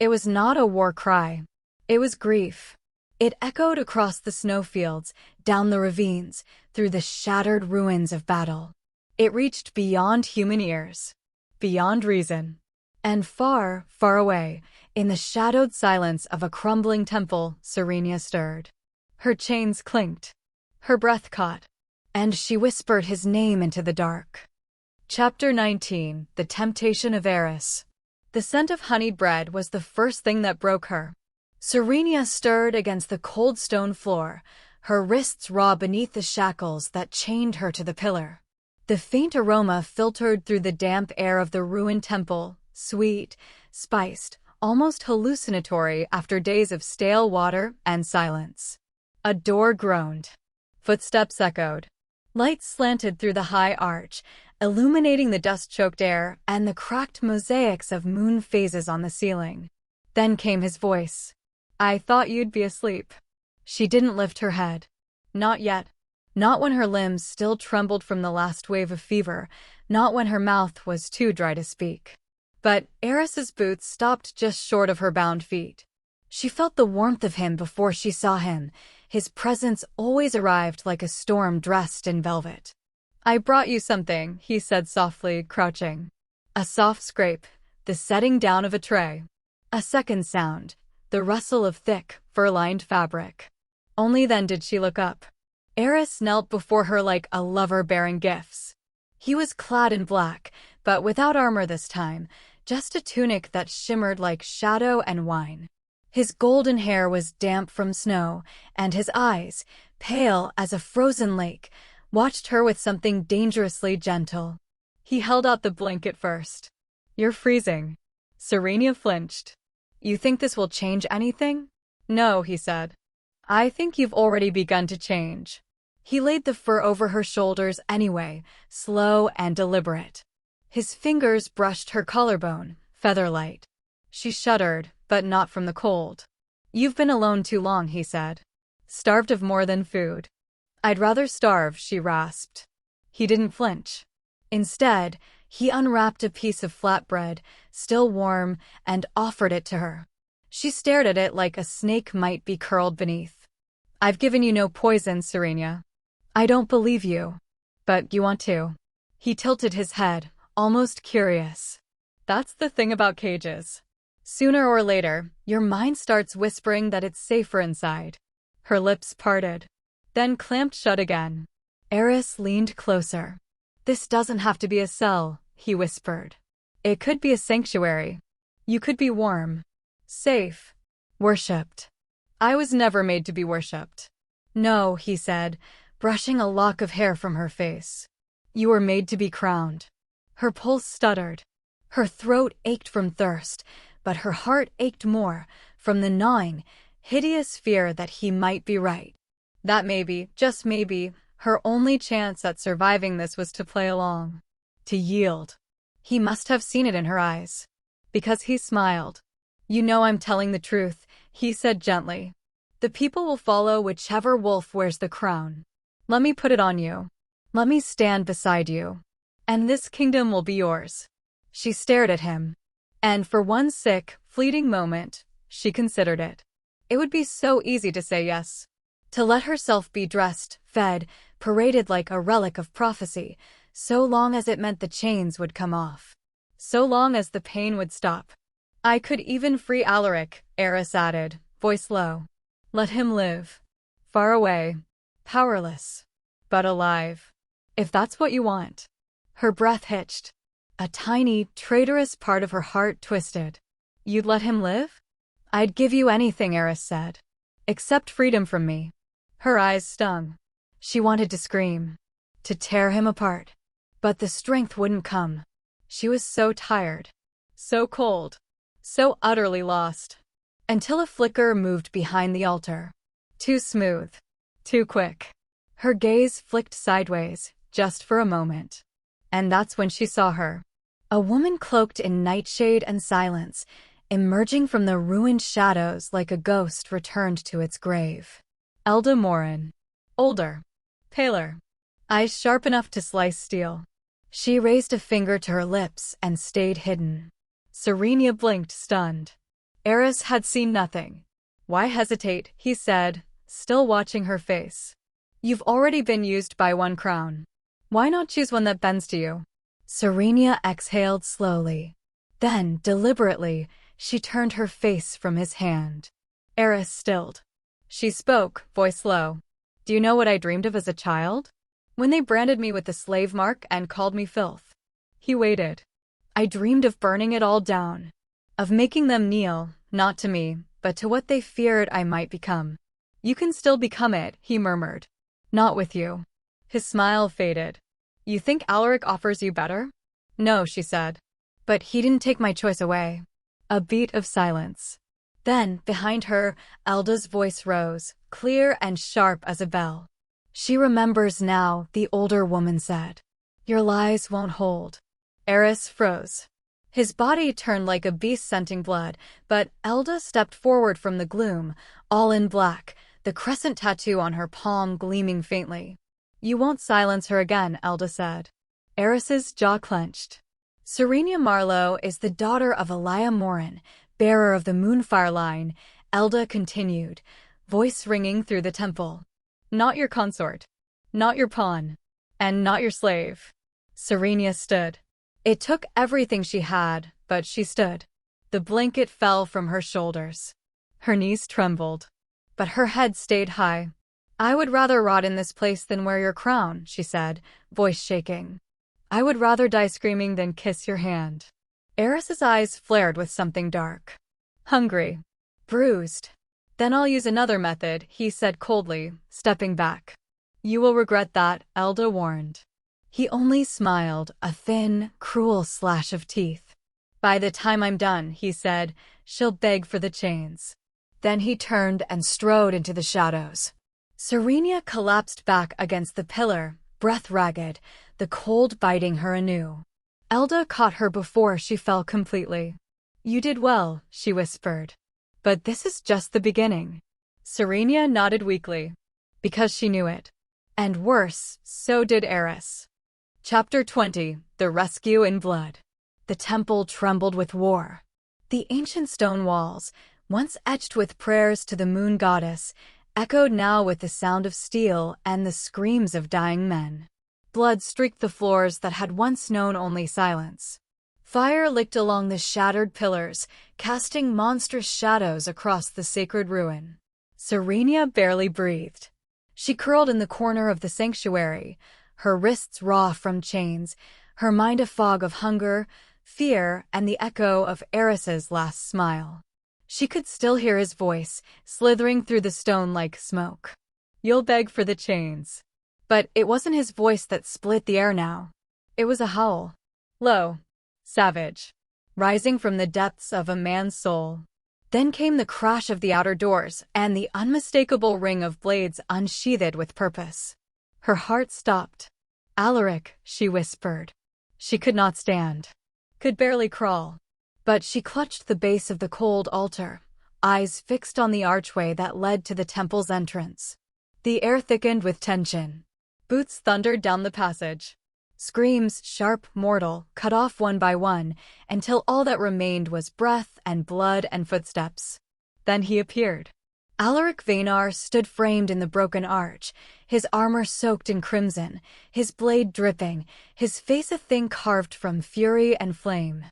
it was not a war cry. It was grief. It echoed across the snowfields, down the ravines, through the shattered ruins of battle. It reached beyond human ears, beyond reason. And far, far away, in the shadowed silence of a crumbling temple, Serenya stirred. Her chains clinked. Her breath caught. And she whispered his name into the dark. Chapter 19: The Temptation of Eris. The scent of honeyed bread was the first thing that broke her. Serenya stirred against the cold stone floor, her wrists raw beneath the shackles that chained her to the pillar. The faint aroma filtered through the damp air of the ruined temple, sweet, spiced, almost hallucinatory after days of stale water and silence. A door groaned. Footsteps echoed. Light slanted through the high arch, illuminating the dust-choked air and the cracked mosaics of moon phases on the ceiling. Then came his voice. "I thought you'd be asleep." She didn't lift her head. Not yet. Not when her limbs still trembled from the last wave of fever, not when her mouth was too dry to speak. But Eris's boots stopped just short of her bound feet. She felt the warmth of him before she saw him. His presence always arrived like a storm dressed in velvet. "I brought you something," he said softly, crouching. A soft scrape, the setting down of a tray. A second sound, the rustle of thick, fur-lined fabric. Only then did she look up. Eris knelt before her like a lover bearing gifts. He was clad in black, but without armor this time, just a tunic that shimmered like shadow and wine. His golden hair was damp from snow, and his eyes, pale as a frozen lake, watched her with something dangerously gentle. He held out the blanket first. "You're freezing." Serenya flinched. "You think this will change anything?" "No," he said. "I think you've already begun to change." He laid the fur over her shoulders anyway, slow and deliberate. His fingers brushed her collarbone, feather-light. She shuddered, but not from the cold. "You've been alone too long," he said. "Starved of more than food." "I'd rather starve," she rasped. He didn't flinch. Instead, he unwrapped a piece of flatbread, still warm, and offered it to her. She stared at it like a snake might be curled beneath. "I've given you no poison, Serenya." "I don't believe you. But you want to." He tilted his head, almost curious. "That's the thing about cages. Sooner or later, your mind starts whispering that it's safer inside." Her lips parted, then clamped shut again. Eris leaned closer. "This doesn't have to be a cell," he whispered. "It could be a sanctuary. You could be warm, safe, worshipped." "I was never made to be worshipped." "No," he said, brushing a lock of hair from her face. "You were made to be crowned." Her pulse stuttered. Her throat ached from thirst, but her heart ached more from the gnawing, hideous fear that he might be right. That maybe, just maybe, her only chance at surviving this was to play along, to yield. He must have seen it in her eyes, because he smiled. "You know I'm telling the truth," he said gently. "The people will follow whichever wolf wears the crown. Let me put it on you. Let me stand beside you. And this kingdom will be yours." She stared at him. And for one sick, fleeting moment, she considered it. It would be so easy to say yes. To let herself be dressed, fed, paraded like a relic of prophecy, so long as it meant the chains would come off. So long as the pain would stop. "I could even free Alaric," Eris added, voice low. "Let him live. Far away. Powerless. But alive. If that's what you want." Her breath hitched. A tiny, traitorous part of her heart twisted. You'd let him live? I'd give you anything, Eris said. Except freedom from me. Her eyes stung. She wanted to scream, to tear him apart. But the strength wouldn't come. She was so tired, so cold, so utterly lost. Until a flicker moved behind the altar. Too smooth, too quick. Her gaze flicked sideways, just for a moment. And that's when she saw her. A woman cloaked in nightshade and silence, emerging from the ruined shadows like a ghost returned to its grave. Elda Morin. Older. Paler. Eyes sharp enough to slice steel. She raised a finger to her lips and stayed hidden. Serenya blinked, stunned. Eris had seen nothing. Why hesitate, he said, still watching her face. You've already been used by one crown. Why not choose one that bends to you? Serenya exhaled slowly. Then, deliberately, she turned her face from his hand. Eris stilled. She spoke, voice low. Do you know what I dreamed of as a child? When they branded me with the slave mark and called me filth. He waited. I dreamed of burning it all down. Of making them kneel, not to me, but to what they feared I might become. You can still become it, he murmured. Not with you. His smile faded. You think Alaric offers you better? No, she said. But he didn't take my choice away. A beat of silence. Then, behind her, Elda's voice rose, clear and sharp as a bell. She remembers now, the older woman said. Your lies won't hold. Eris froze. His body turned like a beast scenting blood, but Elda stepped forward from the gloom, all in black, the crescent tattoo on her palm gleaming faintly. You won't silence her again, Elda said. Eris's jaw clenched. Serenya Marlowe is the daughter of Elia Morin, bearer of the Moonfire line, Elda continued, voice ringing through the temple. Not your consort. Not your pawn. And not your slave. Serenya stood. It took everything she had, but she stood. The blanket fell from her shoulders. Her knees trembled. But her head stayed high. I would rather rot in this place than wear your crown, she said, voice shaking. I would rather die screaming than kiss your hand. Eris's eyes flared with something dark. Hungry. Bruised. Then I'll use another method, he said coldly, stepping back. You will regret that, Elda warned. He only smiled, a thin, cruel slash of teeth. By the time I'm done, he said, she'll beg for the chains. Then he turned and strode into the shadows. Serenya collapsed back against the pillar, breath ragged, the cold biting her anew. Elda caught her before she fell completely. You did well, she whispered. But this is just the beginning. Serenya nodded weakly. Because she knew it. And worse, so did Eris. Chapter 20, The Rescue in Blood. The temple trembled with war. The ancient stone walls, once etched with prayers to the moon goddess, echoed now with the sound of steel and the screams of dying men. Blood streaked the floors that had once known only silence. Fire licked along the shattered pillars, casting monstrous shadows across the sacred ruin. Serenya barely breathed. She curled in the corner of the sanctuary, her wrists raw from chains, her mind a fog of hunger, fear, and the echo of Eris's last smile. She could still hear his voice, slithering through the stone like smoke. You'll beg for the chains. But it wasn't his voice that split the air now. It was a howl. Low. Savage. Rising from the depths of a man's soul. Then came the crash of the outer doors and the unmistakable ring of blades unsheathed with purpose. Her heart stopped. Alaric, she whispered. She could not stand. Could barely crawl. But she clutched the base of the cold altar, eyes fixed on the archway that led to the temple's entrance. The air thickened with tension. Boots thundered down the passage. Screams, sharp, mortal, cut off one by one, until all that remained was breath and blood and footsteps. Then he appeared. Alaric Vaynar stood framed in the broken arch, his armor soaked in crimson, his blade dripping, his face a thing carved from fury and flame.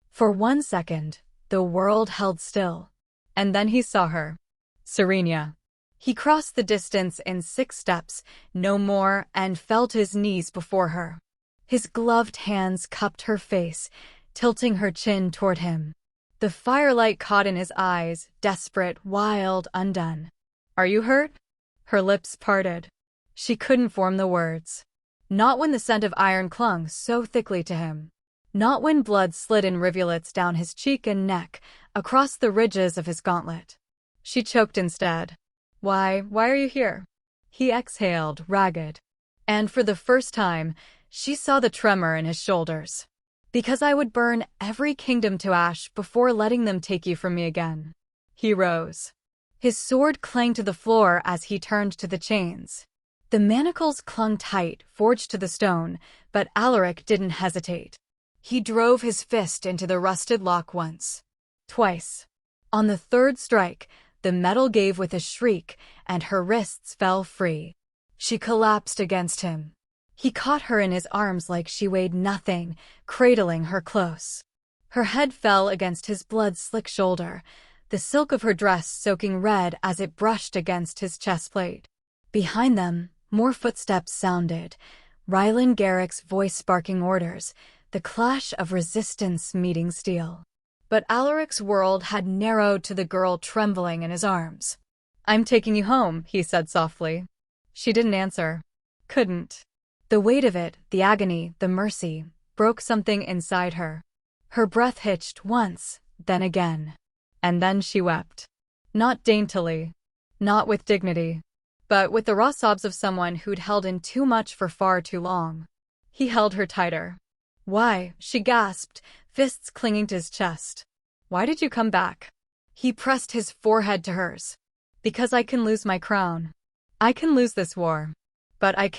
For 1 second, the world held still. And then he saw her. Serenya. He crossed the distance in 6 steps, no more, and fell to his knees before her. His gloved hands cupped her face, tilting her chin toward him. The firelight caught in his eyes, desperate, wild, undone. "Are you hurt?" Her lips parted. She couldn't form the words. Not when the scent of iron clung so thickly to him. Not when blood slid in rivulets down his cheek and neck, across the ridges of his gauntlet. She choked instead. Why are you here?" He exhaled, ragged. And for the first time, she saw the tremor in his shoulders. "Because I would burn every kingdom to ash before letting them take you from me again." He rose. His sword clanged to the floor as he turned to the chains. The manacles clung tight, forged to the stone, but Alaric didn't hesitate. He drove his fist into the rusted lock once. Twice. On the third strike, the metal gave with a shriek, and her wrists fell free. She collapsed against him. He caught her in his arms like she weighed nothing, cradling her close. Her head fell against his blood-slick shoulder, the silk of her dress soaking red as it brushed against his chestplate. Behind them, more footsteps sounded, Rylan Garrick's voice barking orders, the clash of resistance meeting steel. But Alaric's world had narrowed to the girl trembling in his arms. "I'm taking you home," he said softly. She didn't answer. Couldn't. The weight of it, the agony, the mercy, broke something inside her. Her breath hitched once, then again. And then she wept. Not daintily. Not with dignity. But with the raw sobs of someone who'd held in too much for far too long. He held her tighter. "Why?" she gasped, fists clinging to his chest. "Why did you come back?" He pressed his forehead to hers. "Because I can lose my crown. I can lose this war. But I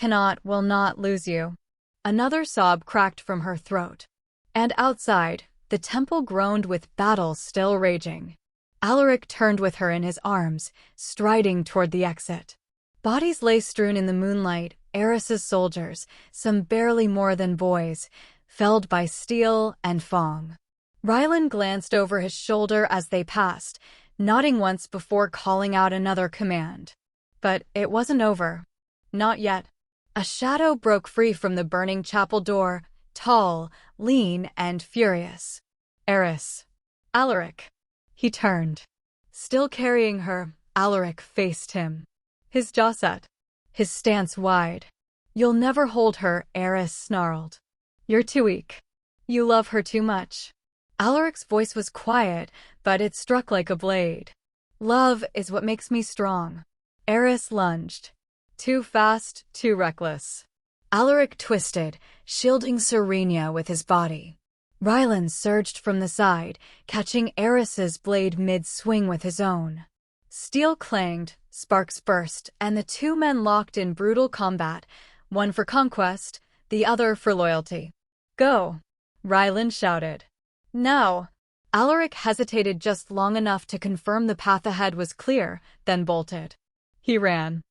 will not lose you." Another sob cracked from her throat. And outside, the temple groaned with battle still raging. Alaric turned with her in his arms, striding toward the exit. Bodies lay strewn in the moonlight, Eris's soldiers, some barely more than boys, felled by steel and fong. Rylan glanced over his shoulder as they passed, nodding once before calling out another command. But it wasn't over. Not yet. A shadow broke free from the burning chapel door, tall, lean, and furious. Eris. Alaric. He turned. Still carrying her, Alaric faced him. His jaw set. His stance wide. "You'll never hold her," Eris snarled. "You're too weak. You love her too much." Alaric's voice was quiet, but it struck like a blade. "Love is what makes me strong." Eris lunged. Too fast, too reckless. Alaric twisted, shielding Serenya with his body. Rylan surged from the side, catching Eris's blade mid-swing with his own. Steel clanged, sparks burst, and the two men locked in brutal combat, one for conquest, the other for loyalty. "Go!" Rylan shouted. "Now!" Alaric hesitated just long enough to confirm the path ahead was clear, then bolted. He ran.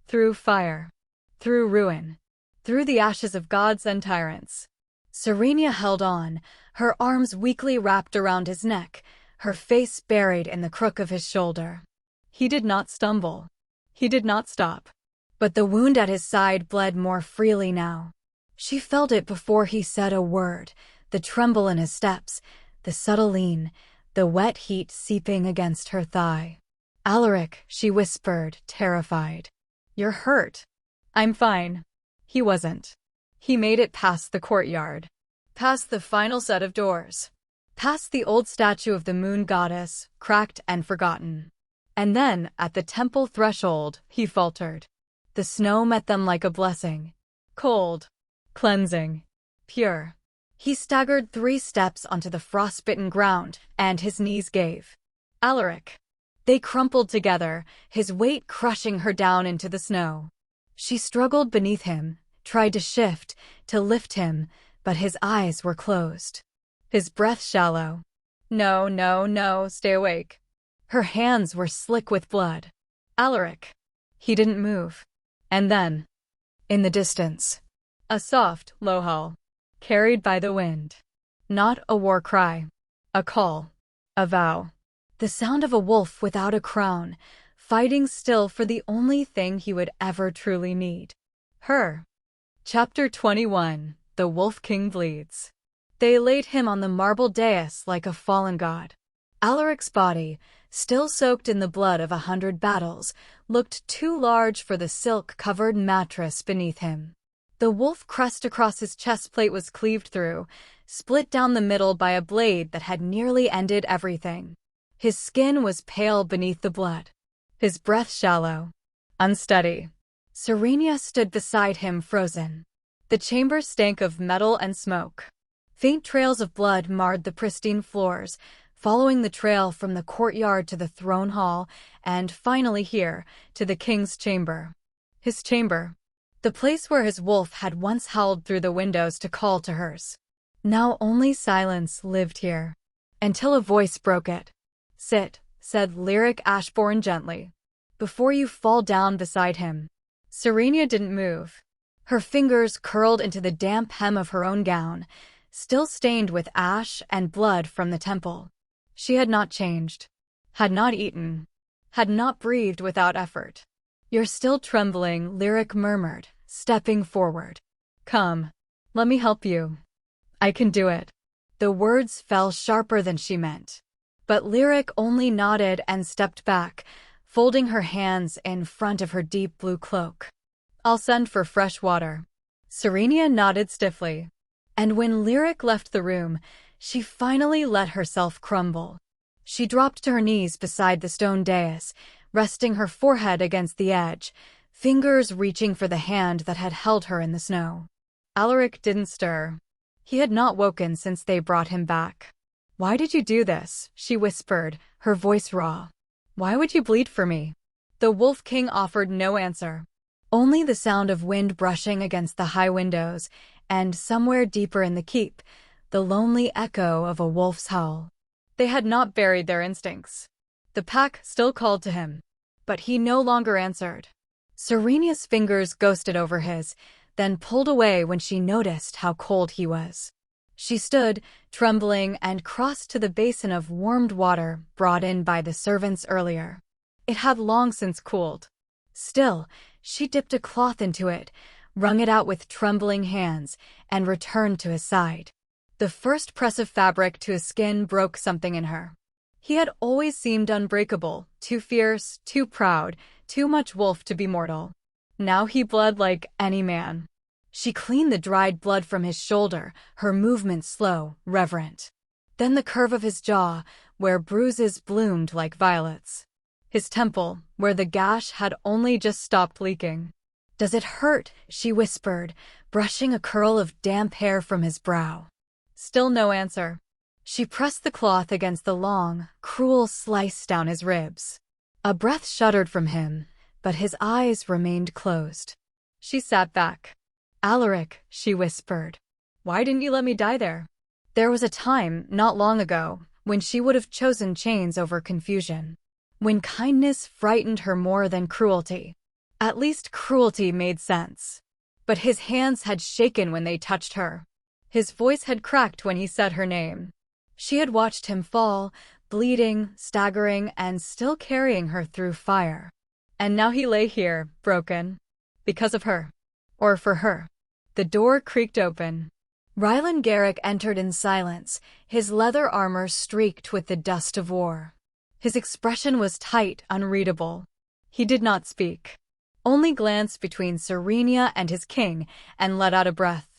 Through fire. Through ruin. Through the ashes of gods and tyrants. Serenya held on, her arms weakly wrapped around his neck, her face buried in the crook of his shoulder. He did not stumble. He did not stop. But the wound at his side bled more freely now. She felt it before he said a word, the tremble in his steps, the subtle lean, the wet heat seeping against her thigh. "Alaric," she whispered, terrified. "You're hurt." "I'm fine." He wasn't. He made it past the courtyard. Past the final set of doors. Past the old statue of the moon goddess, cracked and forgotten. And then, at the temple threshold, he faltered. The snow met them like a blessing. Cold. Cleansing. Pure. He staggered 3 steps onto the frostbitten ground, and his knees gave. "Alaric." They crumpled together, his weight crushing her down into the snow. She struggled beneath him, tried to shift, to lift him, but his eyes were closed. His breath shallow. "No, no, no, stay awake." Her hands were slick with blood. "Alaric." He didn't move. And then, in the distance, a soft, low howl, carried by the wind. Not a war cry. A call. A vow. The sound of a wolf without a crown, fighting still for the only thing he would ever truly need. Her. Chapter 21. The Wolf King Bleeds. They laid him on the marble dais like a fallen god. Alaric's body, still soaked in the blood of 100 battles, looked too large for the silk-covered mattress beneath him. The wolf crest across his chest plate was cleaved through, split down the middle by a blade that had nearly ended everything. His skin was pale beneath the blood, his breath shallow, unsteady. Serenya stood beside him, frozen. The chamber stank of metal and smoke. Faint trails of blood marred the pristine floors, following the trail from the courtyard to the throne hall, and finally here, to the king's chamber. His chamber. The place where his wolf had once howled through the windows to call to hers. Now only silence lived here, until a voice broke it. "Sit," said Alaric Ashbourne gently, "before you fall down beside him." Serenya didn't move. Her fingers curled into the damp hem of her own gown, still stained with ash and blood from the temple. She had not changed, had not eaten, had not breathed without effort. "You're still trembling," Alaric murmured, stepping forward. "Come, let me help you. I can do it." The words fell sharper than she meant. But Alaric only nodded and stepped back, folding her hands in front of her deep blue cloak. "I'll send for fresh water." Serenya nodded stiffly. And when Alaric left the room, she finally let herself crumble. She dropped to her knees beside the stone dais, resting her forehead against the edge, fingers reaching for the hand that had held her in the snow. Alaric didn't stir. He had not woken since they brought him back. "Why did you do this?" she whispered, her voice raw. "Why would you bleed for me?" The Wolf King offered no answer. Only the sound of wind brushing against the high windows, and somewhere deeper in the keep, the lonely echo of a wolf's howl. They had not buried their instincts. The pack still called to him, but he no longer answered. Serena's fingers ghosted over his, then pulled away when she noticed how cold he was. She stood, trembling, and crossed to the basin of warmed water brought in by the servants earlier. It had long since cooled. Still, she dipped a cloth into it, wrung it out with trembling hands, and returned to his side. The first press of fabric to his skin broke something in her. He had always seemed unbreakable, too fierce, too proud, too much wolf to be mortal. Now he bled like any man. She cleaned the dried blood from his shoulder, her movement slow, reverent. Then the curve of his jaw, where bruises bloomed like violets. His temple, where the gash had only just stopped leaking. "Does it hurt?" she whispered, brushing a curl of damp hair from his brow. Still no answer. She pressed the cloth against the long, cruel slice down his ribs. A breath shuddered from him, but his eyes remained closed. She sat back. "Alaric," she whispered, "why didn't you let me die there?" There was a time, not long ago, when she would have chosen chains over confusion. When kindness frightened her more than cruelty. At least cruelty made sense. But his hands had shaken when they touched her. His voice had cracked when he said her name. She had watched him fall, bleeding, staggering, and still carrying her through fire. And now he lay here, broken. Because of her. Or for her. The door creaked open. Rylan Garrick entered in silence, his leather armor streaked with the dust of war. His expression was tight, unreadable. He did not speak. Only glanced between Serenya and his king, and let out a breath.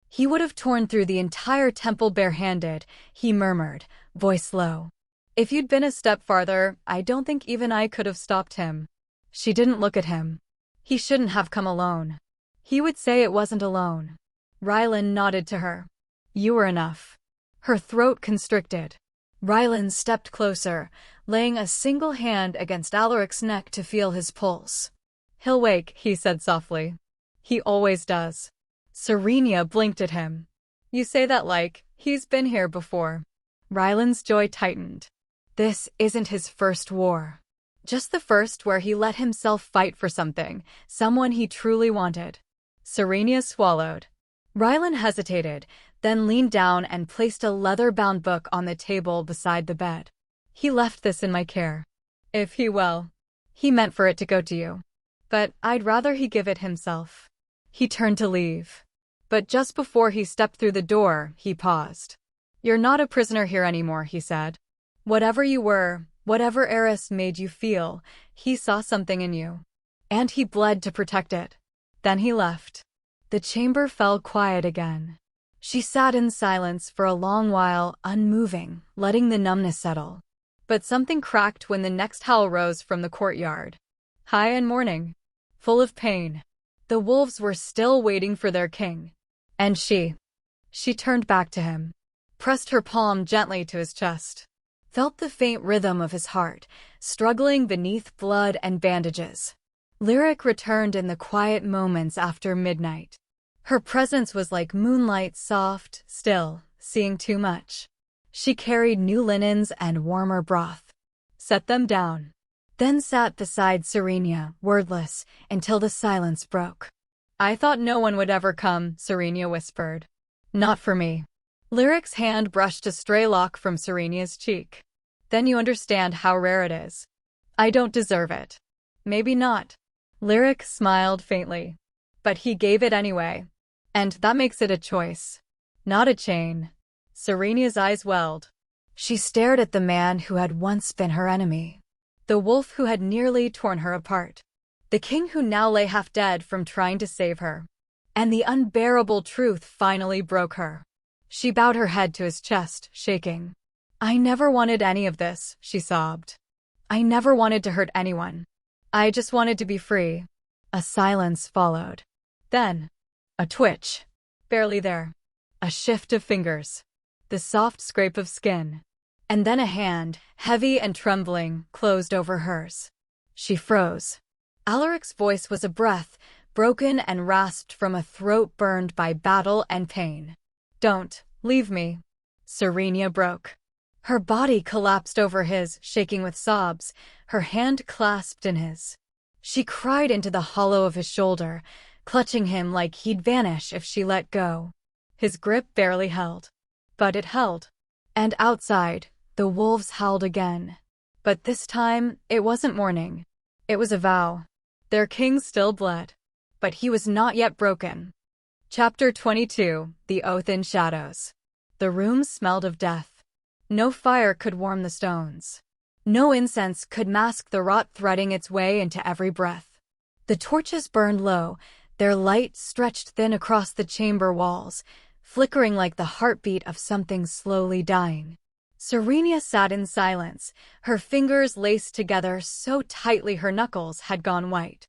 He would have torn through the entire temple barehanded, he murmured, voice low. "If you'd been a step farther, I don't think even I could have stopped him." She didn't look at him. He shouldn't have come alone. He would say it wasn't alone. Rylan nodded to her. "You were enough." Her throat constricted. Rylan stepped closer, laying a single hand against Alaric's neck to feel his pulse. "He'll wake," he said softly. "He always does." Serenya blinked at him. "You say that like he's been here before." Rylan's jaw tightened. This isn't his first war. Just the first where he let himself fight for something, someone he truly wanted. Serenya swallowed. Rylan hesitated, then leaned down and placed a leather-bound book on the table beside the bed. "He left this in my care. If he will. He meant for it to go to you. But I'd rather he give it himself." He turned to leave. But just before he stepped through the door, he paused. "You're not a prisoner here anymore," he said. Whatever you were, whatever Eris made you feel, he saw something in you. And he bled to protect it. Then he left. The chamber fell quiet again. She sat in silence for a long while, unmoving, letting the numbness settle. But something cracked when the next howl rose from the courtyard. High and mourning, full of pain. The wolves were still waiting for their king. And she turned back to him, pressed her palm gently to his chest, felt the faint rhythm of his heart, struggling beneath blood and bandages. Alaric returned in the quiet moments after midnight. Her presence was like moonlight, soft, still, seeing too much. She carried new linens and warmer broth. Set them down. Then sat beside Serenya, wordless, until the silence broke. I thought no one would ever come, Serenya whispered. Not for me. Alaric's hand brushed a stray lock from Serenya's cheek. Then you understand how rare it is. I don't deserve it. Maybe not. Alaric smiled faintly. But he gave it anyway. And that makes it a choice. Not a chain. Serenya's eyes welled. She stared at the man who had once been her enemy. The wolf who had nearly torn her apart. The king who now lay half dead from trying to save her. And the unbearable truth finally broke her. She bowed her head to his chest, shaking. I never wanted any of this, she sobbed. I never wanted to hurt anyone. I just wanted to be free. A silence followed. Then, a twitch. Barely there. A shift of fingers. The soft scrape of skin. And then a hand, heavy and trembling, closed over hers. She froze. Alaric's voice was a breath, broken and rasped from a throat burned by battle and pain. Don't leave me. Serenya broke. Her body collapsed over his, shaking with sobs, her hand clasped in his. She cried into the hollow of his shoulder, clutching him like he'd vanish if she let go. His grip barely held. But it held. And outside, the wolves howled again. But this time, it wasn't mourning. It was a vow. Their king still bled. But he was not yet broken. Chapter 22, The Oath in Shadows. The room smelled of death. No fire could warm the stones. No incense could mask the rot threading its way into every breath. The torches burned low, their light stretched thin across the chamber walls, flickering like the heartbeat of something slowly dying. Serenya sat in silence, her fingers laced together so tightly her knuckles had gone white.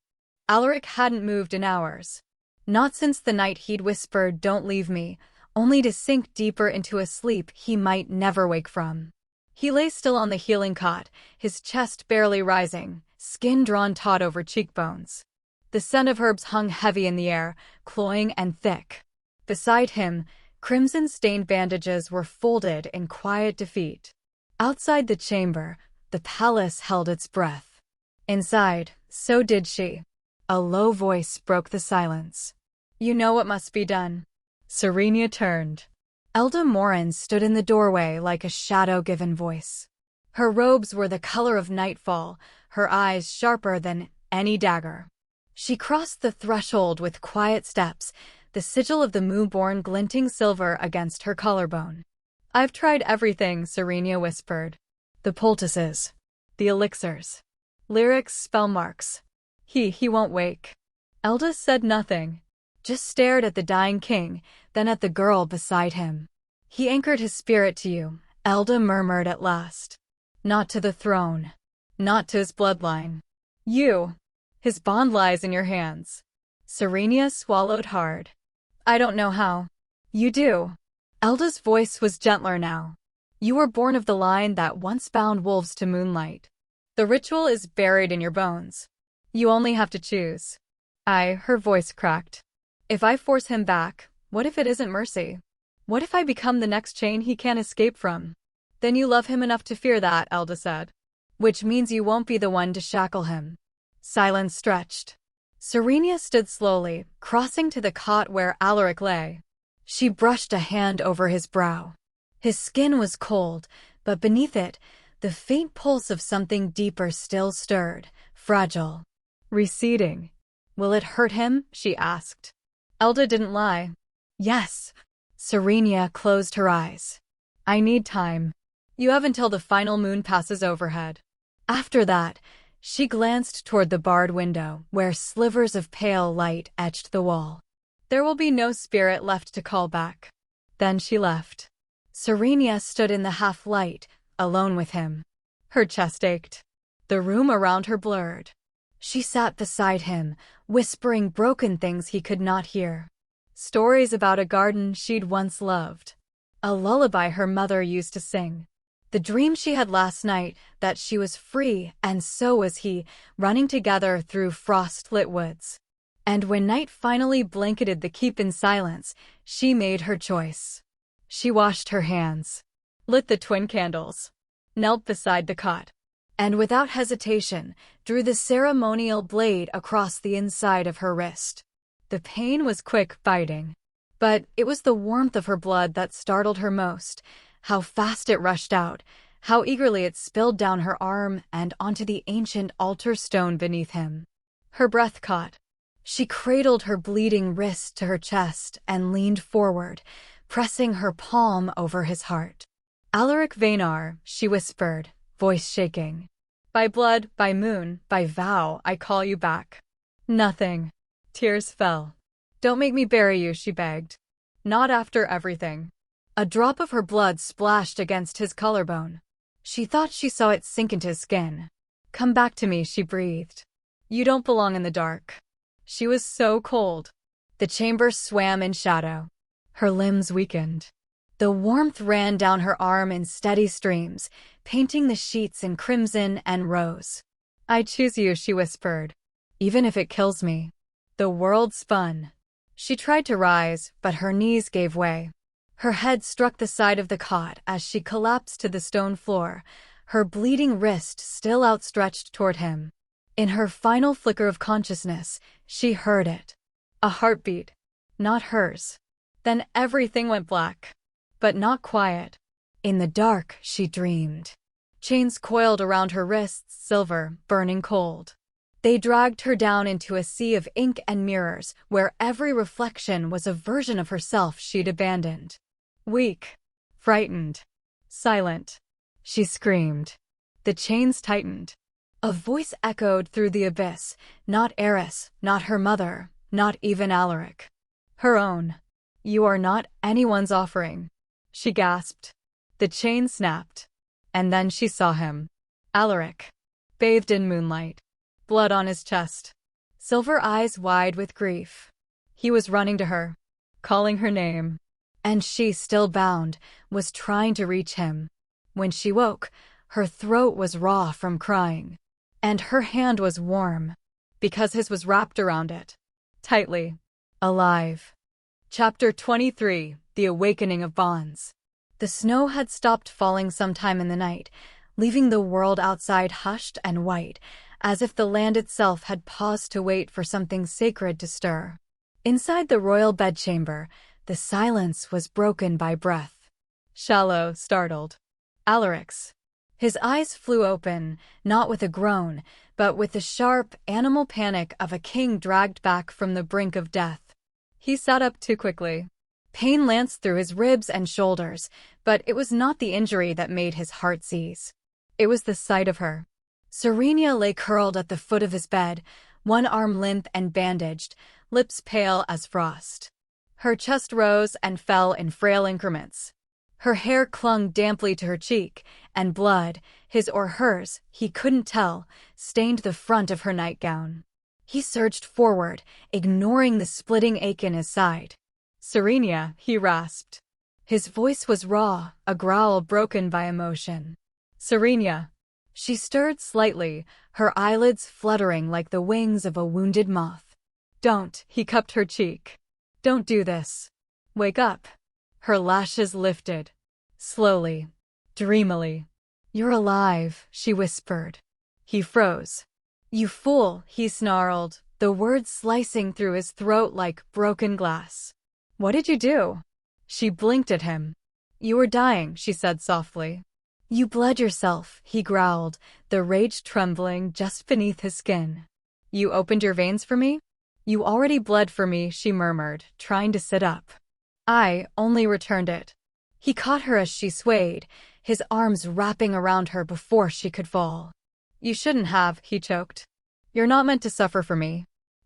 Alaric hadn't moved in hours. Not since the night he'd whispered, "Don't leave me," only to sink deeper into a sleep he might never wake from. He lay still on the healing cot, his chest barely rising, skin drawn taut over cheekbones. The scent of herbs hung heavy in the air, cloying and thick. Beside him, crimson-stained bandages were folded in quiet defeat. Outside the chamber, the palace held its breath. Inside, so did she. A low voice broke the silence. You know what must be done. Serenya turned. Elda Morin stood in the doorway like a shadow-given voice. Her robes were the color of nightfall, her eyes sharper than any dagger. She crossed the threshold with quiet steps, the sigil of the moonborn glinting silver against her collarbone. I've tried everything, Serenya whispered. The poultices. The elixirs. Alaric spell marks. He won't wake. Elda said nothing, just stared at the dying king, then at the girl beside him. He anchored his spirit to you, Elda murmured at last. Not to the throne. Not to his bloodline. You. His bond lies in your hands. Serenya swallowed hard. I don't know how. You do. Elda's voice was gentler now. You were born of the line that once bound wolves to moonlight. The ritual is buried in your bones. You only have to choose. Her voice cracked. If I force him back, what if it isn't mercy? What if I become the next chain he can't escape from? Then you love him enough to fear that, Elda said. Which means you won't be the one to shackle him. Silence stretched. Serenya stood slowly, crossing to the cot where Alaric lay. She brushed a hand over his brow. His skin was cold, but beneath it, the faint pulse of something deeper still stirred, fragile. Receding. Will it hurt him? She asked. Elda didn't lie. Yes. Serenya closed her eyes. I need time. You have until the final moon passes overhead. After that, she glanced toward the barred window, where slivers of pale light etched the wall. There will be no spirit left to call back. Then she left. Serenya stood in the half-light, alone with him. Her chest ached. The room around her blurred. She sat beside him, whispering broken things he could not hear. Stories about a garden she'd once loved. A lullaby her mother used to sing. The dream she had last night, that she was free and so was he, running together through frost-lit woods. And when night finally blanketed the keep in silence, she made her choice. She washed her hands, lit the twin candles, knelt beside the cot, and without hesitation, drew the ceremonial blade across the inside of her wrist. The pain was quick, biting. But it was the warmth of her blood that startled her most. How fast it rushed out, how eagerly it spilled down her arm and onto the ancient altar stone beneath him. Her breath caught. She cradled her bleeding wrist to her chest and leaned forward, pressing her palm over his heart. Alaric Vaynar, she whispered, voice shaking. By blood, by moon, by vow, I call you back. Nothing. Tears fell. Don't make me bury you, she begged. Not after everything. A drop of her blood splashed against his collarbone. She thought she saw it sink into his skin. Come back to me, she breathed. You don't belong in the dark. She was so cold. The chamber swam in shadow. Her limbs weakened. The warmth ran down her arm in steady streams, painting the sheets in crimson and rose. I choose you, she whispered. Even if it kills me. The world spun. She tried to rise, but her knees gave way. Her head struck the side of the cot as she collapsed to the stone floor, her bleeding wrist still outstretched toward him. In her final flicker of consciousness, she heard it. A heartbeat. Not hers. Then everything went black. But not quiet. In the dark, she dreamed. Chains coiled around her wrists, silver, burning cold. They dragged her down into a sea of ink and mirrors, where every reflection was a version of herself she'd abandoned. Weak, frightened, silent. She screamed. The chains tightened. A voice echoed through the abyss, not Eris, not her mother, not even Alaric. Her own. You are not anyone's offering. She gasped. The chain snapped. And then she saw him. Alaric. Bathed in moonlight. Blood on his chest. Silver eyes wide with grief. He was running to her. Calling her name. And she, still bound, was trying to reach him. When she woke, her throat was raw from crying. And her hand was warm, because his was wrapped around it. Tightly. Alive. Chapter 23, The Awakening of Bonds. The snow had stopped falling sometime in the night, leaving the world outside hushed and white, as if the land itself had paused to wait for something sacred to stir. Inside the royal bedchamber, the silence was broken by breath. Shallow, startled. Alaric's. His eyes flew open, not with a groan, but with the sharp, animal panic of a king dragged back from the brink of death. He sat up too quickly. Pain lanced through his ribs and shoulders, but it was not the injury that made his heart seize. It was the sight of her. Serenya lay curled at the foot of his bed, one arm limp and bandaged, lips pale as frost. Her chest rose and fell in frail increments. Her hair clung damply to her cheek, and blood, his or hers, he couldn't tell, stained the front of her nightgown. He surged forward, ignoring the splitting ache in his side. Serenya, he rasped. His voice was raw, a growl broken by emotion. Serenya. She stirred slightly, her eyelids fluttering like the wings of a wounded moth. Don't, he cupped her cheek. Don't do this. Wake up. Her lashes lifted. Slowly. Dreamily. You're alive, she whispered. He froze. You fool, he snarled, the words slicing through his throat like broken glass. What did you do? She blinked at him. You were dying, she said softly. You bled yourself, he growled, the rage trembling just beneath his skin. You opened your veins for me? You already bled for me, she murmured, trying to sit up. I only returned it. He caught her as she swayed, his arms wrapping around her before she could fall. "You shouldn't have," he choked. "You're not meant to suffer for me."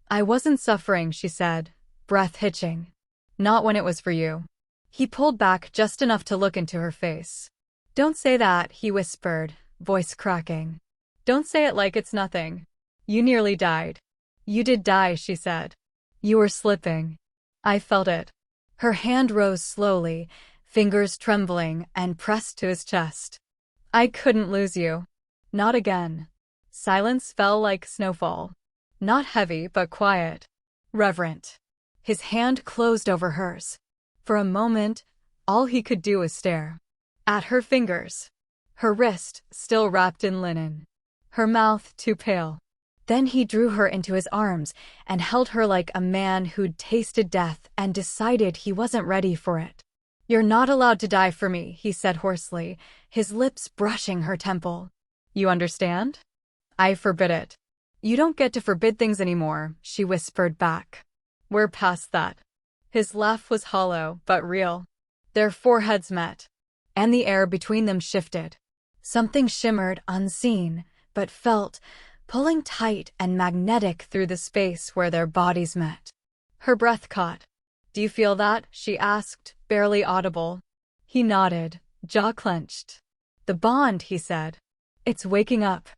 "I wasn't suffering," she said, breath hitching. "Not when it was for you." He pulled back just enough to look into her face. "Don't say that," he whispered, voice cracking. "Don't say it like it's nothing. You nearly died." "You did die," she said. "You were slipping. I felt it." Her hand rose slowly, fingers trembling, and pressed to his chest. "I couldn't lose you. Not again." Silence fell like snowfall. Not heavy, but quiet. Reverent. His hand closed over hers. For a moment, all he could do was stare. At her fingers. Her wrist, still wrapped in linen. Her mouth, too pale. Then he drew her into his arms and held her like a man who'd tasted death and decided he wasn't ready for it. "You're not allowed to die for me," he said hoarsely, his lips brushing her temple. "You understand? I forbid it." "You don't get to forbid things anymore," she whispered back. "We're past that." His laugh was hollow, but real. Their foreheads met, and the air between them shifted. Something shimmered unseen, but felt, pulling tight and magnetic through the space where their bodies met. Her breath caught. "Do you feel that?" she asked, barely audible. He nodded, jaw clenched. "The bond," he said. "It's waking up.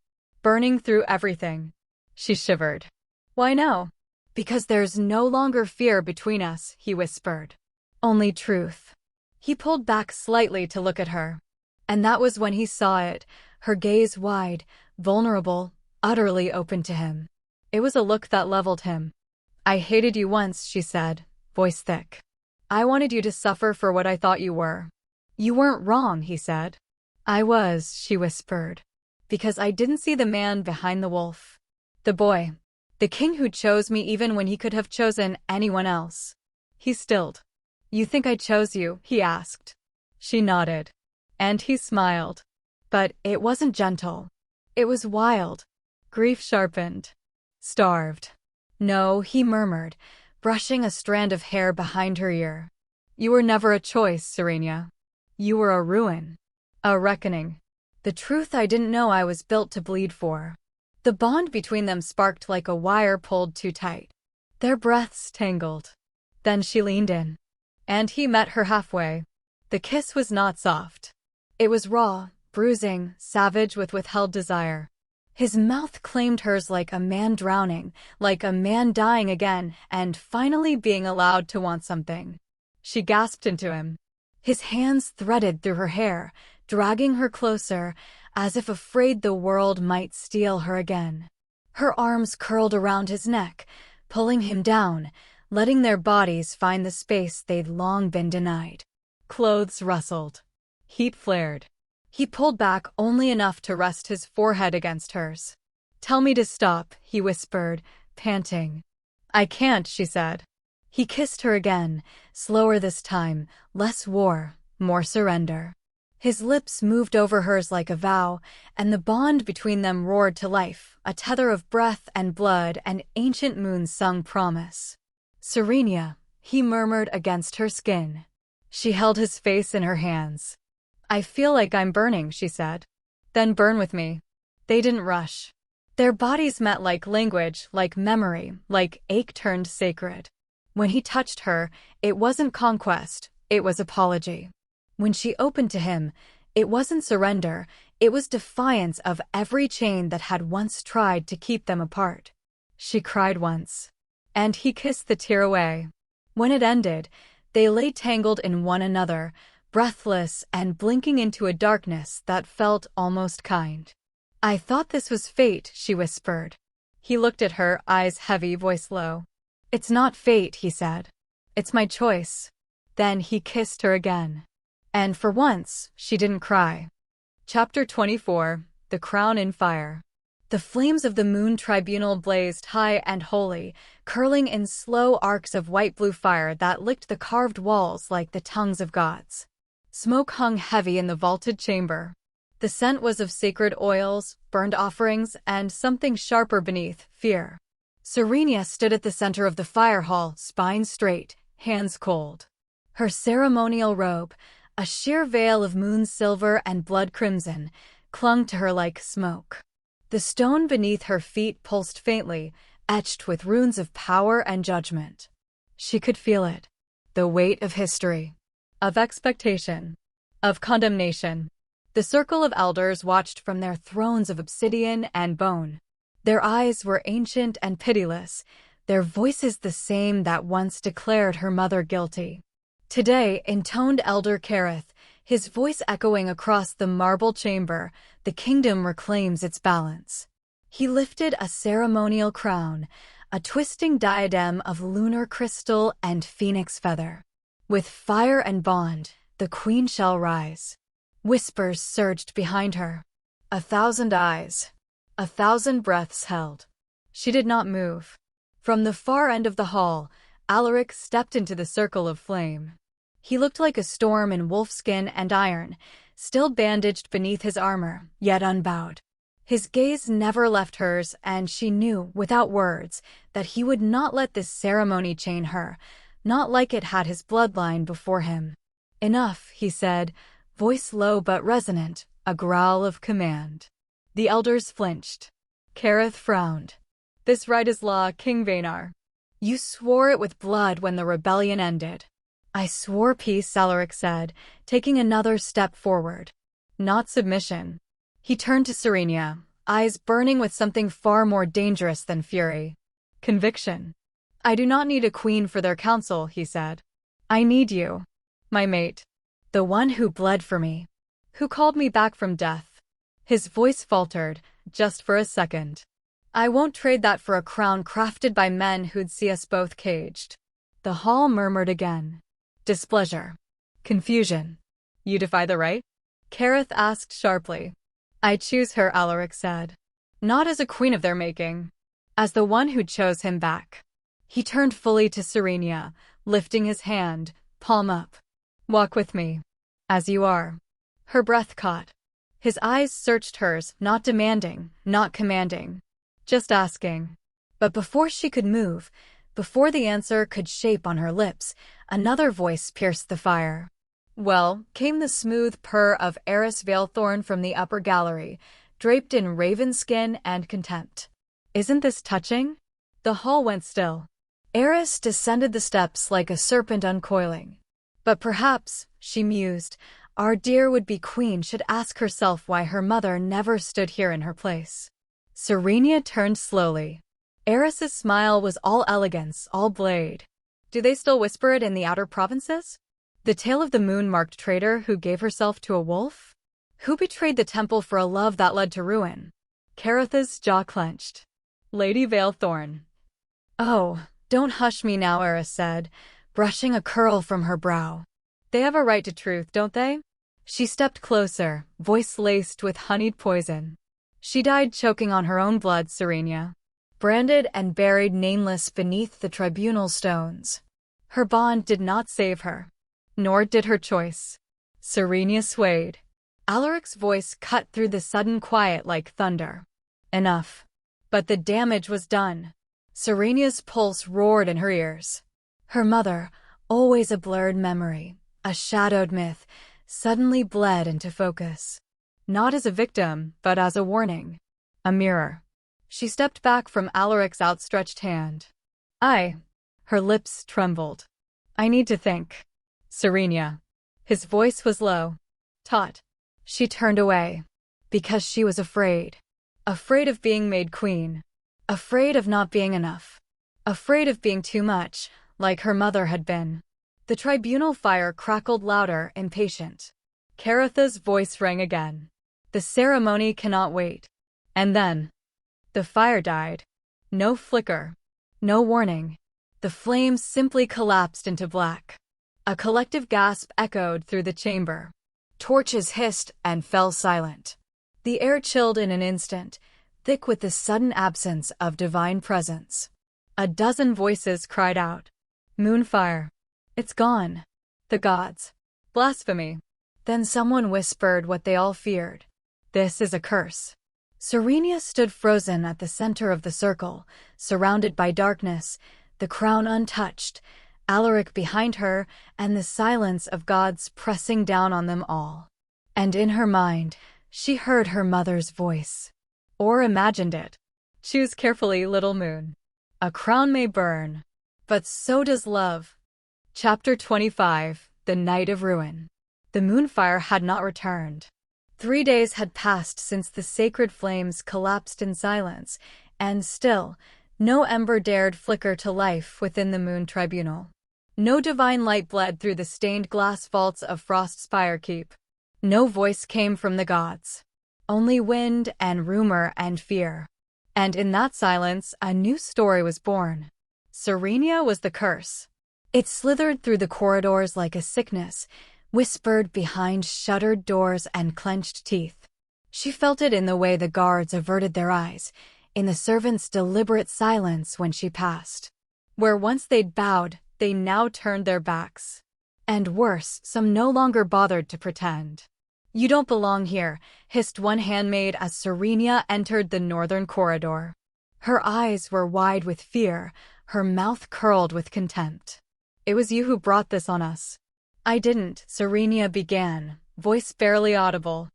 Burning through everything." She shivered. "Why no?" "Because there's no longer fear between us," he whispered. "Only truth." He pulled back slightly to look at her. And that was when he saw it, her gaze wide, vulnerable, utterly open to him. It was a look that leveled him. "I hated you once," she said, voice thick. "I wanted you to suffer for what I thought you were." "You weren't wrong," he said. "I was," she whispered. "Because I didn't see the man behind the wolf. The boy. The king who chose me even when he could have chosen anyone else." He stilled. "You think I chose you?" he asked. She nodded. And he smiled. But it wasn't gentle. It was wild. Grief sharpened. Starved. "No," he murmured, brushing a strand of hair behind her ear. "You were never a choice, Serenya. You were a ruin. A reckoning. The truth I didn't know I was built to bleed for." The bond between them sparked like a wire pulled too tight. Their breaths tangled. Then she leaned in. And he met her halfway. The kiss was not soft. It was raw, bruising, savage with withheld desire. His mouth claimed hers like a man drowning, like a man dying again and finally being allowed to want something. She gasped into him. His hands threaded through her hair, dragging her closer, as if afraid the world might steal her again. Her arms curled around his neck, pulling him down, letting their bodies find the space they'd long been denied. Clothes rustled. Heat flared. He pulled back only enough to rest his forehead against hers. "Tell me to stop," he whispered, panting. "I can't," she said. He kissed her again, slower this time, less war, more surrender. His lips moved over hers like a vow, and the bond between them roared to life, a tether of breath and blood, an ancient moon-sung promise. "Serenya," he murmured against her skin. She held his face in her hands. "I feel like I'm burning," she said. "Then burn with me." They didn't rush. Their bodies met like language, like memory, like ache turned sacred. When he touched her, it wasn't conquest, it was apology. When she opened to him, it wasn't surrender, it was defiance of every chain that had once tried to keep them apart. She cried once. And he kissed the tear away. When it ended, they lay tangled in one another, breathless and blinking into a darkness that felt almost kind. "I thought this was fate," she whispered. He looked at her, eyes heavy, voice low. "It's not fate," he said. "It's my choice." Then he kissed her again. And for once, she didn't cry. Chapter 24, The Crown in Fire. The flames of the moon tribunal blazed high and holy, curling in slow arcs of white-blue fire that licked the carved walls like the tongues of gods. Smoke hung heavy in the vaulted chamber. The scent was of sacred oils, burned offerings, and something sharper beneath, fear. Serenya stood at the center of the fire hall, spine straight, hands cold. Her ceremonial robe, A sheer veil of moon silver and blood crimson clung to her like smoke. The stone beneath her feet pulsed faintly, etched with runes of power and judgment. She could feel it. The weight of history. Of expectation. Of condemnation. The circle of elders watched from their thrones of obsidian and bone. Their eyes were ancient and pitiless, their voices the same that once declared her mother guilty. Today, intoned Elder Kareth, his voice echoing across the marble chamber, the kingdom reclaims its balance. He lifted a ceremonial crown, a twisting diadem of lunar crystal and phoenix feather. With fire and bond, the queen shall rise. Whispers surged behind her. 1,000 eyes. 1,000 breaths held. She did not move. From the far end of the hall, Alaric stepped into the circle of flame. He looked like a storm in wolfskin and iron, still bandaged beneath his armor, yet unbowed. His gaze never left hers, and she knew, without words, that he would not let this ceremony chain her, not like it had his bloodline before him. "Enough," he said, voice low but resonant, a growl of command. The elders flinched. Kareth frowned. "This right is law, King Vaynar. You swore it with blood when the rebellion ended." "I swore peace," Alaric said, taking another step forward. "Not submission." He turned to Serenya, eyes burning with something far more dangerous than fury. "Conviction. I do not need a queen for their counsel," he said. "I need you. My mate. The one who bled for me. Who called me back from death." His voice faltered, just for a second. "I won't trade that for a crown crafted by men who'd see us both caged." The hall murmured again. Displeasure. Confusion. "You defy the right?" Kareth asked sharply. "I choose her," Alaric said. "Not as a queen of their making. As the one who chose him back." He turned fully to Serenya, lifting his hand, palm up. "Walk with me. As you are." Her breath caught. His eyes searched hers, not demanding, not commanding. Just asking. But before she could move, before the answer could shape on her lips, another voice pierced the fire. "Well," came the smooth purr of Eris Veilthorn from the upper gallery, draped in raven skin and contempt. "Isn't this touching?" The hall went still. Eris descended the steps like a serpent uncoiling. But perhaps, she mused, our dear would-be queen should ask herself why her mother never stood here in her place. Serenya turned slowly. Eris's smile was all elegance, all blade. "Do they still whisper it in the outer provinces? The tale of the moon-marked traitor who gave herself to a wolf? Who betrayed the temple for a love that led to ruin?" Kareth's jaw clenched. "Lady Veilthorn." "Oh, don't hush me now," Eris said, brushing a curl from her brow. "They have a right to truth, don't they?" She stepped closer, voice laced with honeyed poison. "She died choking on her own blood, Serenya. Branded and buried nameless beneath the tribunal stones. Her bond did not save her. Nor did her choice." Serenya swayed. Alaric's voice cut through the sudden quiet like thunder. "Enough." But the damage was done. Serenya's pulse roared in her ears. Her mother, always a blurred memory, a shadowed myth, suddenly bled into focus. Not as a victim, but as a warning. A mirror. She stepped back from Alaric's outstretched hand. Her lips trembled. "I need to think." "Serenya." His voice was low. "Taut." She turned away. Because she was afraid. Afraid of being made queen. Afraid of not being enough. Afraid of being too much, like her mother had been. The tribunal fire crackled louder, impatient. Kareth's voice rang again. "The ceremony cannot wait." And then, the fire died. No flicker. No warning. The flames simply collapsed into black. A collective gasp echoed through the chamber. Torches hissed and fell silent. The air chilled in an instant, thick with the sudden absence of divine presence. A dozen voices cried out. "Moonfire. It's gone. The gods. Blasphemy." Then someone whispered what they all feared. "This is a curse." Serenya stood frozen at the center of the circle, surrounded by darkness, the crown untouched, Alaric behind her, and the silence of gods pressing down on them all. And in her mind, she heard her mother's voice. Or imagined it. Choose carefully, little moon. A crown may burn, but so does love. Chapter 25, The Night of Ruin. The moonfire had not returned. 3 days had passed since the sacred flames collapsed in silence, and still, no ember dared flicker to life within the moon tribunal. No divine light bled through the stained glass vaults of Frostspire Keep. No voice came from the gods. Only wind and rumor and fear. And in that silence, a new story was born. Serenya was the curse. It slithered through the corridors like a sickness, whispered behind shuttered doors and clenched teeth. She felt it in the way the guards averted their eyes, in the servants' deliberate silence when she passed. Where once they'd bowed, they now turned their backs. And worse, some no longer bothered to pretend. "You don't belong here," hissed one handmaid as Serenya entered the northern corridor. Her eyes were wide with fear, her mouth curled with contempt. "It was you who brought this on us." "I didn't," Serenya began, voice barely audible.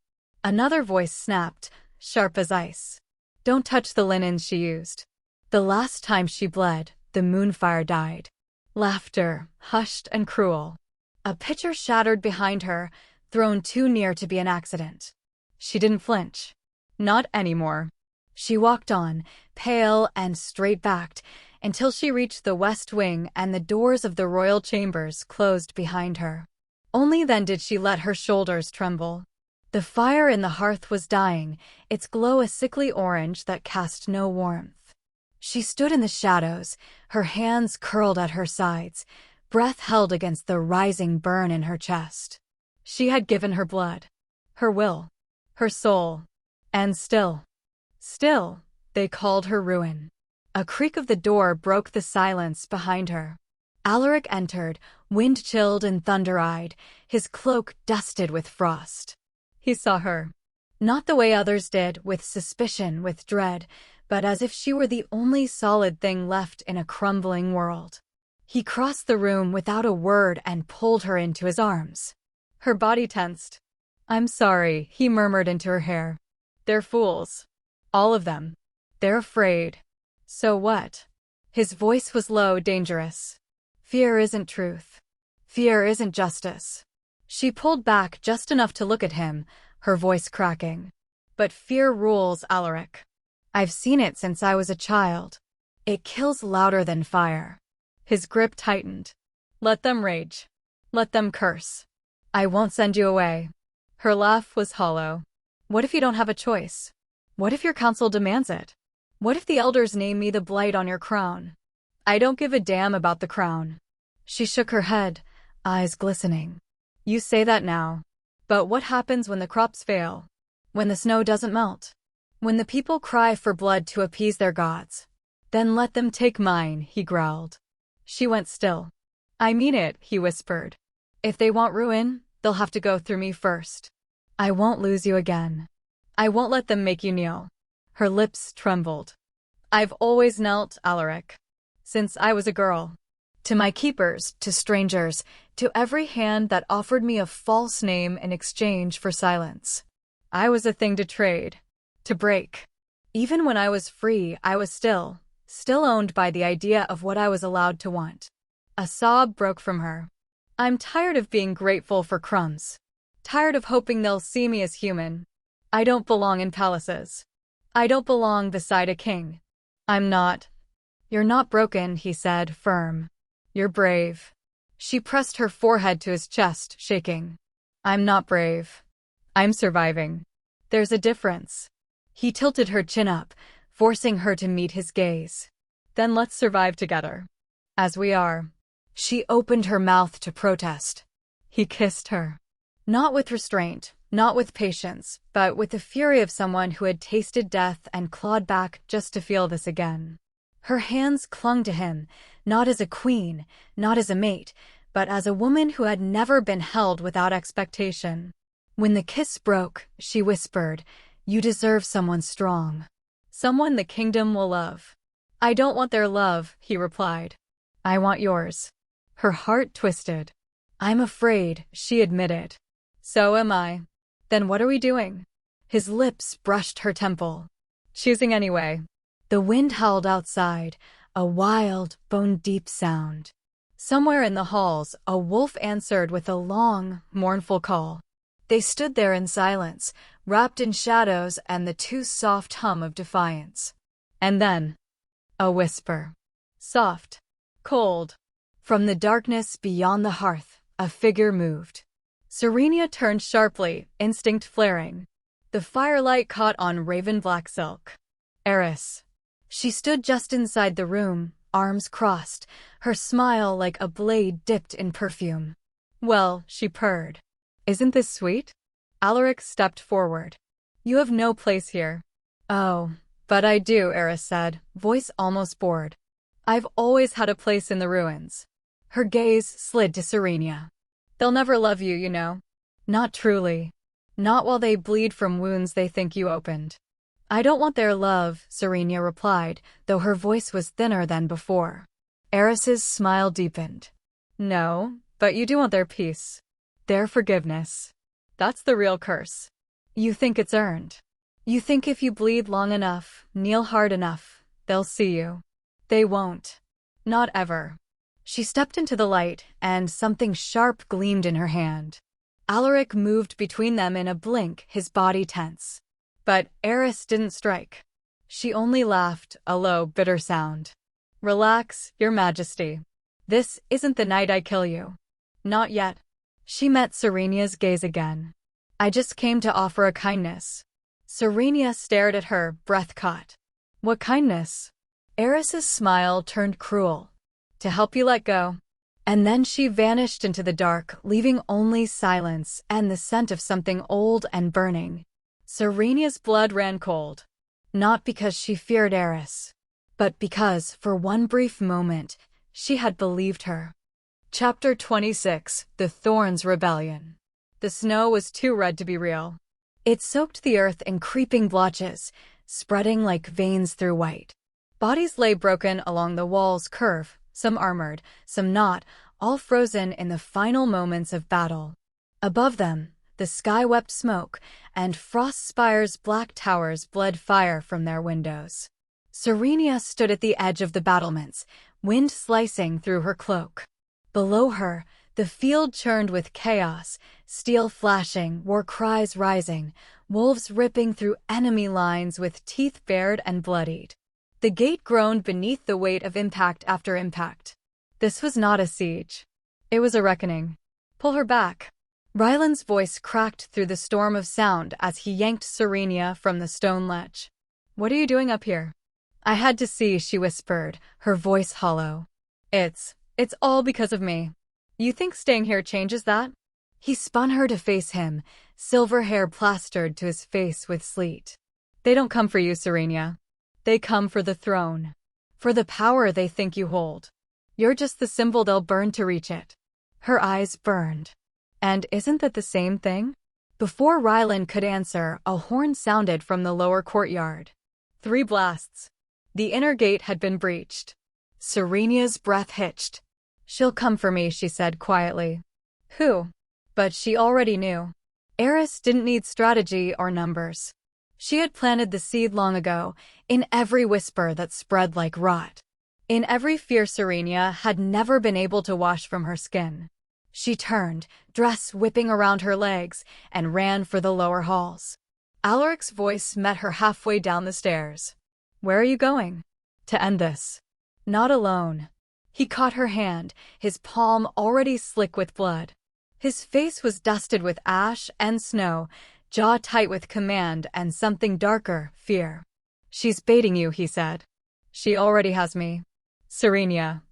Another voice snapped, sharp as ice. "Don't touch the linens she used. The last time she bled, the moonfire died." Laughter, hushed and cruel. A pitcher shattered behind her, thrown too near to be an accident. She didn't flinch. Not anymore. She walked on, pale and straight-backed, until she reached the west wing and the doors of the royal chambers closed behind her. Only then did she let her shoulders tremble. The fire in the hearth was dying, its glow a sickly orange that cast no warmth. She stood in the shadows, her hands curled at her sides, breath held against the rising burn in her chest. She had given her blood, her will, her soul, and still, they called her ruin. A creak of the door broke the silence behind her. Alaric entered, wind-chilled and thunder-eyed, his cloak dusted with frost. He saw her. Not the way others did, with suspicion, with dread, but as if she were the only solid thing left in a crumbling world. He crossed the room without a word and pulled her into his arms. Her body tensed. "I'm sorry," he murmured into her hair. "They're fools. All of them. They're afraid." "So what?" His voice was low, dangerous. "Fear isn't truth. Fear isn't justice." She pulled back just enough to look at him, her voice cracking. "But fear rules, Alaric. I've seen it since I was a child. It kills louder than fire." His grip tightened. "Let them rage. Let them curse. I won't send you away." Her laugh was hollow. "What if you don't have a choice? What if your council demands it? What if the elders name me the blight on your crown?" "I don't give a damn about the crown." She shook her head, eyes glistening. "You say that now. But what happens when the crops fail? When the snow doesn't melt? When the people cry for blood to appease their gods? Then let them take mine," he growled. She went still. "I mean it," he whispered. "If they want ruin, they'll have to go through me first. I won't lose you again. I won't let them make you kneel." Her lips trembled. "I've always knelt, Alaric. Since I was a girl. To my keepers, to strangers, to every hand that offered me a false name in exchange for silence. I was a thing to trade, to break. Even when I was free, I was still owned by the idea of what I was allowed to want." A sob broke from her. "I'm tired of being grateful for crumbs. Tired of hoping they'll see me as human. I don't belong in palaces. I don't belong beside a king. I'm not." "You're not broken," he said, firm. "You're brave." She pressed her forehead to his chest, shaking. "I'm not brave. I'm surviving. There's a difference." He tilted her chin up, forcing her to meet his gaze. "Then let's survive together. As we are." She opened her mouth to protest. He kissed her. Not with restraint, not with patience, but with the fury of someone who had tasted death and clawed back just to feel this again. Her hands clung to him, not as a queen, not as a mate, but as a woman who had never been held without expectation. When the kiss broke, she whispered, "You deserve someone strong. Someone the kingdom will love." "I don't want their love," he replied. "I want yours." Her heart twisted. "I'm afraid," she admitted. "So am I." "Then what are we doing?" His lips brushed her temple. "Choosing anyway." The wind howled outside, a wild, bone-deep sound. Somewhere in the halls, a wolf answered with a long, mournful call. They stood there in silence, wrapped in shadows and the too soft hum of defiance. And then, a whisper. Soft, cold. From the darkness beyond the hearth, a figure moved. Serenya turned sharply, instinct flaring. The firelight caught on raven black silk. Eris. She stood just inside the room, arms crossed, her smile like a blade dipped in perfume. "Well," she purred. "Isn't this sweet?" Alaric stepped forward. "You have no place here." "Oh, but I do," Eris said, voice almost bored. "I've always had a place in the ruins." Her gaze slid to Serenya. "They'll never love you, you know. Not truly. Not while they bleed from wounds they think you opened." "I don't want their love," Serenya replied, though her voice was thinner than before. Eris's smile deepened. "No, but you do want their peace. Their forgiveness. That's the real curse. You think it's earned. You think if you bleed long enough, kneel hard enough, they'll see you. They won't. Not ever." She stepped into the light, and something sharp gleamed in her hand. Alaric moved between them in a blink, his body tense. But Eris didn't strike. She only laughed, a low, bitter sound. "Relax, Your Majesty. This isn't the night I kill you. Not yet." She met Serenya's gaze again. "I just came to offer a kindness." Serenya stared at her, breath caught. "What kindness?" Eris's smile turned cruel. "To help you let go." And then she vanished into the dark, leaving only silence and the scent of something old and burning. Serenya's blood ran cold. Not because she feared Eris, but because, for one brief moment, she had believed her. Chapter 26: The Thorns' Rebellion. The snow was too red to be real. It soaked the earth in creeping blotches, spreading like veins through white. Bodies lay broken along the wall's curve, some armored, some not, all frozen in the final moments of battle. Above them, the sky wept smoke, and Frostspire's black towers bled fire from their windows. Serenya stood at the edge of the battlements, wind slicing through her cloak. Below her, the field churned with chaos, steel flashing, war cries rising, wolves ripping through enemy lines with teeth bared and bloodied. The gate groaned beneath the weight of impact after impact. This was not a siege. It was a reckoning. "Pull her back." Ryland's voice cracked through the storm of sound as he yanked Serenya from the stone ledge. "What are you doing up here?" "I had to see," she whispered, her voice hollow. It's all because of me. You think staying here changes that?" He spun her to face him, silver hair plastered to his face with sleet. "They don't come for you, Serenya. They come for the throne. For the power they think you hold. You're just the symbol they'll burn to reach it." Her eyes burned. "And isn't that the same thing?" Before Ryland could answer, a horn sounded from the lower courtyard. 3 blasts. The inner gate had been breached. Serenya's breath hitched. "She'll come for me," she said quietly. Who? But she already knew. Eris didn't need strategy or numbers. She had planted the seed long ago, in every whisper that spread like rot. In every fear Serenya had never been able to wash from her skin. She turned, dress whipping around her legs, and ran for the lower halls. Alaric's voice met her halfway down the stairs. "Where are you going?" "To end this." "Not alone." He caught her hand, his palm already slick with blood. His face was dusted with ash and snow, jaw tight with command and something darker, fear. "She's baiting you," he said. "She already has me." "Serenya.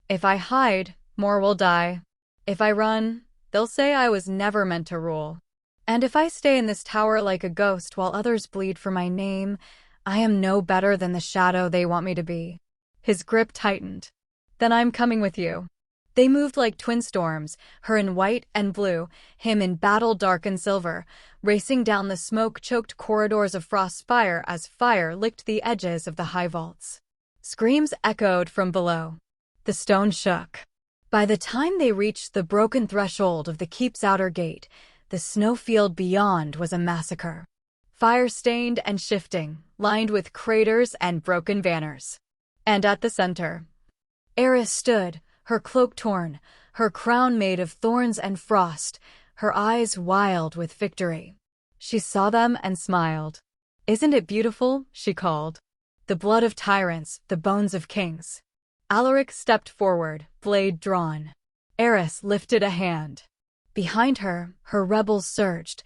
If I hide, more will die. If I run, they'll say I was never meant to rule. And if I stay in this tower like a ghost while others bleed for my name, I am no better than the shadow they want me to be." His grip tightened. "Then I'm coming with you." They moved like twin storms, her in white and blue, him in battle dark and silver, racing down the smoke-choked corridors of Frostspire as fire licked the edges of the high vaults. Screams echoed from below. The stone shook. By the time they reached the broken threshold of the keep's outer gate, the snowfield beyond was a massacre. Fire-stained and shifting, lined with craters and broken banners. And at the center, Eris stood, her cloak torn, her crown made of thorns and frost, her eyes wild with victory. She saw them and smiled. "Isn't it beautiful?" she called. "The blood of tyrants, the bones of kings." Alaric stepped forward, blade drawn. Eris lifted a hand. Behind her, her rebels surged,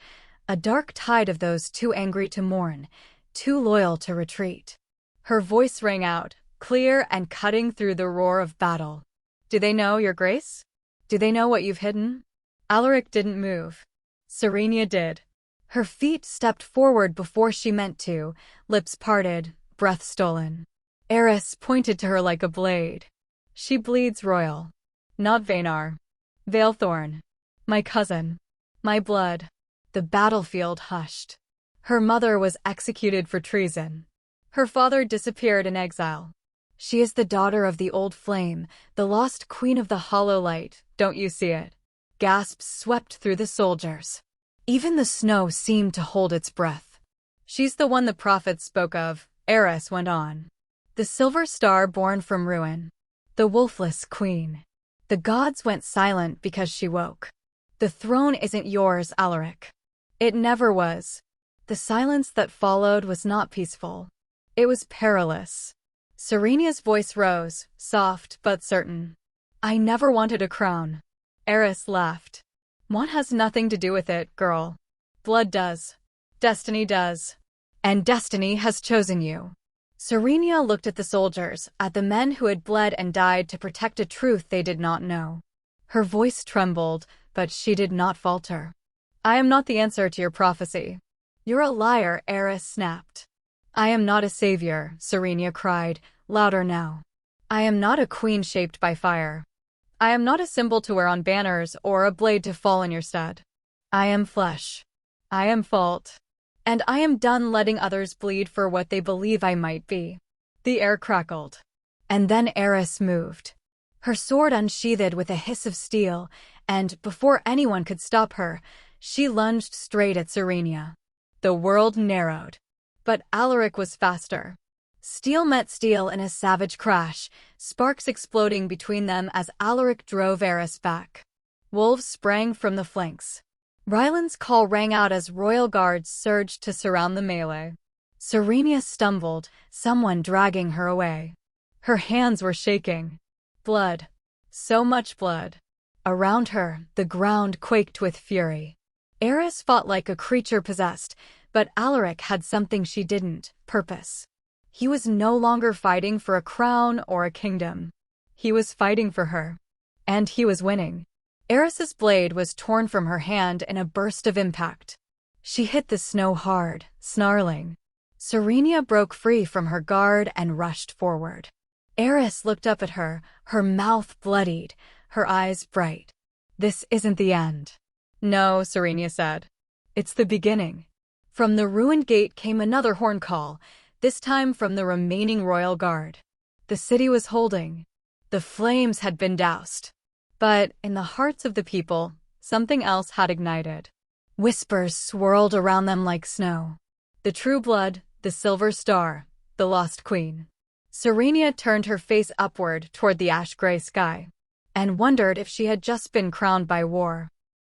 a dark tide of those too angry to mourn, too loyal to retreat. Her voice rang out, clear and cutting through the roar of battle. "Do they know, Your Grace? Do they know what you've hidden?" Alaric didn't move. Serenya did. Her feet stepped forward before she meant to, lips parted, breath stolen. Eris pointed to her like a blade. "She bleeds royal. Not Vaynar. Veilthorn. My cousin. My blood." The battlefield hushed. Her mother was executed for treason. Her father disappeared in exile. "She is the daughter of the old flame, the lost queen of the hollow light, don't you see it?" Gasps swept through the soldiers. Even the snow seemed to hold its breath. "She's the one the prophets spoke of," Eris went on. "The silver star born from ruin. The wolfless queen. The gods went silent because she woke. The throne isn't yours, Alaric. It never was." The silence that followed was not peaceful. It was perilous. Serenya's voice rose, soft but certain. "I never wanted a crown." Eris laughed. "Want has nothing to do with it, girl. Blood does. Destiny does. And destiny has chosen you." Serenya looked at the soldiers, at the men who had bled and died to protect a truth they did not know. Her voice trembled, but she did not falter. "I am not the answer to your prophecy." "You're a liar," Eris snapped. "I am not a savior," Serenya cried, louder now. "I am not a queen shaped by fire. I am not a symbol to wear on banners or a blade to fall in your stead. I am flesh. I am fault. And I am done letting others bleed for what they believe I might be." The air crackled. And then Eris moved. Her sword unsheathed with a hiss of steel, and before anyone could stop her, she lunged straight at Serenya. The world narrowed. But Alaric was faster. Steel met steel in a savage crash, sparks exploding between them as Alaric drove Eris back. Wolves sprang from the flanks. Ryland's call rang out as royal guards surged to surround the melee. Serenya stumbled, someone dragging her away. Her hands were shaking. Blood. So much blood. Around her, the ground quaked with fury. Eris fought like a creature possessed, but Alaric had something she didn't: purpose. He was no longer fighting for a crown or a kingdom. He was fighting for her. And he was winning. Eris's blade was torn from her hand in a burst of impact. She hit the snow hard, snarling. Serenya broke free from her guard and rushed forward. Eris looked up at her, her mouth bloodied, her eyes bright. "This isn't the end." "No," Serenya said. "It's the beginning." From the ruined gate came another horn call, this time from the remaining royal guard. The city was holding. The flames had been doused. But in the hearts of the people, something else had ignited. Whispers swirled around them like snow. The true blood, the silver star, the lost queen. Serenya turned her face upward toward the ash-gray sky, and wondered if she had just been crowned by war.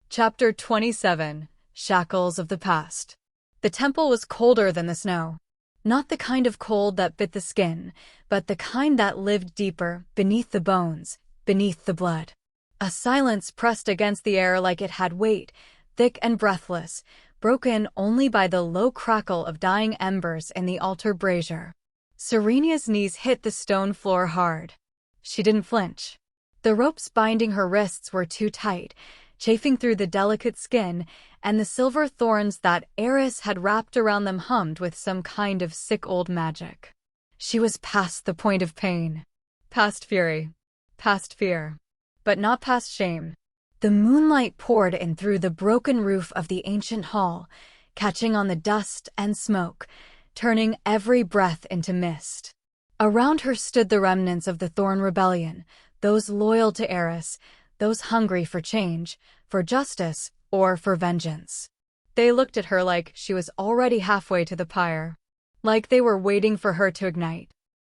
Chapter 27. Shackles of the Past. The temple was colder than the snow. Not the kind of cold that bit the skin, but the kind that lived deeper, beneath the bones, beneath the blood. A silence pressed against the air like it had weight, thick and breathless, broken only by the low crackle of dying embers in the altar brazier. Serenya's knees hit the stone floor hard. She didn't flinch. The ropes binding her wrists were too tight, chafing through the delicate skin, and the silver thorns that Eris had wrapped around them hummed with some kind of sick old magic. She was past the point of pain. Past fury. Past fear. But not past shame. The moonlight poured in through the broken roof of the ancient hall, catching on the dust and smoke, turning every breath into mist. Around her stood the remnants of the Thorn Rebellion, those loyal to Eris, those hungry for change, for justice, or for vengeance. They looked at her like she was already halfway to the pyre, like they were waiting for her to ignite.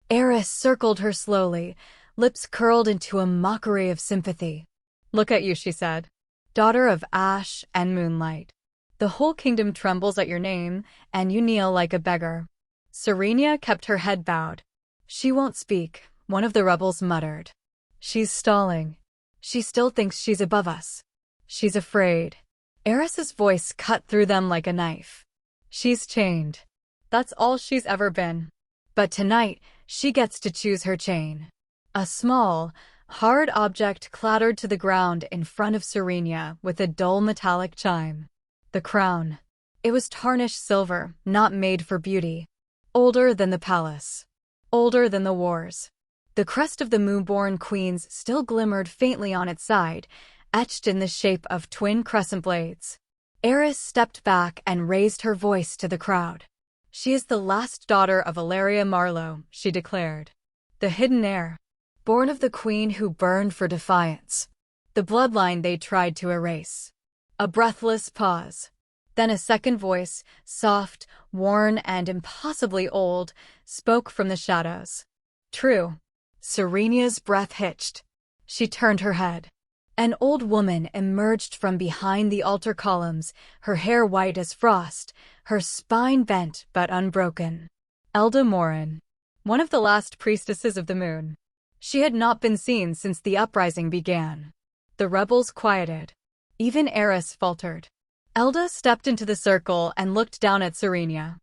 Eris circled her slowly, lips curled into a mockery of sympathy. "Look at you," she said. "Daughter of ash and moonlight. The whole kingdom trembles at your name, and you kneel like a beggar." Serenya kept her head bowed. "She won't speak," one of the rebels muttered. "She's stalling. She still thinks she's above us. She's afraid." Eris's voice cut through them like a knife. "She's chained. That's all she's ever been. But tonight, she gets to choose her chain." A small, hard object clattered to the ground in front of Serenya with a dull metallic chime. The crown. It was tarnished silver, not made for beauty. Older than the palace. Older than the wars. The crest of the moonborn queens still glimmered faintly on its side, etched in the shape of twin crescent blades. Eris stepped back and raised her voice to the crowd. "She is the last daughter of Alaric Marlowe," she declared. "The hidden heir. Born of the queen who burned for defiance. The bloodline they tried to erase." A breathless pause. Then a second voice, soft, worn, and impossibly old, spoke from the shadows. "True." Serenya's breath hitched. She turned her head. An old woman emerged from behind the altar columns, her hair white as frost, her spine bent but unbroken. Elda Morin, one of the last priestesses of the moon. She had not been seen since the uprising began. The rebels quieted. Even Eris faltered. Elda stepped into the circle and looked down at Serenya.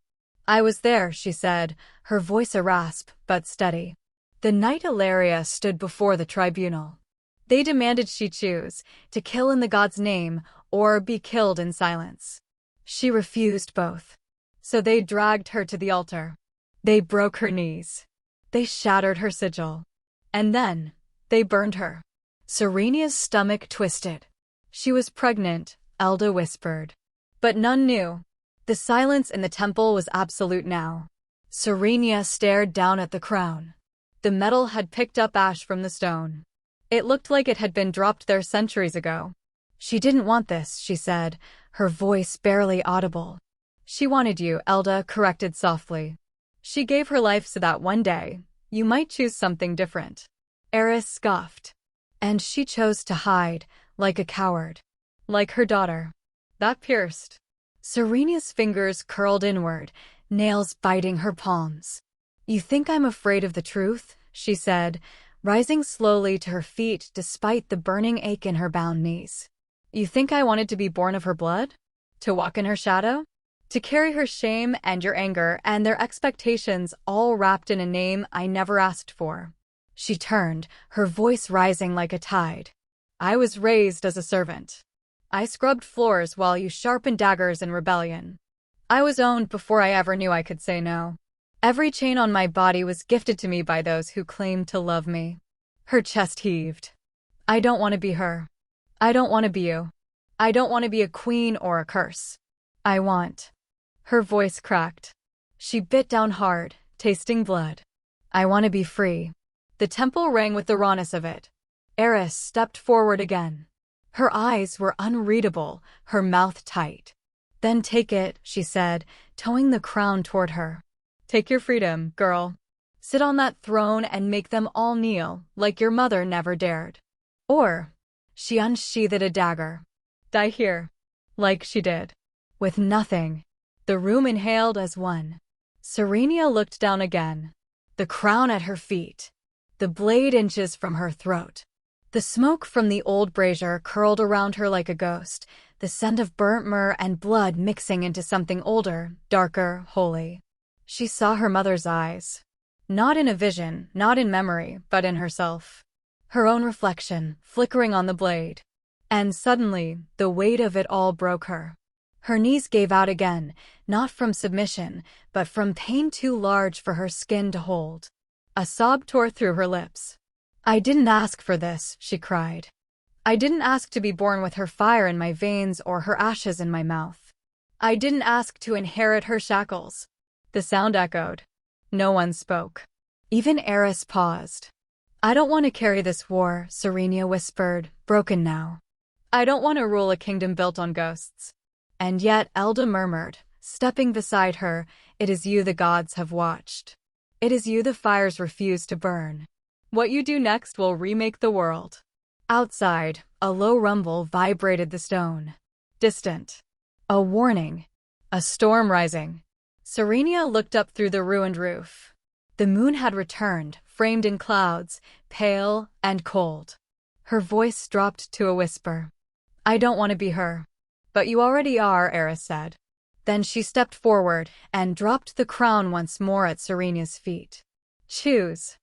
"I was there," she said, her voice a rasp but steady. "The night Ilaria stood before the tribunal. They demanded she choose, to kill in the god's name or be killed in silence. She refused both. So they dragged her to the altar. They broke her knees. They shattered her sigil. And then, they burned her." Serenya's stomach twisted. "She was pregnant," Elda whispered. But none knew. The silence in the temple was absolute now. Serenya stared down at the crown. The metal had picked up ash from the stone. It looked like it had been dropped there centuries ago. "She didn't want this," she said, her voice barely audible. "She wanted you," Elda corrected softly. "She gave her life so that one day, you might choose something different." Eris scoffed. "And she chose to hide, like a coward. Like her daughter." That pierced. Serenya's fingers curled inward, nails biting her palms. "You think I'm afraid of the truth?" she said, rising slowly to her feet despite the burning ache in her bound knees. "You think I wanted to be born of her blood? To walk in her shadow? To carry her shame and your anger and their expectations all wrapped in a name I never asked for?" She turned, her voice rising like a tide. "I was raised as a servant. I scrubbed floors while you sharpened daggers in rebellion. I was owned before I ever knew I could say no. Every chain on my body was gifted to me by those who claimed to love me." Her chest heaved. "I don't want to be her. I don't want to be you. I don't want to be a queen or a curse. I want..." Her voice cracked. She bit down hard, tasting blood. "I want to be free." The temple rang with the rawness of it. Eris stepped forward again. Her eyes were unreadable, her mouth tight. "Then take it," she said, towing the crown toward her. "Take your freedom, girl. Sit on that throne and make them all kneel, like your mother never dared. Or," she unsheathed a dagger, "die here, like she did." With nothing, the room inhaled as one. Serenya looked down again. The crown at her feet. The blade inches from her throat. The smoke from the old brazier curled around her like a ghost, the scent of burnt myrrh and blood mixing into something older, darker, holy. She saw her mother's eyes. Not in a vision, not in memory, but in herself. Her own reflection, flickering on the blade. And suddenly, the weight of it all broke her. Her knees gave out again, not from submission, but from pain too large for her skin to hold. A sob tore through her lips. "I didn't ask for this," she cried. "I didn't ask to be born with her fire in my veins or her ashes in my mouth. I didn't ask to inherit her shackles." The sound echoed. No one spoke. Even Eris paused. I don't want to carry this war, Serenya whispered, broken now. I don't want to rule a kingdom built on ghosts. And yet, Elda murmured, stepping beside her, it is you the gods have watched. It is you the fires refuse to burn. What you do next will remake the world. Outside, a low rumble vibrated the stone. Distant. A warning. A storm rising. Serenya looked up through the ruined roof. The moon had returned, framed in clouds, pale and cold. Her voice dropped to a whisper. I don't want to be her. But you already are, Eris said. Then she stepped forward and dropped the crown once more at Serenya's feet. Choose.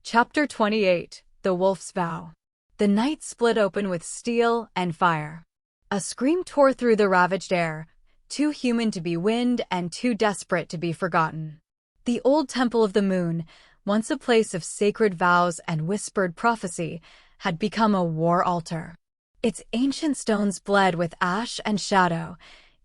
Chapter 28, The Wolf's Vow. The night split open with steel and fire. A scream tore through the ravaged air, too human to be wind and too desperate to be forgotten. The old Temple of the Moon, once a place of sacred vows and whispered prophecy, had become a war altar. Its ancient stones bled with ash and shadow,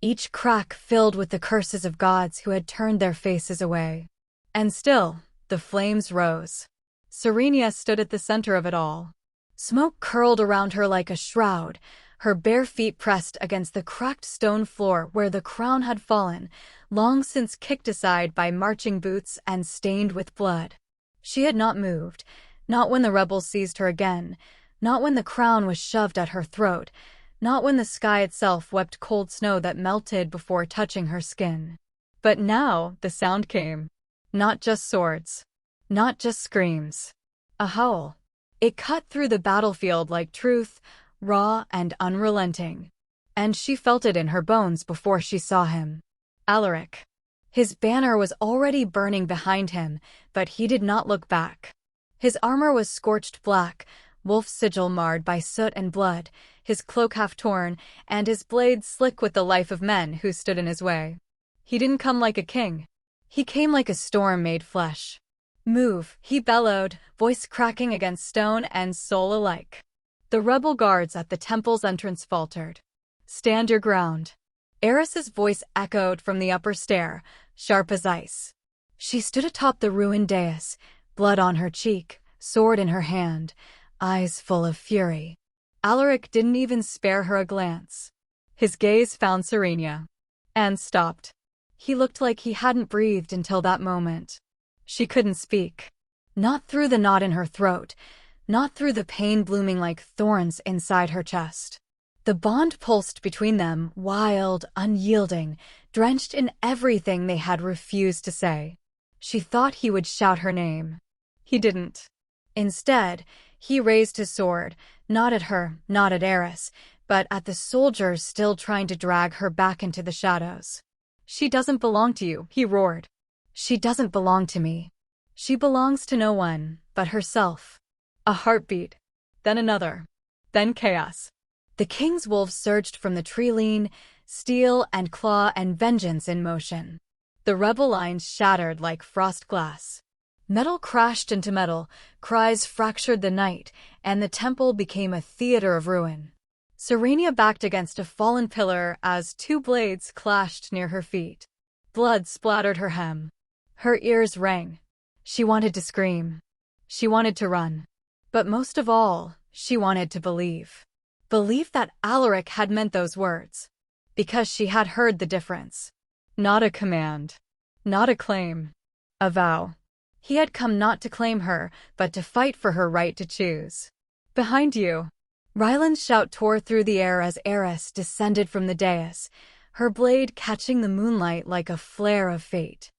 each crack filled with the curses of gods who had turned their faces away. And still, the flames rose. Serenya stood at the center of it all. Smoke curled around her like a shroud, her bare feet pressed against the cracked stone floor where the crown had fallen, long since kicked aside by marching boots and stained with blood. She had not moved, not when the rebels seized her again, not when the crown was shoved at her throat, not when the sky itself wept cold snow that melted before touching her skin. But now the sound came. Not just swords. Not just screams. A howl. It cut through the battlefield like truth, raw and unrelenting. And she felt it in her bones before she saw him. Alaric. His banner was already burning behind him, but he did not look back. His armor was scorched black, wolf's sigil marred by soot and blood, his cloak half torn, and his blade slick with the life of men who stood in his way. He didn't come like a king. He came like a storm made flesh. Move, he bellowed, voice cracking against stone and soul alike. The rebel guards at the temple's entrance faltered. Stand your ground. Eris's voice echoed from the upper stair, sharp as ice. She stood atop the ruined dais, blood on her cheek, sword in her hand, eyes full of fury. Alaric didn't even spare her a glance. His gaze found Serenya. And stopped. He looked like he hadn't breathed until that moment. She couldn't speak. Not through the knot in her throat, not through the pain blooming like thorns inside her chest. The bond pulsed between them, wild, unyielding, drenched in everything they had refused to say. She thought he would shout her name. He didn't. Instead, he raised his sword, not at her, not at Eris, but at the soldiers still trying to drag her back into the shadows. She doesn't belong to you, he roared. She doesn't belong to me. She belongs to no one but herself. A heartbeat. Then another. Then chaos. The king's wolves surged from the tree lean, steel and claw and vengeance in motion. The rebel lines shattered like frost glass. Metal crashed into metal, cries fractured the night, and the temple became a theater of ruin. Serenya backed against a fallen pillar as two blades clashed near her feet. Blood splattered her hem. Her ears rang. She wanted to scream. She wanted to run. But most of all, she wanted to believe. Believe that Alaric had meant those words. Because she had heard the difference. Not a command. Not a claim. A vow. He had come not to claim her, but to fight for her right to choose. Behind you. Ryland's shout tore through the air as Eris descended from the dais, her blade catching the moonlight like a flare of fate.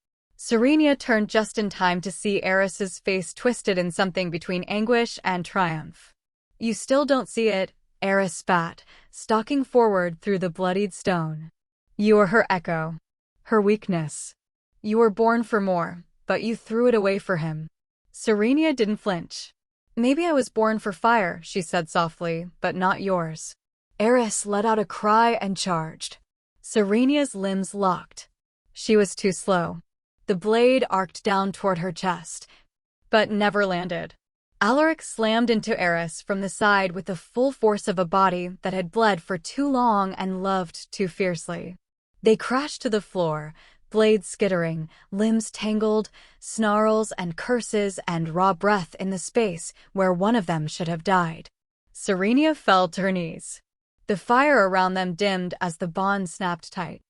Serenya turned just in time to see Eris's face twisted in something between anguish and triumph. You still don't see it, Eris spat, stalking forward through the bloodied stone. You are her echo. Her weakness. You were born for more, but you threw it away for him. Serenya didn't flinch. Maybe I was born for fire, she said softly, but not yours. Eris let out a cry and charged. Serenya's limbs locked. She was too slow. The blade arced down toward her chest, but never landed. Alaric slammed into Eris from the side with the full force of a body that had bled for too long and loved too fiercely. They crashed to the floor, blades skittering, limbs tangled, snarls and curses and raw breath in the space where one of them should have died. Serenya fell to her knees. The fire around them dimmed as the bond snapped tight.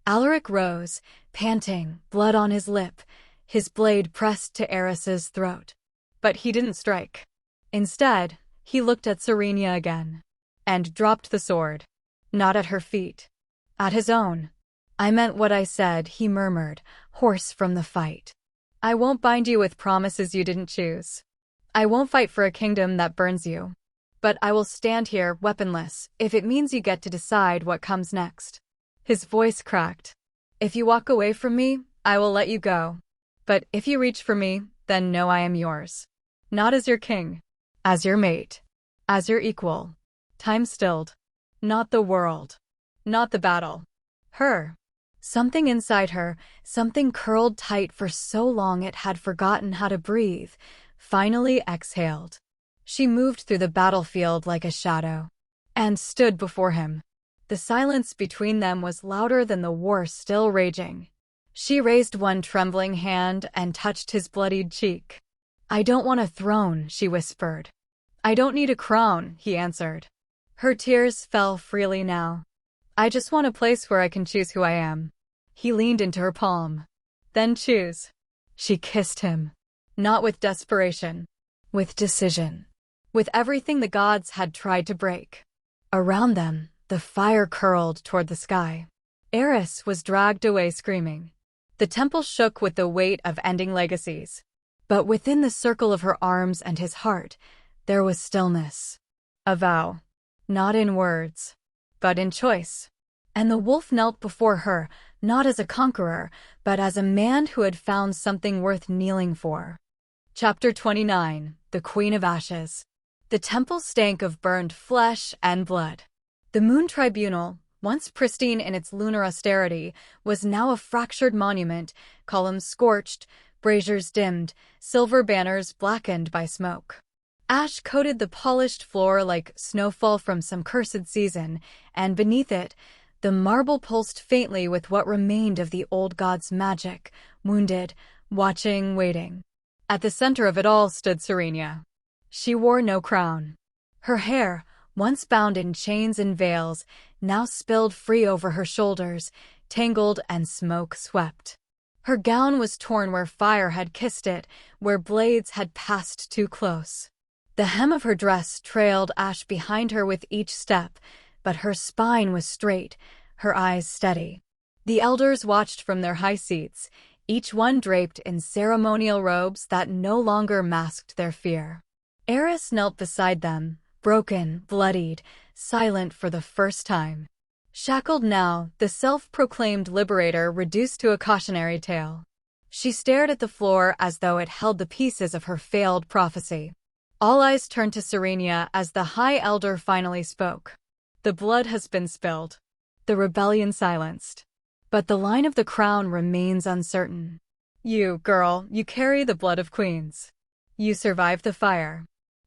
Alaric rose, panting, blood on his lip, his blade pressed to Eris's throat. But he didn't strike. Instead, he looked at Serenya again. And dropped the sword. Not at her feet. At his own. "I meant what I said," he murmured, hoarse from the fight. "I won't bind you with promises you didn't choose. I won't fight for a kingdom that burns you. But I will stand here, weaponless, if it means you get to decide what comes next." His voice cracked. "If you walk away from me, I will let you go. But if you reach for me, then know I am yours. Not as your king. As your mate. As your equal." Time stilled. Not the world. Not the battle. Her. Something inside her, something curled tight for so long it had forgotten how to breathe, finally exhaled. She moved through the battlefield like a shadow. And stood before him. The silence between them was louder than the war still raging. She raised one trembling hand and touched his bloodied cheek. "I don't want a throne," she whispered. "I don't need a crown," he answered. Her tears fell freely now. "I just want a place where I can choose who I am." He leaned into her palm. "Then choose." She kissed him. Not with desperation. With decision. With everything the gods had tried to break. Around them, the fire curled toward the sky. Eris was dragged away screaming. The temple shook with the weight of ending legacies. But within the circle of her arms and his heart, there was stillness. A vow. Not in words, but in choice. And the wolf knelt before her, not as a conqueror, but as a man who had found something worth kneeling for. Chapter 29, The Queen of Ashes. The temple stank of burned flesh and blood. The Moon Tribunal, once pristine in its lunar austerity, was now a fractured monument, columns scorched, braziers dimmed, silver banners blackened by smoke. Ash coated the polished floor like snowfall from some cursed season, and beneath it, the marble pulsed faintly with what remained of the old god's magic, wounded, watching, waiting. At the center of it all stood Serenya. She wore no crown. Her hair, once bound in chains and veils, now spilled free over her shoulders, tangled and smoke-swept. Her gown was torn where fire had kissed it, where blades had passed too close. The hem of her dress trailed ash behind her with each step, but her spine was straight, her eyes steady. The elders watched from their high seats, each one draped in ceremonial robes that no longer masked their fear. Eris knelt beside them, broken, bloodied, silent for the first time. Shackled now, the self-proclaimed liberator reduced to a cautionary tale. She stared at the floor as though it held the pieces of her failed prophecy. All eyes turned to Serenya as the High Elder finally spoke. The blood has been spilled. The rebellion silenced. But the line of the crown remains uncertain. You, girl, you carry the blood of queens. You survived the fire.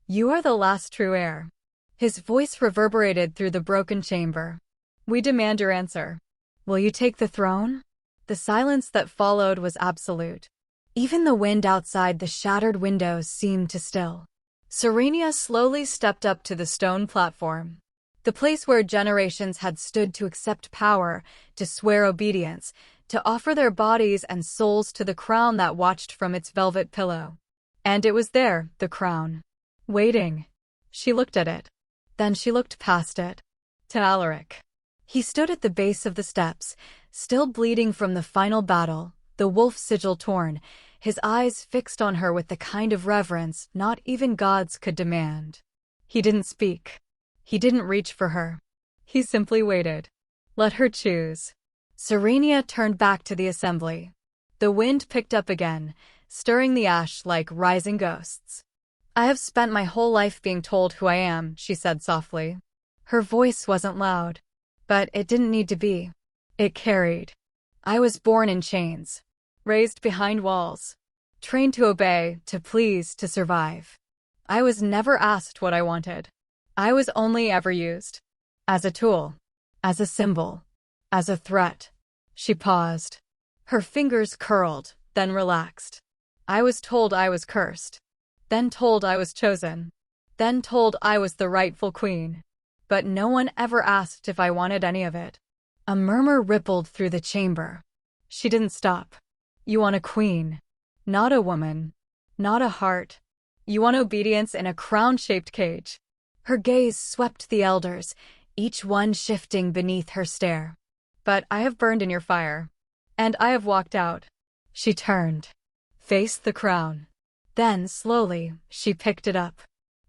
You are the last true heir. His voice reverberated through the broken chamber. We demand your answer. Will you take the throne? The silence that followed was absolute. Even the wind outside the shattered windows seemed to still. Serenya slowly stepped up to the stone platform. The place where generations had stood to accept power, to swear obedience, to offer their bodies and souls to the crown that watched from its velvet pillow. And it was there, the crown. Waiting. She looked at it. Then she looked past it. To Alaric. He stood at the base of the steps, still bleeding from the final battle, the wolf sigil torn, his eyes fixed on her with the kind of reverence not even gods could demand. He didn't speak. He didn't reach for her. He simply waited. Let her choose. Serenya turned back to the assembly. The wind picked up again, stirring the ash like rising ghosts. I have spent my whole life being told who I am, she said softly. Her voice wasn't loud. But it didn't need to be. It carried. I was born in chains. Raised behind walls. Trained to obey, to please, to survive. I was never asked what I wanted. I was only ever used. As a tool. As a symbol. As a threat. She paused. Her fingers curled, then relaxed. I was told I was cursed. Then told I was chosen. Then told I was the rightful queen. But no one ever asked if I wanted any of it. A murmur rippled through the chamber. She didn't stop. You want a queen. Not a woman. Not a heart. You want obedience in a crown-shaped cage. Her gaze swept the elders, each one shifting beneath her stare. But I have burned in your fire. And I have walked out. She turned. Faced the crown. Then, slowly, she picked it up.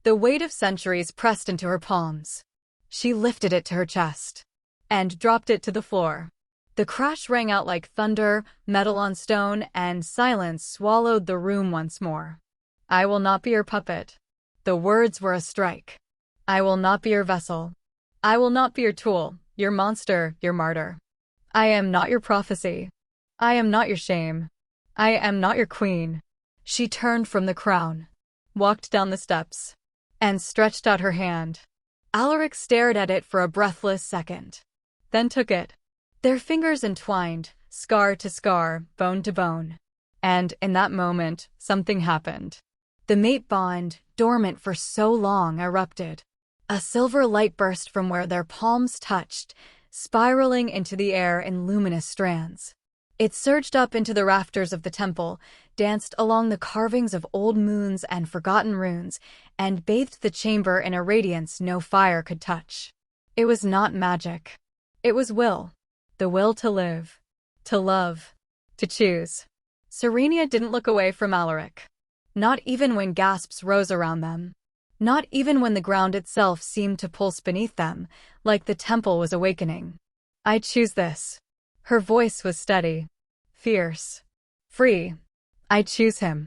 The weight of centuries pressed into her palms. She lifted it to her chest. And dropped it to the floor. The crash rang out like thunder, metal on stone, and silence swallowed the room once more. I will not be your puppet. The words were a strike. I will not be your vessel. I will not be your tool, your monster, your martyr. I am not your prophecy. I am not your shame. I am not your queen. She turned from the crown, walked down the steps, and stretched out her hand. Alaric stared at it for a breathless second, then took it. Their fingers entwined, scar to scar, bone to bone. And in that moment, something happened. The mate bond, dormant for so long, erupted. A silver light burst from where their palms touched, spiraling into the air in luminous strands. It surged up into the rafters of the temple, danced along the carvings of old moons and forgotten runes, and bathed the chamber in a radiance no fire could touch. It was not magic. It was will. The will to live, to love, to choose. Serenya didn't look away from Alaric. Not even when gasps rose around them. Not even when the ground itself seemed to pulse beneath them, like the temple was awakening. I choose this. Her voice was steady, fierce, free. I choose him.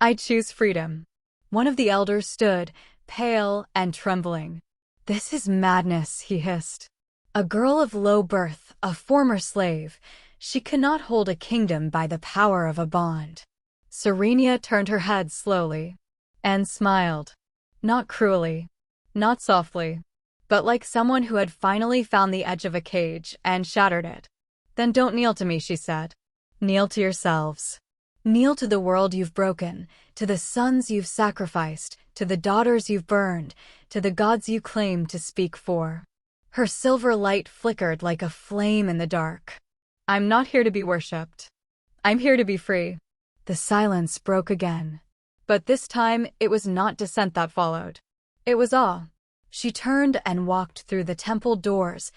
I choose freedom. One of the elders stood, pale and trembling. This is madness, he hissed. A girl of low birth, a former slave, she cannot hold a kingdom by the power of a bond. Serenya turned her head slowly and smiled. Not cruelly, not softly, but like someone who had finally found the edge of a cage and shattered it. Then don't kneel to me, she said. Kneel to yourselves. Kneel to the world you've broken, to the sons you've sacrificed, to the daughters you've burned, to the gods you claim to speak for. Her silver light flickered like a flame in the dark. I'm not here to be worshipped. I'm here to be free. The silence broke again. But this time, it was not dissent that followed. It was awe. She turned and walked through the temple doors,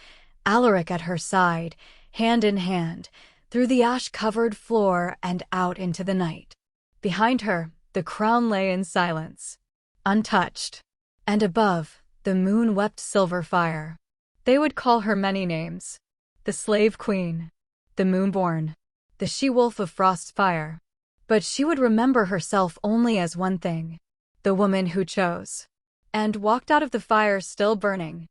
Alaric at her side, hand in hand, through the ash-covered floor and out into the night. Behind her, the crown lay in silence, untouched. And above, the moon wept silver fire. They would call her many names. The Slave Queen, the Moonborn, the She-Wolf of Frostspire. But she would remember herself only as one thing, the woman who chose, and walked out of the fire still burning.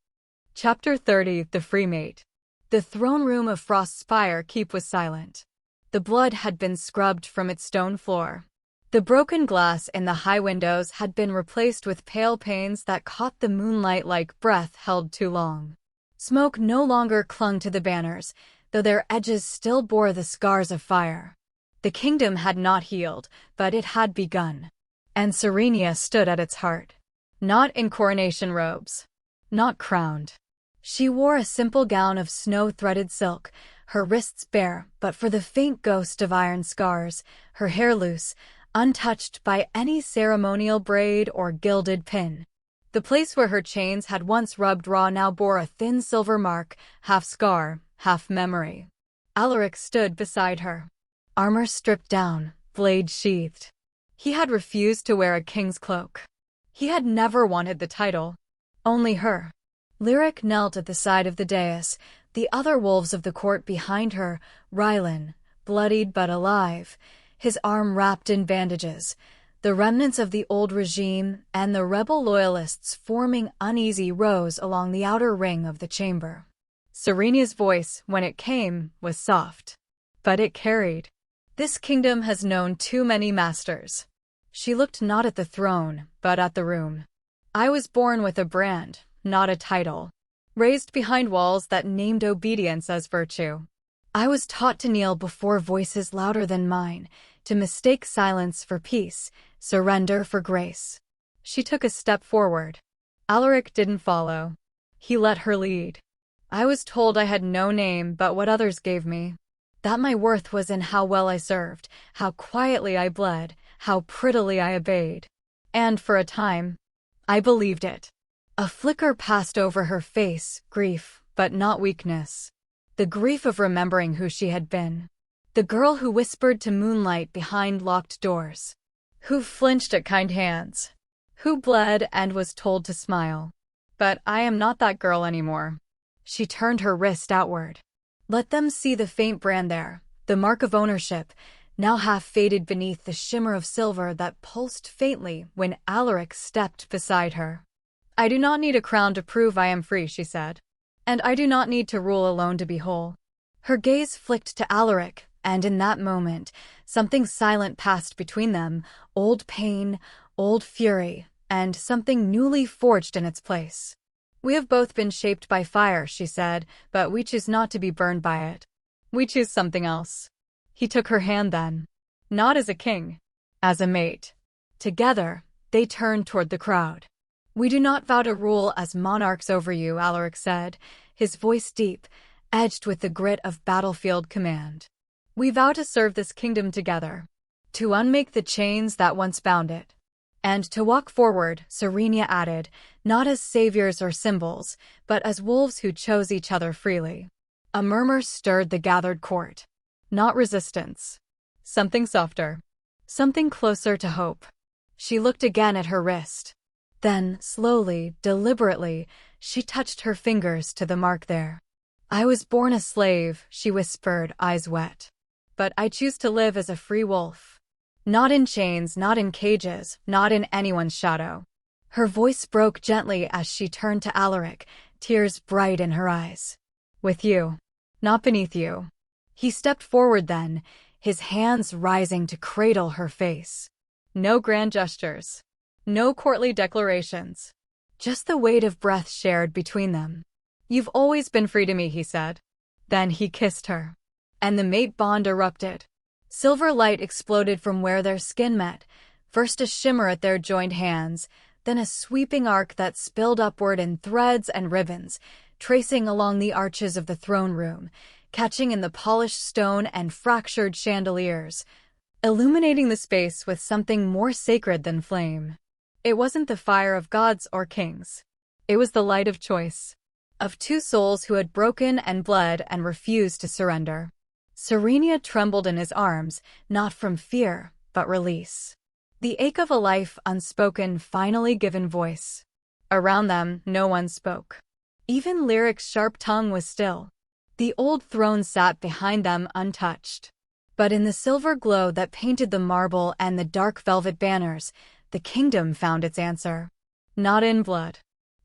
Chapter 30, The Free Mate. The throne room of Frostspire Keep was silent. The blood had been scrubbed from its stone floor. The broken glass in the high windows had been replaced with pale panes that caught the moonlight like breath held too long. Smoke no longer clung to the banners, though their edges still bore the scars of fire. The kingdom had not healed, but it had begun. And Serenya stood at its heart. Not in coronation robes. Not crowned. She wore a simple gown of snow-threaded silk, her wrists bare but for the faint ghost of iron scars, her hair loose, untouched by any ceremonial braid or gilded pin. The place where her chains had once rubbed raw now bore a thin silver mark, half scar, half memory. Alaric stood beside her. Armor stripped down, blade sheathed. He had refused to wear a king's cloak. He had never wanted the title. Only her. Lyric knelt at the side of the dais, the other wolves of the court behind her, Rylan, bloodied but alive, his arm wrapped in bandages, the remnants of the old regime and the rebel loyalists forming uneasy rows along the outer ring of the chamber. Serenya's voice, when it came, was soft. But it carried. This kingdom has known too many masters. She looked not at the throne, but at the room. I was born with a brand, not a title. Raised behind walls that named obedience as virtue. I was taught to kneel before voices louder than mine, to mistake silence for peace, surrender for grace. She took a step forward. Alaric didn't follow. He let her lead. I was told I had no name but what others gave me. That my worth was in how well I served, how quietly I bled, how prettily I obeyed. And for a time, I believed it. A flicker passed over her face, grief, but not weakness. The grief of remembering who she had been. The girl who whispered to moonlight behind locked doors. Who flinched at kind hands. Who bled and was told to smile. But I am not that girl anymore. She turned her wrist outward. Let them see the faint brand there, the mark of ownership, now half faded beneath the shimmer of silver that pulsed faintly when Alaric stepped beside her. I do not need a crown to prove I am free, she said. And I do not need to rule alone to be whole. Her gaze flicked to Alaric, and in that moment, something silent passed between them, old pain, old fury, and something newly forged in its place. We have both been shaped by fire, she said, but we choose not to be burned by it. We choose something else. He took her hand then. Not as a king. As a mate. Together, they turned toward the crowd. We do not vow to rule as monarchs over you, Alaric said, his voice deep, edged with the grit of battlefield command. We vow to serve this kingdom together. To unmake the chains that once bound it. And to walk forward, Serenya added, not as saviors or symbols, but as wolves who chose each other freely. A murmur stirred the gathered court. Not resistance. Something softer. Something closer to hope. She looked again at her wrist. Then, slowly, deliberately, she touched her fingers to the mark there. I was born a slave, she whispered, eyes wet. But I choose to live as a free wolf. Not in chains, not in cages, not in anyone's shadow. Her voice broke gently as she turned to Alaric, tears bright in her eyes. With you. Not beneath you. He stepped forward then, his hands rising to cradle her face. No grand gestures. No courtly declarations. Just the weight of breath shared between them. You've always been free to me, he said. Then he kissed her. And the mate bond erupted. Silver light exploded from where their skin met, first a shimmer at their joined hands, then a sweeping arc that spilled upward in threads and ribbons, tracing along the arches of the throne room, catching in the polished stone and fractured chandeliers, illuminating the space with something more sacred than flame. It wasn't the fire of gods or kings. It was the light of choice. Of two souls who had broken and bled and refused to surrender. Serenya trembled in his arms, not from fear, but release. The ache of a life unspoken finally given voice. Around them, no one spoke. Even Lyric's sharp tongue was still. The old throne sat behind them untouched. But in the silver glow that painted the marble and the dark velvet banners, the kingdom found its answer. Not in blood.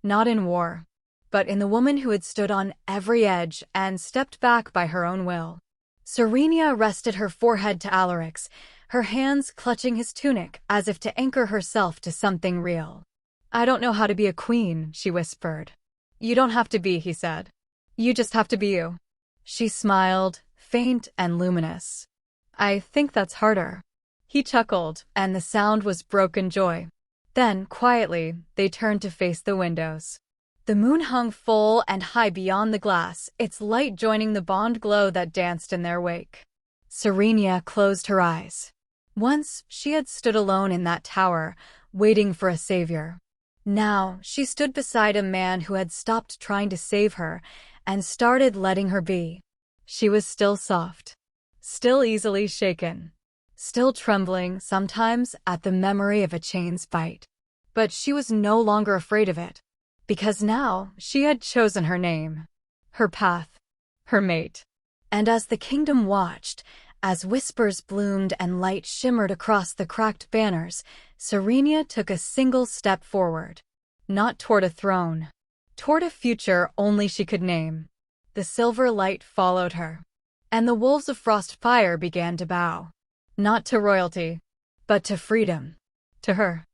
Not in war. But in the woman who had stood on every edge and stepped back by her own will. Serenya rested her forehead to Alaric's, her hands clutching his tunic as if to anchor herself to something real. I don't know how to be a queen, she whispered. You don't have to be, he said. You just have to be you. She smiled, faint and luminous. I think that's harder. He chuckled, and the sound was broken joy. Then, quietly, they turned to face the windows. The moon hung full and high beyond the glass, its light joining the bond glow that danced in their wake. Serenya closed her eyes. Once, she had stood alone in that tower, waiting for a savior. Now, she stood beside a man who had stopped trying to save her and started letting her be. She was still soft. Still easily shaken. Still trembling, sometimes, at the memory of a chain's bite. But she was no longer afraid of it. Because now, she had chosen her name. Her path. Her mate. And as the kingdom watched, as whispers bloomed and light shimmered across the cracked banners, Serenya took a single step forward. Not toward a throne. Toward a future only she could name. The silver light followed her. And the wolves of Frostspire began to bow. Not to royalty, but to freedom. To her.